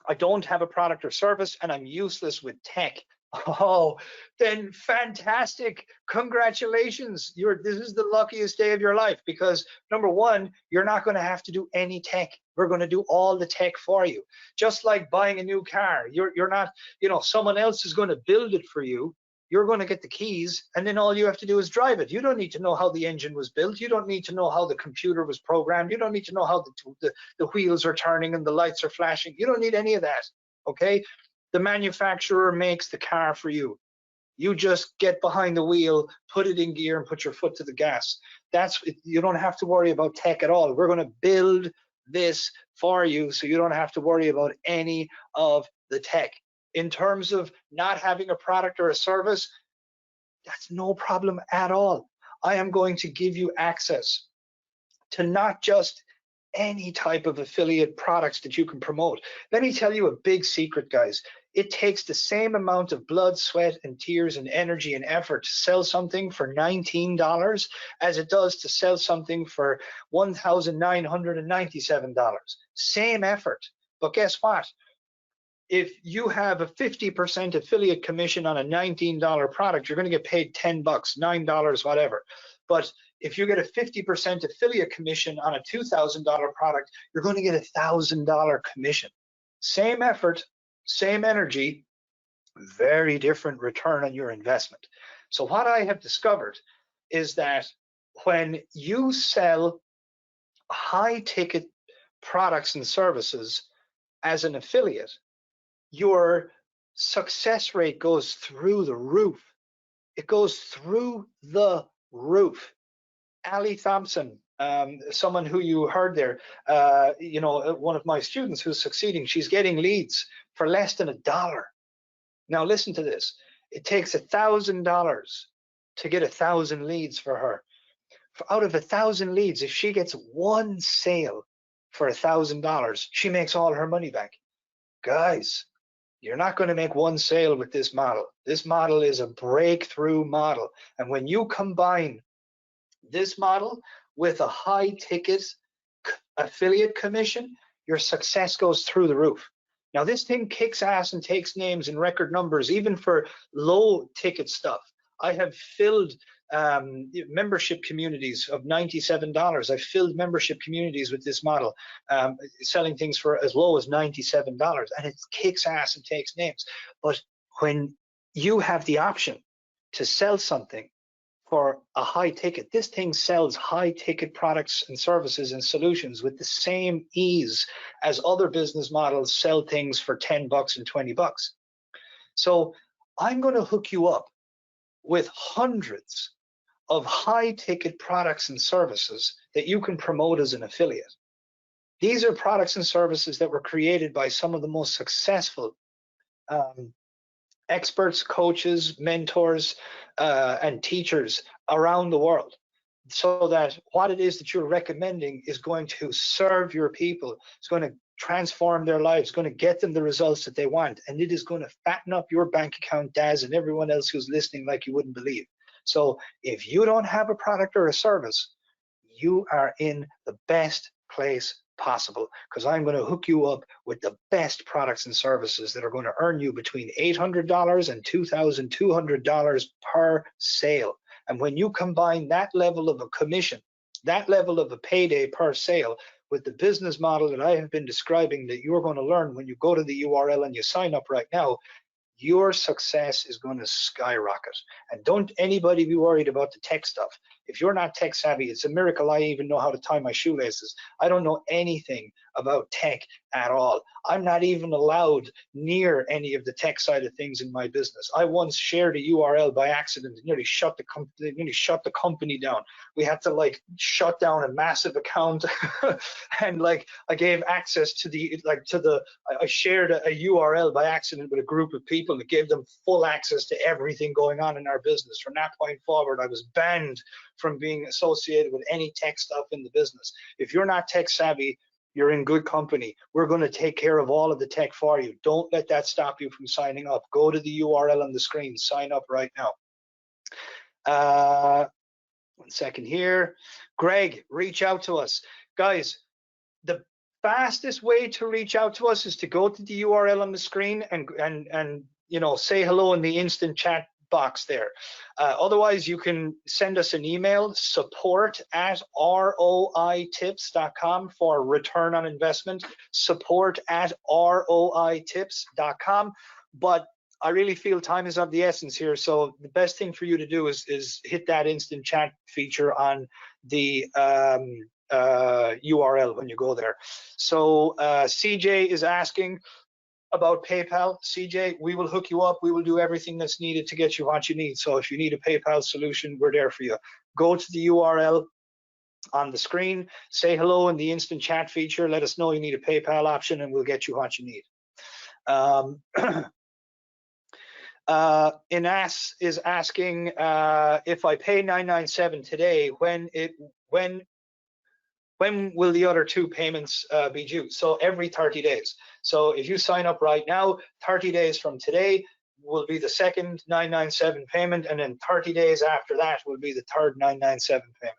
I don't have a product or service, and I'm useless with tech. Oh, then fantastic. Congratulations. This is the luckiest day of your life, because number one, you're not going to have to do any tech. We're going to do all the tech for you. Just like buying a new car. You're not, someone else is going to build it for you. You're going to get the keys, and then all you have to do is drive it. You don't need to know how the engine was built. You don't need to know how the computer was programmed. You don't need to know how the wheels are turning and the lights are flashing. You don't need any of that, okay? The manufacturer makes the car for you. You just get behind the wheel, put it in gear, and put your foot to the gas. You don't have to worry about tech at all. We're going to build this for you, so you don't have to worry about any of the tech. In terms of not having a product or a service, that's no problem at all. I am going to give you access to not just any type of affiliate products that you can promote. Let me tell you a big secret, guys. It takes the same amount of blood, sweat, and tears and energy and effort to sell something for $19 as it does to sell something for $1,997. Same effort. But guess what? If you have a 50% affiliate commission on a $19 product, you're going to get paid 10 bucks, $9, whatever. But if you get a 50% affiliate commission on a $2,000 product, you're going to get $1,000 commission. Same effort, same energy, very different return on your investment. So what I have discovered is that when you sell high ticket products and services as an affiliate, your success rate goes through the roof. It goes through the roof. Ali Thompson, someone who you heard there, you know, one of my students who's succeeding, she's getting leads for less than $1. Now listen to this. It takes $1,000 to get 1,000 leads for her. Out of 1,000 leads, if she gets one sale for $1,000, she makes all her money back. Guys, you're not going to make one sale with this model. This model is a breakthrough model. And when you combine this model with a high ticket affiliate commission, your success goes through the roof. Now, this thing kicks ass and takes names in record numbers, even for low ticket stuff. I have filled membership communities of $97. I've filled membership communities with this model, selling things for as low as $97, and it kicks ass and takes names. But when you have the option to sell something for a high ticket, this thing sells high ticket products and services and solutions with the same ease as other business models sell things for 10 bucks and 20 bucks. So I'm going to hook you up with hundreds of high ticket products and services that you can promote as an affiliate. These are products and services that were created by some of the most successful experts, coaches, mentors, and teachers around the world, so that what it is that you're recommending is going to serve your people. It's going to transform their lives, going to get them the results that they want, and it is going to fatten up your bank account, Daz, and everyone else who's listening like you wouldn't believe. So if you don't have a product or a service, you are in the best place possible, because I'm going to hook you up with the best products and services that are going to earn you between $800 and $2,200 per sale. And when you combine that level of a commission, that level of a payday per sale, with the business model that I have been describing that you're going to learn when you go to the URL and you sign up right now, your success is going to skyrocket. And don't anybody be worried about the tech stuff. If you're not tech savvy, it's a miracle I even know how to tie my shoelaces. I don't know anything about tech at all. I'm not even allowed near any of the tech side of things in my business. I once shared a URL by accident and nearly shut the company down. We had to like shut down a massive account and like I gave access to I shared a URL by accident with a group of people that gave them full access to everything going on in our business. From that point forward, I was banned from being associated with any tech stuff in the business. If you're not tech savvy, you're in good company. We're going to take care of all of the tech for you. Don't let that stop you from signing up. Go to the URL on the screen, sign up right now. 1 second here. Greg, reach out to us. Guys, the fastest way to reach out to us is to go to the URL on the screen and you know, say hello in the instant chat box there. Otherwise, you can send us an email, support@roitips.com for return on investment, support@roitips.com. But I really feel time is of the essence here, so the best thing for you to do is hit that instant chat feature on the URL when you go there. So CJ is asking about PayPal. CJ, we will hook you up. We will do everything that's needed to get you what you need. So if you need a PayPal solution, we're there for you. Go to the URL on the screen, say hello in the instant chat feature, let us know you need a PayPal option, and we'll get you what you need. Inas is asking if I pay $997 today, when when will the other 2 payments be due? So every 30 days. So if you sign up right now, 30 days from today will be the second 997 payment, and then 30 days after that will be the third 997 payment.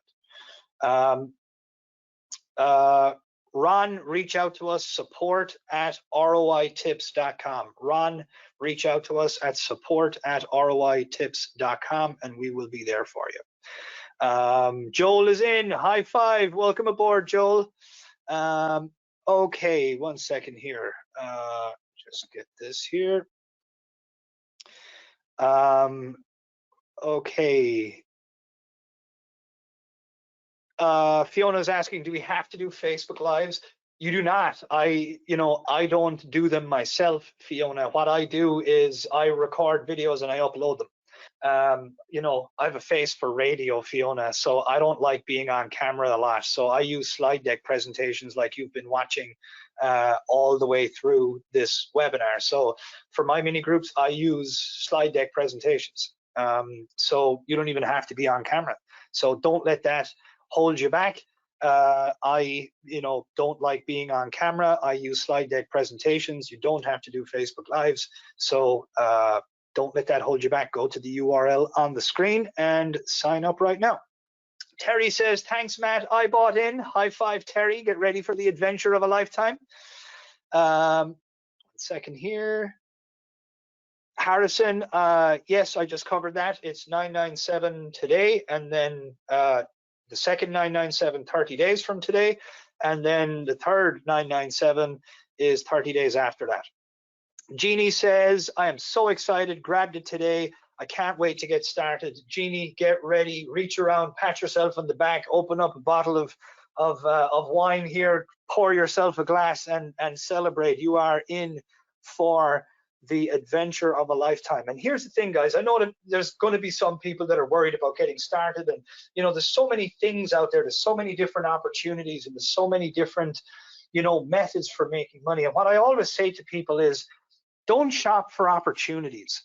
Ron, reach out to us, support@roitips.com. Ron, reach out to us at support@roitips.com, and we will be there for you. Joel is in. High five. Welcome aboard, Joel. Okay, 1 second here. Just get this here. Okay. Fiona's asking, do we have to do Facebook Lives? You do not. I don't do them myself, Fiona. What I do is I record videos and I upload them. I have a face for radio, Fiona, so I don't like being on camera a lot. So I use slide deck presentations like you've been watching all the way through this webinar. So for my mini groups, I use slide deck presentations. So you don't even have to be on camera. So don't let that hold you back. I don't like being on camera. I use slide deck presentations. You don't have to do Facebook Lives. So don't let that hold you back. Go to the URL on the screen and sign up right now. Terry says, thanks, Matt. I bought in. High five, Terry. Get ready for the adventure of a lifetime. 1 second here. Harrison, yes, I just covered that. It's 997 today, and then the second 997 30 days from today, and then the third 997 is 30 days after that. Jeannie says, I am so excited, grabbed it today. I can't wait to get started. Jeannie, get ready, reach around, pat yourself on the back, open up a bottle of wine here, pour yourself a glass and celebrate. You are in for the adventure of a lifetime. And here's the thing, guys, I know that there's going to be some people that are worried about getting started, and there's so many things out there, there's so many different opportunities, and there's so many different methods for making money. And what I always say to people is, don't shop for opportunities,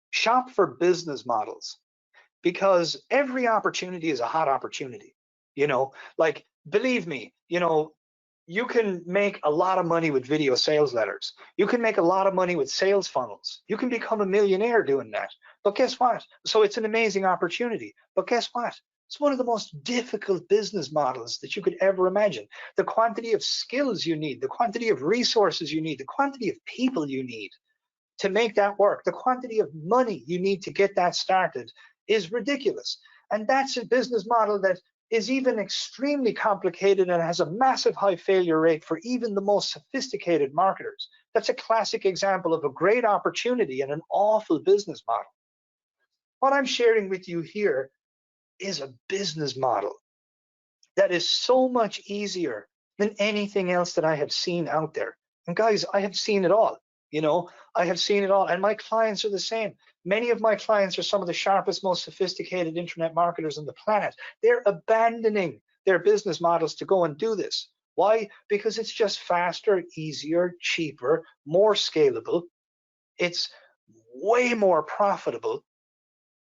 shop for business models, because every opportunity is a hot opportunity. Like, believe me, you can make a lot of money with video sales letters. You can make a lot of money with sales funnels. You can become a millionaire doing that. But guess what? So it's an amazing opportunity. But guess what? It's one of the most difficult business models that you could ever imagine. The quantity of skills you need, the quantity of resources you need, the quantity of people you need to make that work, the quantity of money you need to get that started is ridiculous. And that's a business model that is even extremely complicated and has a massive high failure rate for even the most sophisticated marketers. That's a classic example of a great opportunity and an awful business model. What I'm sharing with you here is a business model that is so much easier than anything else that I have seen out there. And guys, I have seen it all. I have seen it all, and my clients are the same. Many of my clients are some of the sharpest, most sophisticated internet marketers on the planet. They're abandoning their business models to go and do this. Why? Because it's just faster, easier, cheaper, more scalable. It's way more profitable,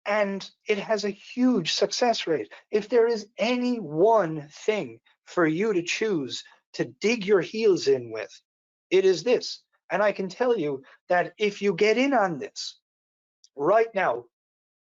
and it has a huge success rate. If there is any one thing for you to choose to dig your heels in with, it is this. And I can tell you that if you get in on this right now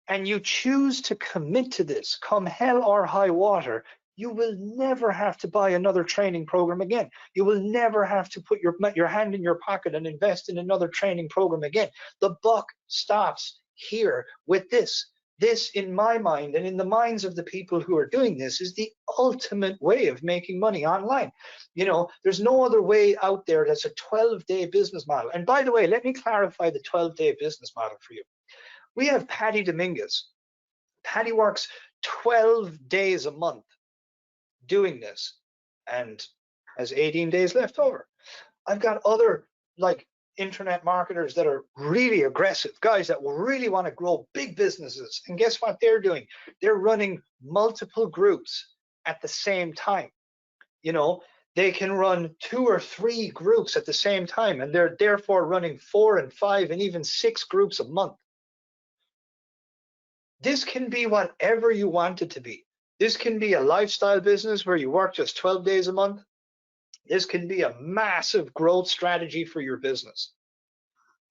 and you choose to commit to this, come hell or high water, you will never have to buy another training program again. You will never have to put your hand in your pocket and invest in another training program again. The buck stops here with this. This, in my mind, and in the minds of the people who are doing this, is the ultimate way of making money online. There's no other way out there that's a 12-day business model. And by the way, let me clarify the 12-day business model for you. We have Patty Dominguez. Patty works 12 days a month doing this and has 18 days left over. I've got other internet marketers that are really aggressive, guys that will really want to grow big businesses. And guess what they're doing? They're running multiple groups at the same time. They can run 2 or 3 groups at the same time, and they're therefore running 4 and 5 and even 6 groups a month. This can be whatever you want it to be. This can be a lifestyle business where you work just 12 days a month. This can be a massive growth strategy for your business.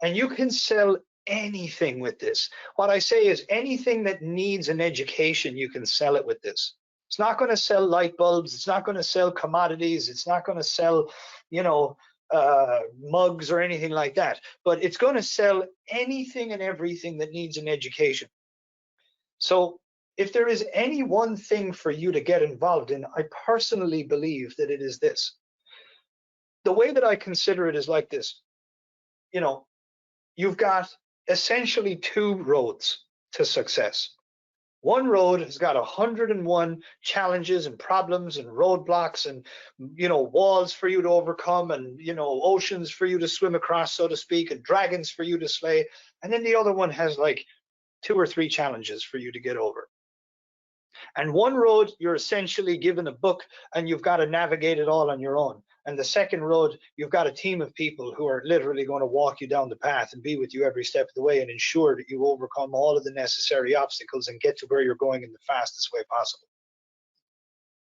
And you can sell anything with this. What I say is anything that needs an education, you can sell it with this. It's not going to sell light bulbs. It's not going to sell commodities. It's not going to sell, you know, mugs or anything like that. But it's going to sell anything and everything that needs an education. So if there is any one thing for you to get involved in, I personally believe that it is this. The way that I consider it is like this. You know, you've got essentially two roads to success. One road has got 101 challenges and problems and roadblocks and, you know, walls for you to overcome and, you know, oceans for you to swim across, so to speak, and dragons for you to slay. And then the other one has like 2 or 3 challenges for you to get over. And one road, you're essentially given a book and you've got to navigate it all on your own. And the second road, you've got a team of people who are literally going to walk you down the path and be with you every step of the way and ensure that you overcome all of the necessary obstacles and get to where you're going in the fastest way possible.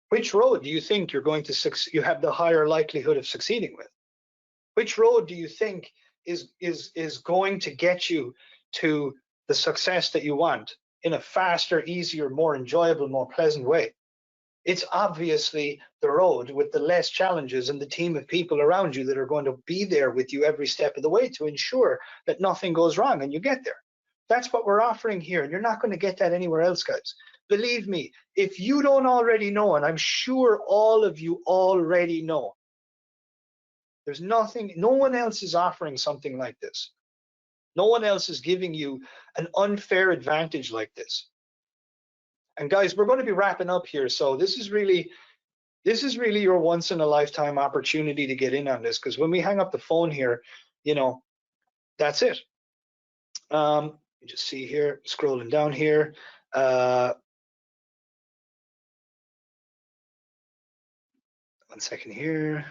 Which road do you think you're going to you have the higher likelihood of succeeding with? Which road do you think is going to get you to the success that you want in a faster, easier, more enjoyable, more pleasant way? It's obviously the road with the less challenges and the team of people around you that are going to be there with you every step of the way to ensure that nothing goes wrong and you get there. That's what we're offering here, and you're not going to get that anywhere else, guys. Believe me, if you don't already know, and I'm sure all of you already know, there's nothing, no one else is offering something like this. No one else is giving you an unfair advantage like this. And guys, we're going to be wrapping up here. So this is really your once in a lifetime opportunity to get in on this, because when we hang up the phone here, you know, that's it. You just see here, scrolling down here. One second here.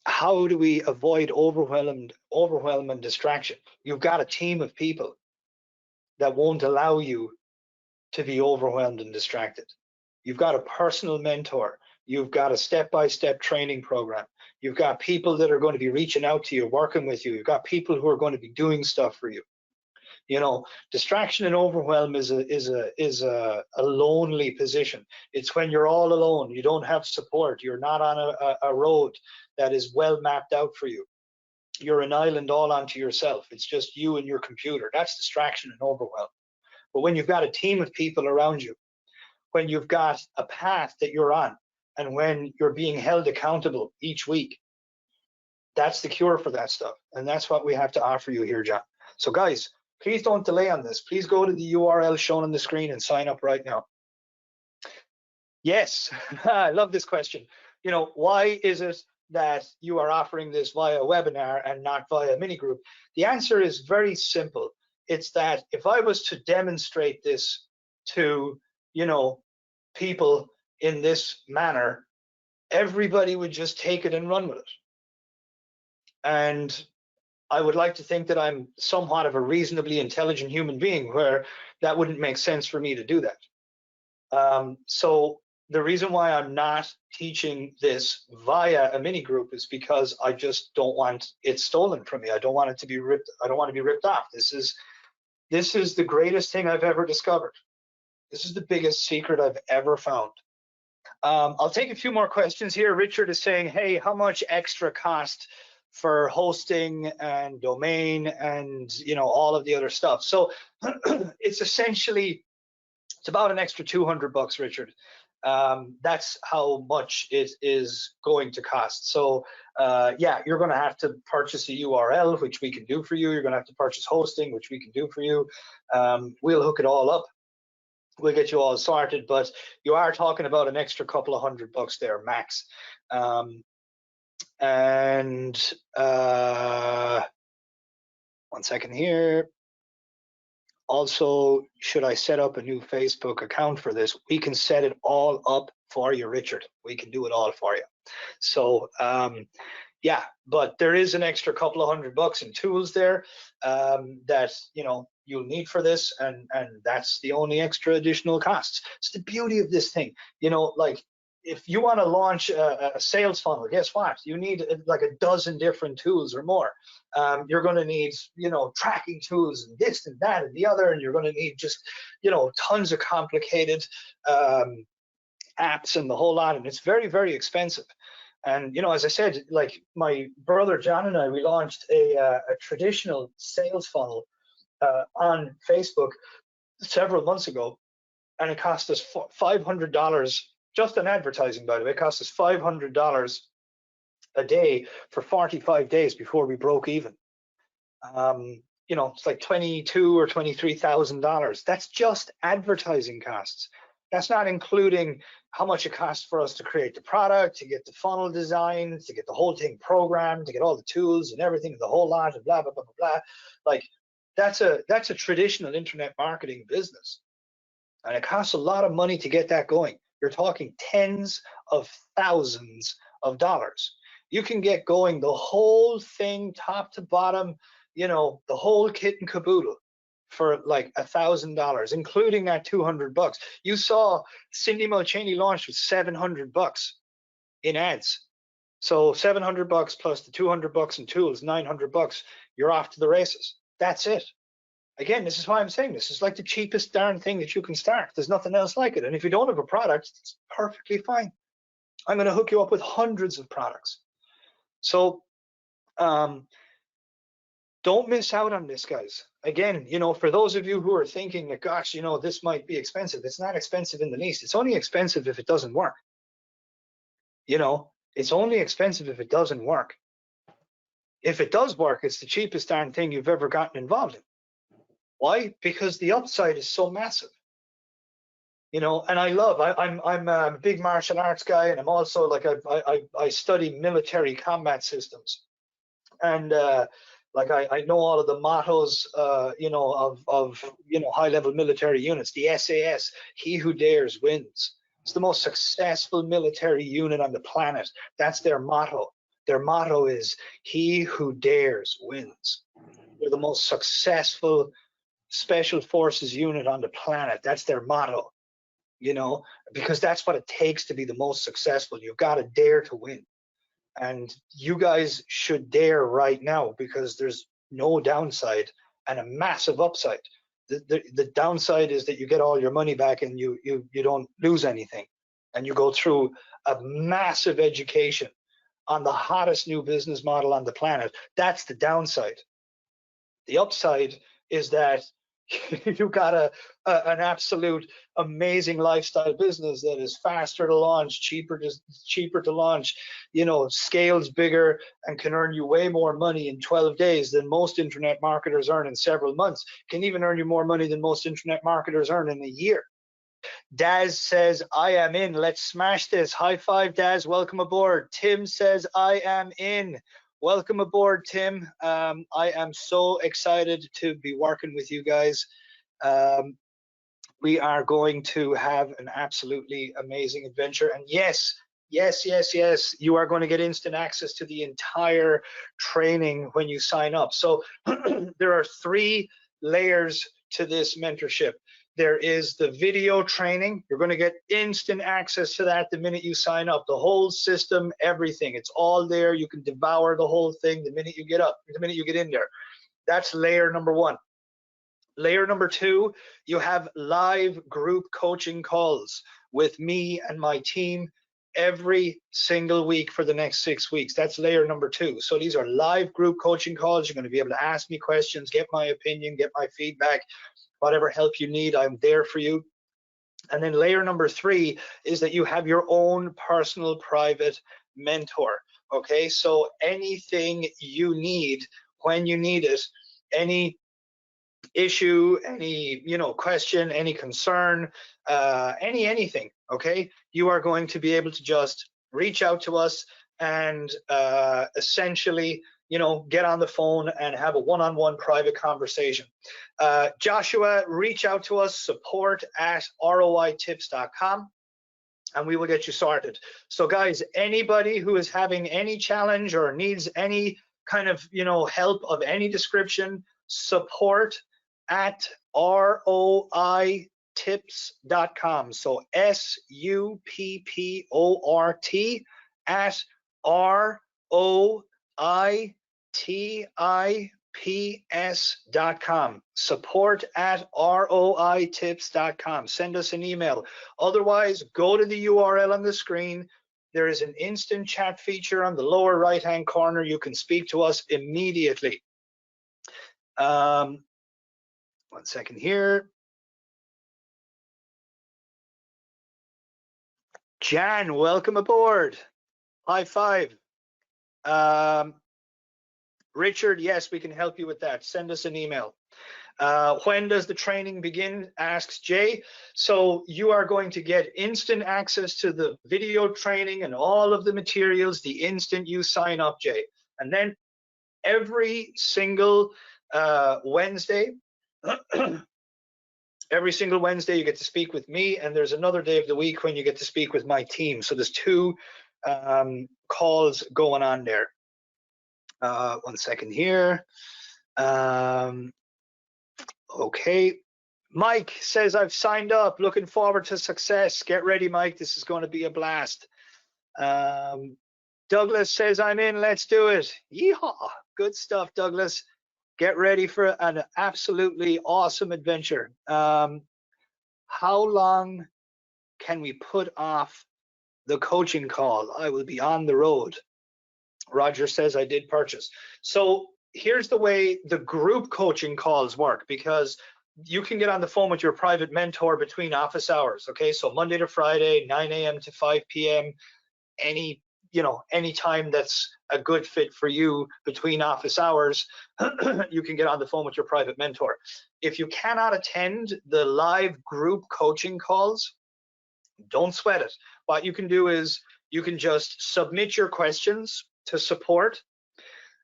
How do we avoid overwhelm and distraction? You've got a team of people that won't allow you to be overwhelmed and distracted. You've got a personal mentor. You've got a step-by-step training program. You've got people that are going to be reaching out to you, working with you. You've got people who are going to be doing stuff for you. You know, distraction and overwhelm is a lonely position. It's when you're all alone. You don't have support. You're not on a road that is well mapped out for you. You're an island all onto yourself. It's just you and your computer. That's distraction and overwhelm. But when you've got a team of people around you, when you've got a path that you're on, and when you're being held accountable each week, that's the cure for that stuff. And that's what we have to offer you here, John. So guys, please don't delay on this. Please go to the URL shown on the screen and sign up right now. Yes, I love this question. You know, why is it that you are offering this via webinar and not via mini group? The answer is very simple. It's that if I was to demonstrate this to, you know, people in this manner, everybody would just take it and run with it. And I would like to think that I'm somewhat of a reasonably intelligent human being where that wouldn't make sense for me to do that. So the reason why I'm not teaching this via a mini group is because I just don't want it stolen from me. I don't want it to be ripped. I don't want to be ripped off. This is the greatest thing I've ever discovered. This is the biggest secret I've ever found. I'll take a few more questions here. Richard is saying, hey, how much extra cost for hosting and domain and, you know, all of the other stuff? So it's essentially, it's about an extra $200, Richard. That's how much it is going to cost. So yeah, you're going to have to purchase a URL, which we can do for you. You're going to have to purchase hosting, which we can do for you. We'll hook it all up. We'll get you all sorted, but you are talking about an extra couple of $100 there max. And one second here. Also, should I set up a new Facebook account for this? We can set it all up for you, Richard. We can do it all for you. So Yeah, but there is an extra couple of $100 in tools there that you'll need for this, and that's the only extra additional costs. It's the beauty of this thing, like if you want to launch a sales funnel, guess what? You need like a dozen different tools or more. You're going to need tracking tools and this and that and the other, and you're going to need just tons of complicated apps and the whole lot, and it's very, very expensive. And as I said, like my brother John and I, we launched a traditional sales funnel on Facebook several months ago, and it cost us $500 just on advertising. By the way, it cost us $500 a day for 45 days before we broke even. It's like $22,000 or $23,000. That's just advertising costs. That's not including how much it costs for us to create the product, to get the funnel design, to get the whole thing programmed, to get all the tools and everything, the whole lot, and blah, blah, blah, blah, blah. Like that's a traditional internet marketing business. And it costs a lot of money to get that going. You're talking tens of thousands of dollars. You can get going the whole thing top to bottom, the whole kit and caboodle for like $1,000, including that $200. You saw Cindy Mulchaney launched with $700 in ads. So $700 plus the $200 in tools, $900, you're off to the races. That's it. Again, this is why I'm saying this is like the cheapest darn thing that you can start. There's nothing else like it. And if you don't have a product, it's perfectly fine. I'm going to hook you up with hundreds of products. So don't miss out on this, guys. Again, for those of you who are thinking that, gosh, this might be expensive, it's not expensive in the least. It's only expensive if it doesn't work. It's only expensive if it doesn't work. If it does work, it's the cheapest darn thing you've ever gotten involved in. Why? Because the upside is so massive. And I'm a big martial arts guy, and I'm also like I study military combat systems, and I know all of the mottos of high-level military units. The SAS, he who dares wins. It's the most successful military unit on the planet. That's their motto. Their motto is he who dares wins. They're the most successful special forces unit on the planet. That's their motto, because that's what it takes to be the most successful. You've got to dare to win. And you guys should dare right now, because there's no downside and a massive upside. The downside is that you get all your money back and you don't lose anything. And you go through a massive education on the hottest new business model on the planet. That's the downside. The upside is that you got an absolute amazing lifestyle business that is faster to launch, cheaper to launch, scales bigger, and can earn you way more money in 12 days than most internet marketers earn in several months. Can even earn you more money than most internet marketers earn in a year. Daz says, I am in. Let's smash this. High five, Daz. Welcome aboard. Tim says, I am in. Welcome aboard, Tim. I am so excited to be working with you guys. We are going to have an absolutely amazing adventure. And yes, you are going to get instant access to the entire training when you sign up. So there are 3 layers to this mentorship. There is the video training. You're going to get instant access to that the minute you sign up. The whole system, everything. It's all there. You can devour the whole thing the minute you get in there. That's layer number 1. Layer number 2, you have live group coaching calls with me and my team every single week for the next 6 weeks. That's layer number 2. So these are live group coaching calls. You're going to be able to ask me questions, get my opinion, get my feedback. Whatever help you need, I'm there for you. And then layer number 3 is that you have your own personal private mentor. Okay, so anything you need when you need it, any issue, any question, any concern, anything, okay, you are going to be able to just reach out to us and essentially get on the phone and have a one-on-one private conversation. Joshua, reach out to us, support@roitips.com. and we will get you sorted. So guys, anybody who is having any challenge or needs any kind of, you know, help of any description, support at roitips.com. So SUPPORT at ROITIPS.com. Support at ROITips.com. Send us an email. Otherwise, go to the URL on the screen. There is an instant chat feature on the lower right-hand corner. You can speak to us immediately. 1 second here. Jan, welcome aboard. High five. Richard, yes, we can help you with that. Send us an email. When does the training begin? Asks Jay. So you are going to get instant access to the video training and all of the materials the instant you sign up, Jay. And then every single Wednesday, every single Wednesday you get to speak with me, and there's another day of the week when you get to speak with my team. So there's 2 calls going on there. 1 second here. Okay. Mike says, I've signed up, looking forward to success. Get ready, Mike. This is going to be a blast. Douglas says, I'm in. Let's do it. Yeehaw. Good stuff, Douglas. Get ready for an absolutely awesome adventure. How long can we put off the coaching call? I will be on the road. Roger says, I did purchase. So here's the way the group coaching calls work, because you can get on the phone with your private mentor between office hours. Okay, so Monday to Friday, 9 a.m. to 5 p.m. Any time that's a good fit for you between office hours, you can get on the phone with your private mentor. If you cannot attend the live group coaching calls, don't sweat it. What you can do is you can just submit your questions to support,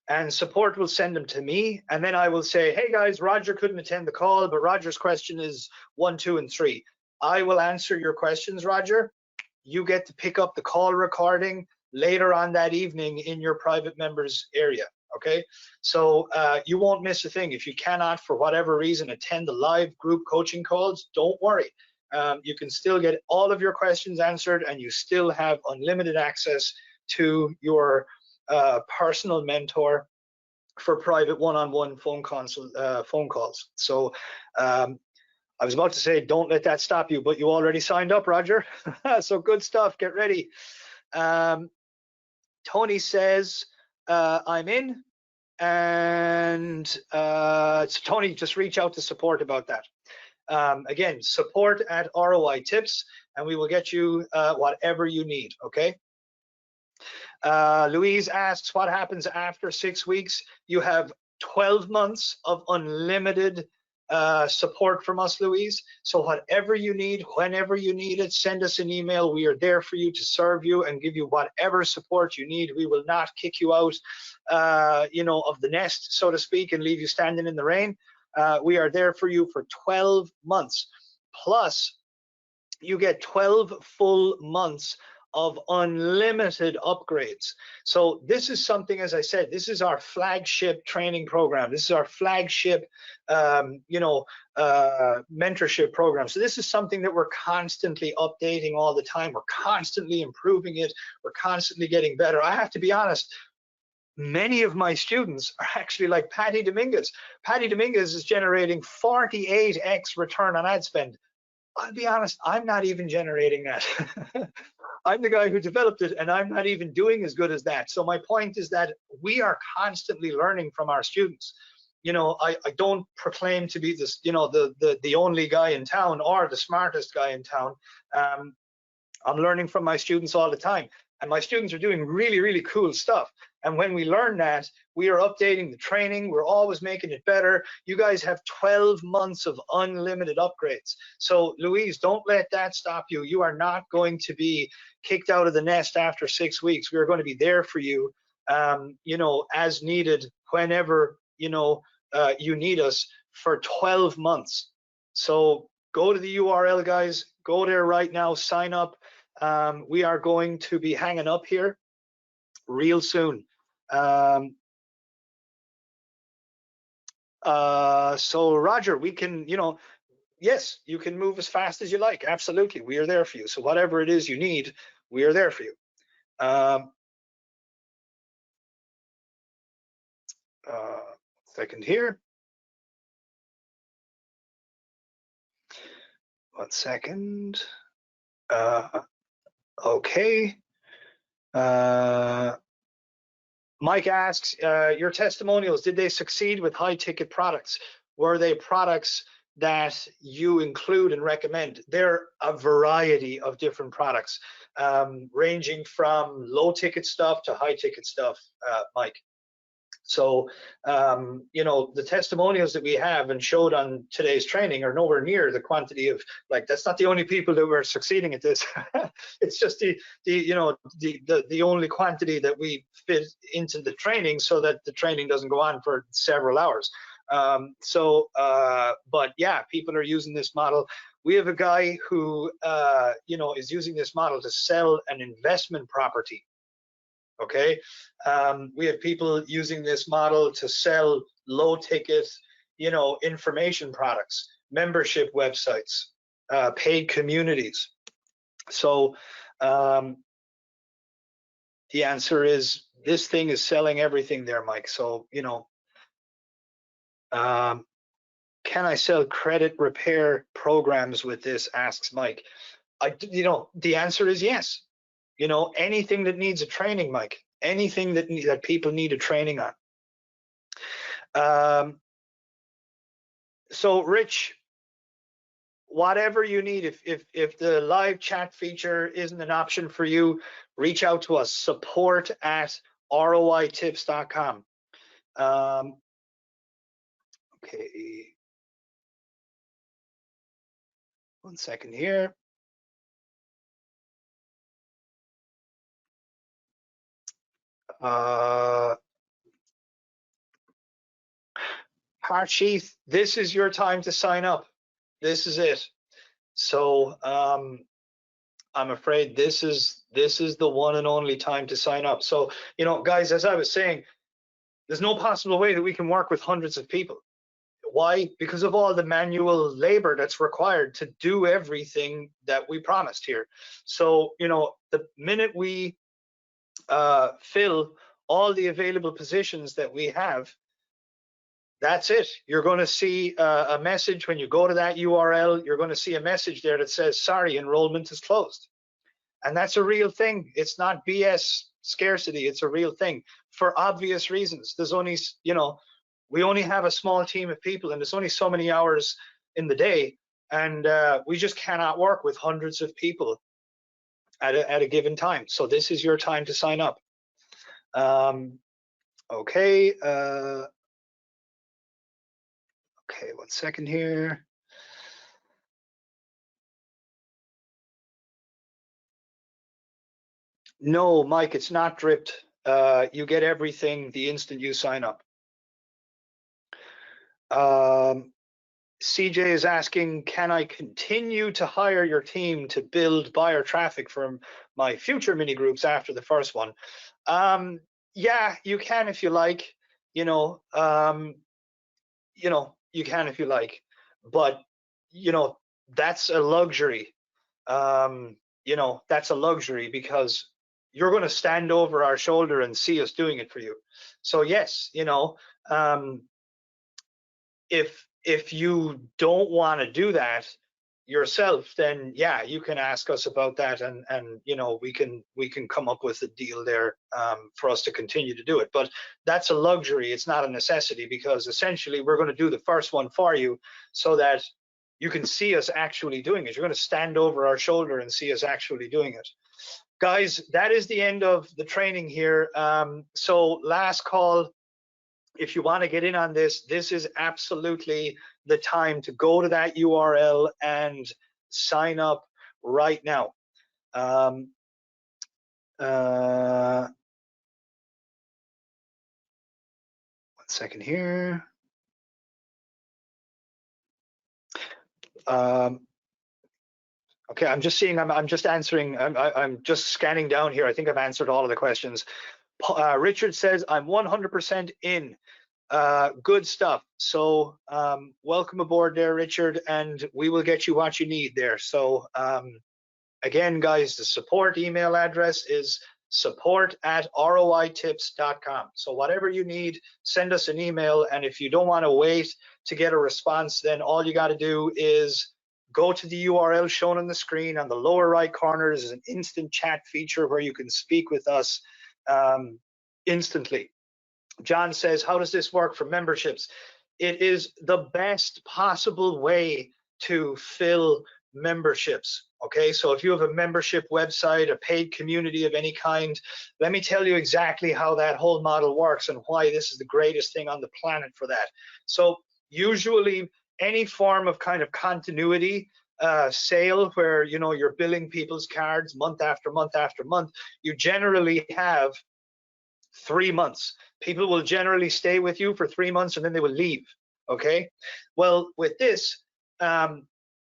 and support will send them to me, and then I will say, hey guys, Roger couldn't attend the call, but Roger's question is 1, 2, and 3. I will answer your questions, Roger. You get to pick up the call recording later on that evening in your private members area. Okay, so you won't miss a thing. If you cannot, for whatever reason, attend the live group coaching calls, don't worry. You can still get all of your questions answered, and you still have unlimited access to your personal mentor for private one-on-one phone calls. So I was about to say, don't let that stop you, but you already signed up, Roger. So good stuff. Get ready. Tony says, I'm in. And so Tony, just reach out to support about that. Again, support at ROI Tips, and we will get you whatever you need, okay? Louise asks, what happens after 6 weeks? You have 12 months of unlimited support from us, Louise. So whatever you need, whenever you need it, send us an email. We are there for you to serve you and give you whatever support you need. We will not kick you out, of the nest, so to speak, and leave you standing in the rain. We are there for you for 12 months. Plus, you get 12 full months of unlimited upgrades. So this is something, as I said, this is our flagship training program. This is our flagship, mentorship program. So this is something that we're constantly updating all the time. We're constantly improving it. We're constantly getting better. I have to be honest, many of my students are actually like Patty Dominguez. Patty Dominguez is generating 48x return on ad spend. I'll be honest, I'm not even generating that. I'm the guy who developed it, and I'm not even doing as good as that. So my point is that we are constantly learning from our students. I don't proclaim to be this, the only guy in town or the smartest guy in town. I'm learning from my students all the time, and my students are doing really, really cool stuff. And when we learn that, we are updating the training. We're always making it better. You guys have 12 months of unlimited upgrades. So Louise, don't let that stop you. You are not going to be kicked out of the nest after 6 weeks. We are going to be there for you, as needed, whenever, you need us for 12 months. So go to the URL, guys. Go there right now, sign up. We are going to be hanging up here real soon. So Roger, we can, yes, you can move as fast as you like. Absolutely, we are there for you. So whatever it is you need, we are there for you. Second here. 1 second. Okay. Mike asks, your testimonials, did they succeed with high ticket products? Were they products that you include and recommend? They're a variety of different products, ranging from low ticket stuff to high ticket stuff, Mike. So, the testimonials that we have and showed on today's training are nowhere near the quantity of, like, that's not the only people that were succeeding at this. It's just the only quantity that we fit into the training so that the training doesn't go on for several hours. But yeah, people are using this model. We have a guy who, is using this model to sell an investment property. Okay, we have people using this model to sell low ticket, information products, membership websites, paid communities. So the answer is this thing is selling everything there, Mike. So, can I sell credit repair programs with this? Asks Mike. The answer is yes. Anything that needs a training, Mike, anything that people need a training on. So Rich, whatever you need, if the live chat feature isn't an option for you, reach out to us, support@roitips.com. Okay. 1 second here. Harshith, this is your time to sign up. This is it. So I'm afraid this is the one and only time to sign up. So, guys, as I was saying, there's no possible way that we can work with hundreds of people. Why? Because of all the manual labor that's required to do everything that we promised here. So, the minute we fill all the available positions that we have, that's it. You're going to see a message when you go to that URL. You're going to see a message there that says, sorry, enrollment is closed. And that's a real thing. It's not BS scarcity. It's a real thing for obvious reasons. There's only, we only have a small team of people and there's only so many hours in the day. And we just cannot work with hundreds of people at a given time. So this is your time to sign up. Okay. Okay, 1 second here. No, Mike, it's not dripped. You get everything the instant you sign up. CJ is asking, can I continue to hire your team to build buyer traffic for my future mini groups after the first one? Yeah, you can if you like. You can if you like, but that's a luxury. That's a luxury because you're going to stand over our shoulder and see us doing it for you. So yes, if you don't want to do that yourself, then yeah, you can ask us about that, and we can come up with a deal there for us to continue to do it. But that's a luxury. It's not a necessity, because essentially we're going to do the first one for you so that you can see us actually doing it. You're going to stand over our shoulder and see us actually doing it. Guys, that is the end of the training here. So last call. If you want to get in on this, this is absolutely the time to go to that URL and sign up right now. 1 second here. Okay, I'm just seeing, I'm just answering, I'm just scanning down here. I think I've answered all of the questions. Richard says, I'm 100% in. Good stuff. So welcome aboard there, Richard, and we will get you what you need there. So again, guys, the support email address is support@roitips.com. So whatever you need, send us an email. And if you don't want to wait to get a response, then all you got to do is go to the URL shown on the screen. On the lower right corner is an instant chat feature where you can speak with us instantly. John says, how does this work for memberships? It is the best possible way to fill memberships. Okay, so if you have a membership website, a paid community of any kind, let me tell you exactly how that whole model works and why this is the greatest thing on the planet for that. So usually any form of kind of continuity sale where you're billing people's cards month after month after month, you generally have 3 months. People will generally stay with you for 3 months and then they will leave. Okay, well, with this,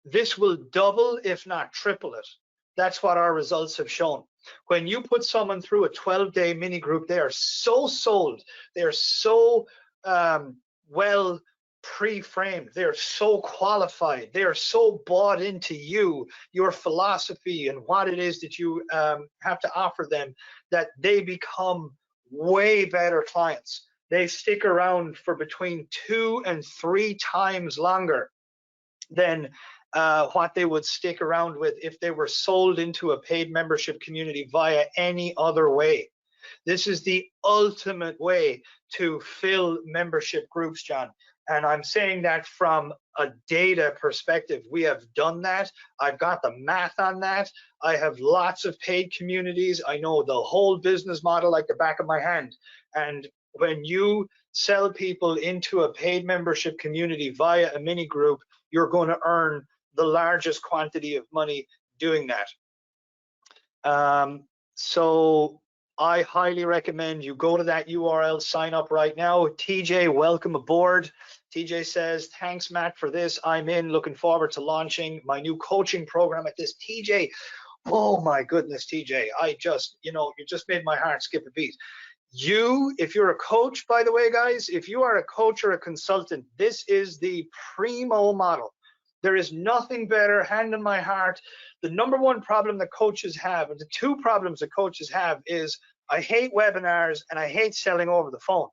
this will double, if not triple it. That's what our results have shown. When you put someone through a 12-day mini group, they are so sold. They are so well pre-framed. They're so qualified. They are so bought into you, your philosophy, and what it is that you have to offer them, that they become way better clients. They stick around for between 2 and 3 times longer than what they would stick around with if they were sold into a paid membership community via any other way. This is the ultimate way to fill membership groups, John. And I'm saying that from a data perspective. We have done that. I've got the math on that. I have lots of paid communities. I know the whole business model like the back of my hand. And when you sell people into a paid membership community via a mini group, you're going to earn the largest quantity of money doing that. So I highly recommend you go to that URL, sign up right now. TJ, welcome aboard. TJ says, thanks, Matt, for this. I'm in, looking forward to launching my new coaching program at this. TJ, oh my goodness, TJ, I just, you just made my heart skip a beat. If you're a coach, by the way, guys, if you are a coach or a consultant, this is the primo model. There is nothing better, hand on my heart. The number one problem that coaches have, or the 2 problems that coaches have, is I hate webinars and I hate selling over the phone.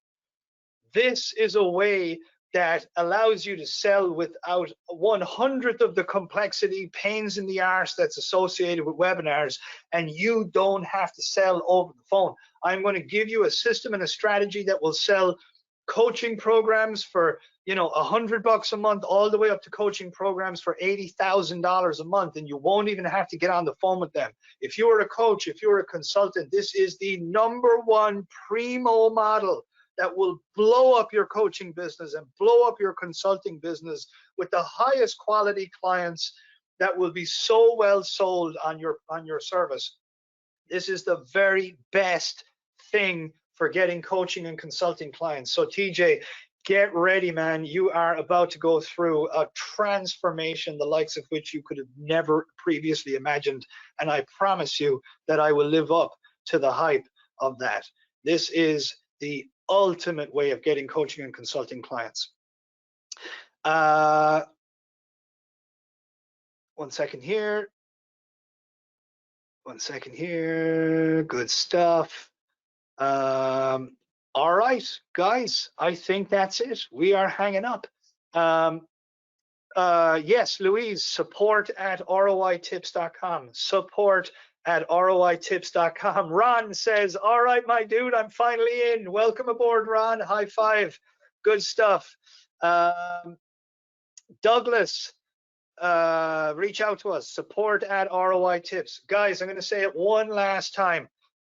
This is a way that allows you to sell without 1/100th of the complexity, pains in the arse that's associated with webinars, and you don't have to sell over the phone. I'm going to give you a system and a strategy that will sell coaching programs for $100 a month, all the way up to coaching programs for $80,000 a month, and you won't even have to get on the phone with them. If you're a coach, if you're a consultant, this is the #1 primo model that will blow up your coaching business and blow up your consulting business with the highest quality clients that will be so well sold on your service. This is the very best thing for getting coaching and consulting clients. So TJ, get ready, man. You are about to go through a transformation, the likes of which you could have never previously imagined. And I promise you that I will live up to the hype of that. This is the ultimate way of getting coaching and consulting clients. 1 second here. 1 second here. Good stuff. All right, guys, I think that's it. We are hanging up. Yes, Louise, support@roitips.com. Support@roitips.com. Ron says, all right, my dude, I'm finally in. Welcome aboard, Ron. High five. Good stuff. Douglas, reach out to us, support@roitips. Guys, I'm going to say it one last time.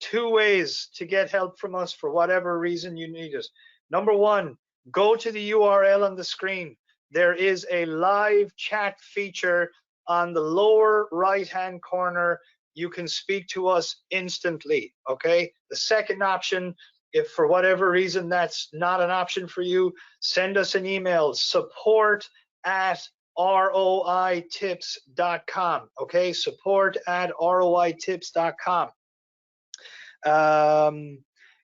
2 ways to get help from us for whatever reason you need it. Number 1, go to the URL on the screen. There is a live chat feature on the lower right-hand corner. You can speak to us instantly, okay? The second option, if for whatever reason that's not an option for you, send us an email, support@ roitips.com. Okay, support at roitips.com.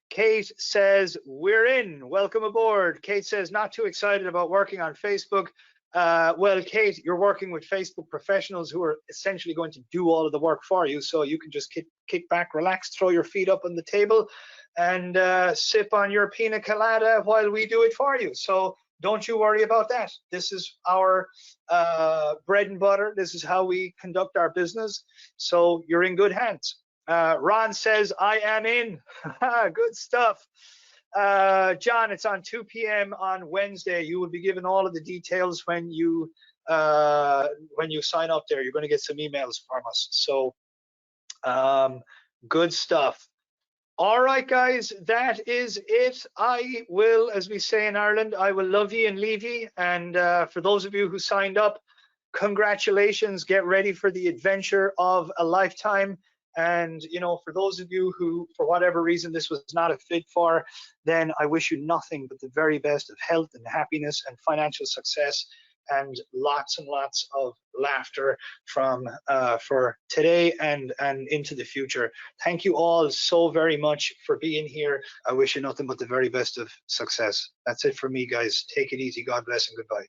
Kate says, we're in. Welcome aboard. Kate says, not too excited about working on Facebook. Well, Kate, you're working with Facebook professionals who are essentially going to do all of the work for you. So you can just kick back, relax, throw your feet up on the table, and sip on your pina colada while we do it for you. So don't you worry about that. This is our bread and butter. This is how we conduct our business. So you're in good hands. Ron says, I am in. Good stuff. John, it's on 2 p.m. on Wednesday. You will be given all of the details when you sign up there. You're going to get some emails from us. So good stuff. All right, guys, that is it. I will, as we say in Ireland, I will love you and leave you. And for those of you who signed up, congratulations. Get ready for the adventure of a lifetime. And, you know, for those of you who, for whatever reason, this was not a fit for, then I wish you nothing but the very best of health and happiness and financial success, and lots of laughter from for today and into the future. Thank you all so very much for being here. I wish you nothing but the very best of success. That's it for me, guys. Take it easy. God bless and goodbye.